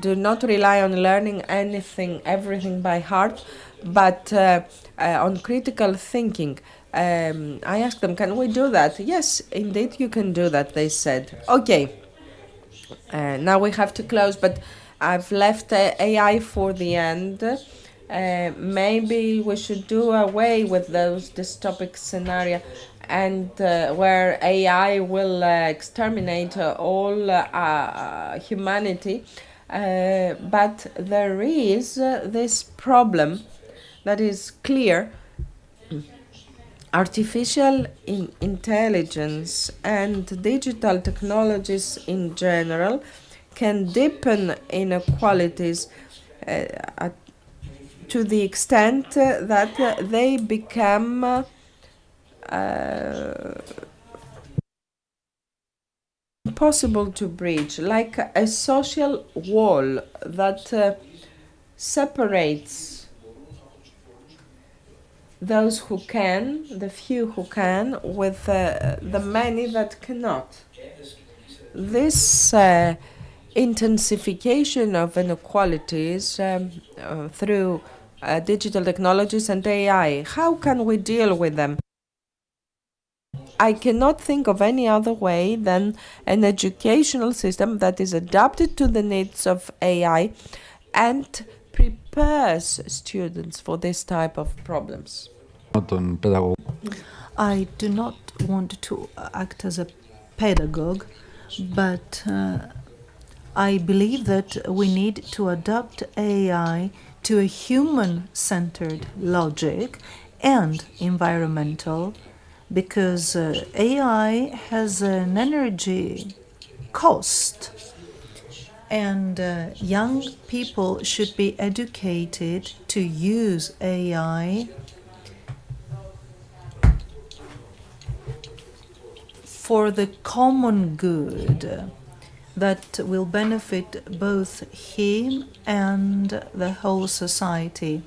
do not rely on learning everything by heart, but on critical thinking. I asked them, can we do that? Yes, indeed, you can do that, they said. Okay, now we have to close, but I've left AI for the end. Maybe we should do away with those dystopic scenarios, and where AI will exterminate all humanity. But there is this problem that is clear. artificial intelligence and digital technologies in general can deepen inequalities to the extent that they become impossible to bridge, like a social wall that separates those who can, the few who can, with the many that cannot. This intensification of inequalities through digital technologies and AI, how can we deal with them? I cannot think of any other way than an educational system that is adapted to the needs of AI and prepares students for this type of problems. I do not want to act as a pedagogue, but I believe that we need to adapt AI to a human-centered logic and environmental, because AI has an energy cost, and young people should be educated to use AI for the common good that will benefit both him and the whole society.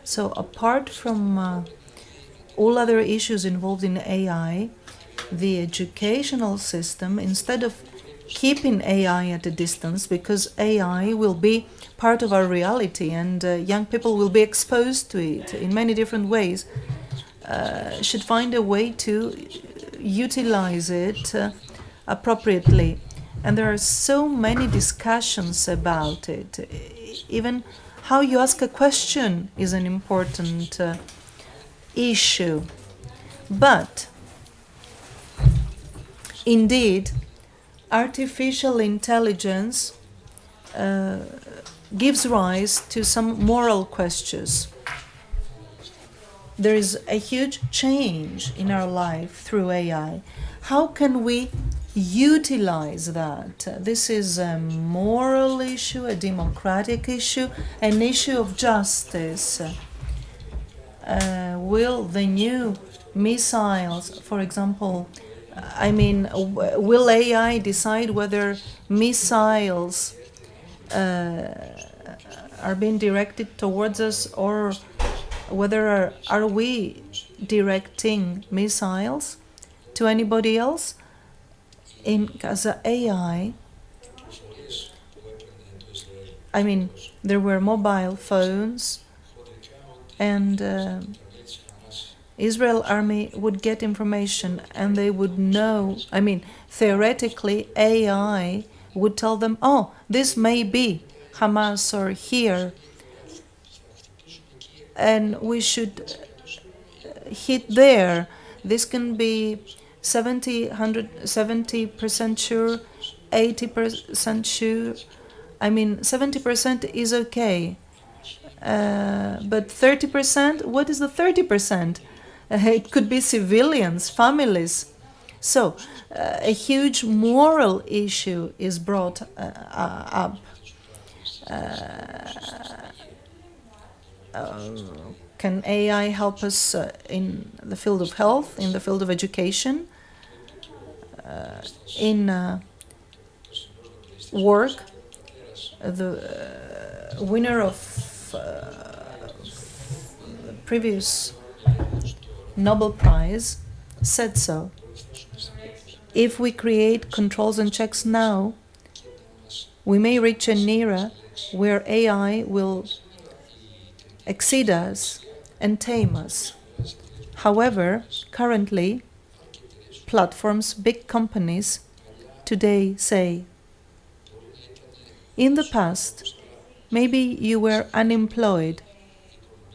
So apart from all other issues involved in AI, the educational system, instead of keeping AI at a distance, because AI will be part of our reality and young people will be exposed to it in many different ways, should find a way to utilize it appropriately. And there are so many discussions about it. Even how you ask a question is an important issue. But indeed, artificial intelligence gives rise to some moral questions. There is a huge change in our life through AI. How can we utilize that? This is a moral issue, a democratic issue, an issue of justice. Will the new missiles, for example, will AI decide whether missiles are being directed towards us, or whether are we directing missiles to anybody else? As AI, there were mobile phones, and Israel army would get information and they would know, theoretically AI would tell them, oh, this may be Hamas or here, and we should hit there. This can be 70% sure, 80% sure. 70% is okay. But 30%, what is the 30%? It could be civilians, families. So a huge moral issue is brought up. Can AI help us in the field of health, in the field of education, in work? The winner of the previous Nobel Prize said so. If we create controls and checks now, we may reach an era where AI will exceed us and tame us. However, currently, platforms, big companies today say, in the past, maybe you were unemployed,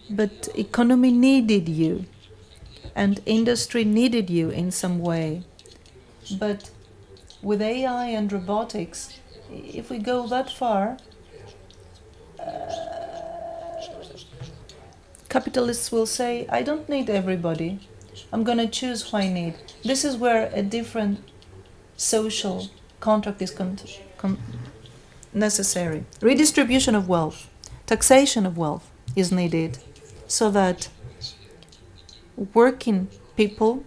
but economy needed you and industry needed you in some way. But with AI and robotics, if we go that far, capitalists will say, I don't need everybody. I'm going to choose who I need. This is where a different social contract is necessary. Redistribution of wealth, taxation of wealth is needed so that working people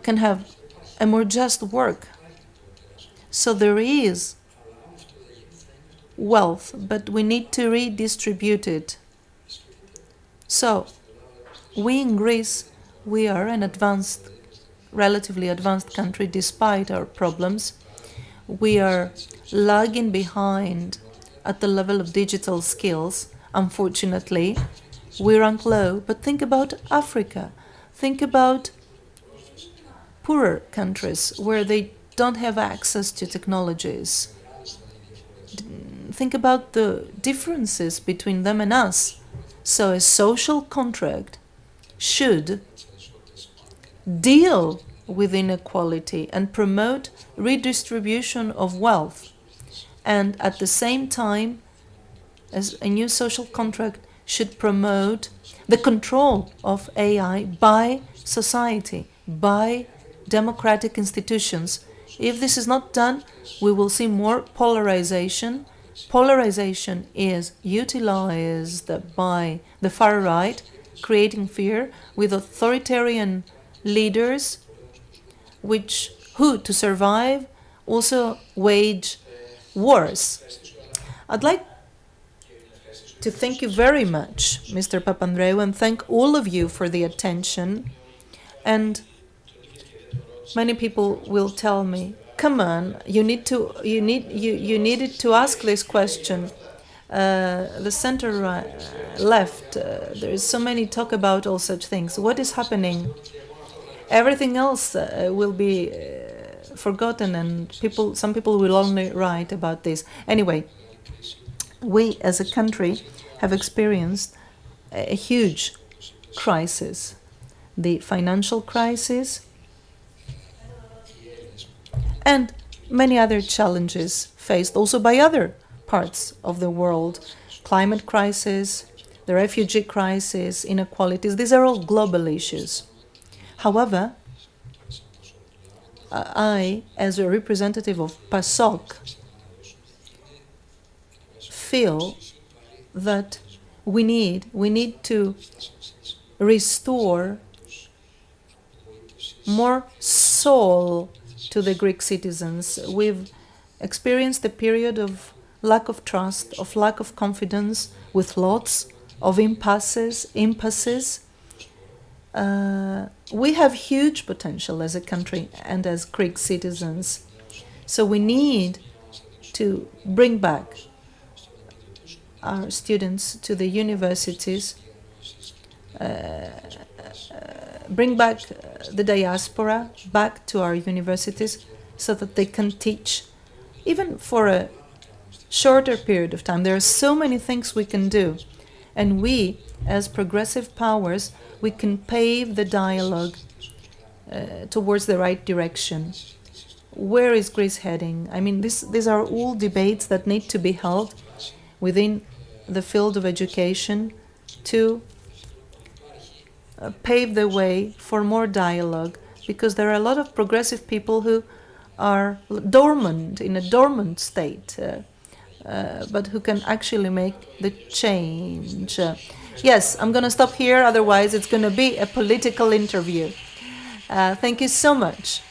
can have a more just work. So there is wealth, but we need to redistribute it. So we in Greece, we are an advanced, relatively advanced country despite our problems. We are lagging behind at the level of digital skills. Unfortunately, we rank low. But think about Africa. Think about poorer countries where they don't have access to technologies. Think about the differences between them and us. So a social contract should deal with inequality and promote redistribution of wealth. And at the same time, as a new social contract should promote the control of AI by society, by democratic institutions. If this is not done, we will see more polarization. Polarization is utilized by the far right, creating fear with authoritarian leaders, who, to survive, also wage wars. I'd like to thank you very much, Mr. Papandreou, and thank all of you for the attention. And many people will tell me, "Come on, you needed to ask this question." The center left, there is so many talk about all such things. What is happening? Everything else will be forgotten, and some people will only write about this. Anyway, we as a country have experienced a huge crisis, the financial crisis, and many other challenges faced also by other parts of the world. Climate crisis, the refugee crisis, inequalities, these are all global issues. However, I, as a representative of PASOK, feel that we need to restore more soul to the Greek citizens. We've experienced a period of lack of trust, of lack of confidence, with lots of impasses. We have huge potential as a country and as Greek citizens. So we need to bring back our students to the universities, bring back the diaspora back to our universities so that they can teach, even for a shorter period of time. There are so many things we can do. And we, as progressive powers, we can pave the dialogue towards the right direction. Where is Greece heading? I mean, these are all debates that need to be held within the field of education to pave the way for more dialogue, because there are a lot of progressive people who are dormant, in a dormant state, but who can actually make the change. Yes, I'm going to stop here, otherwise it's going to be a political interview. Thank you so much.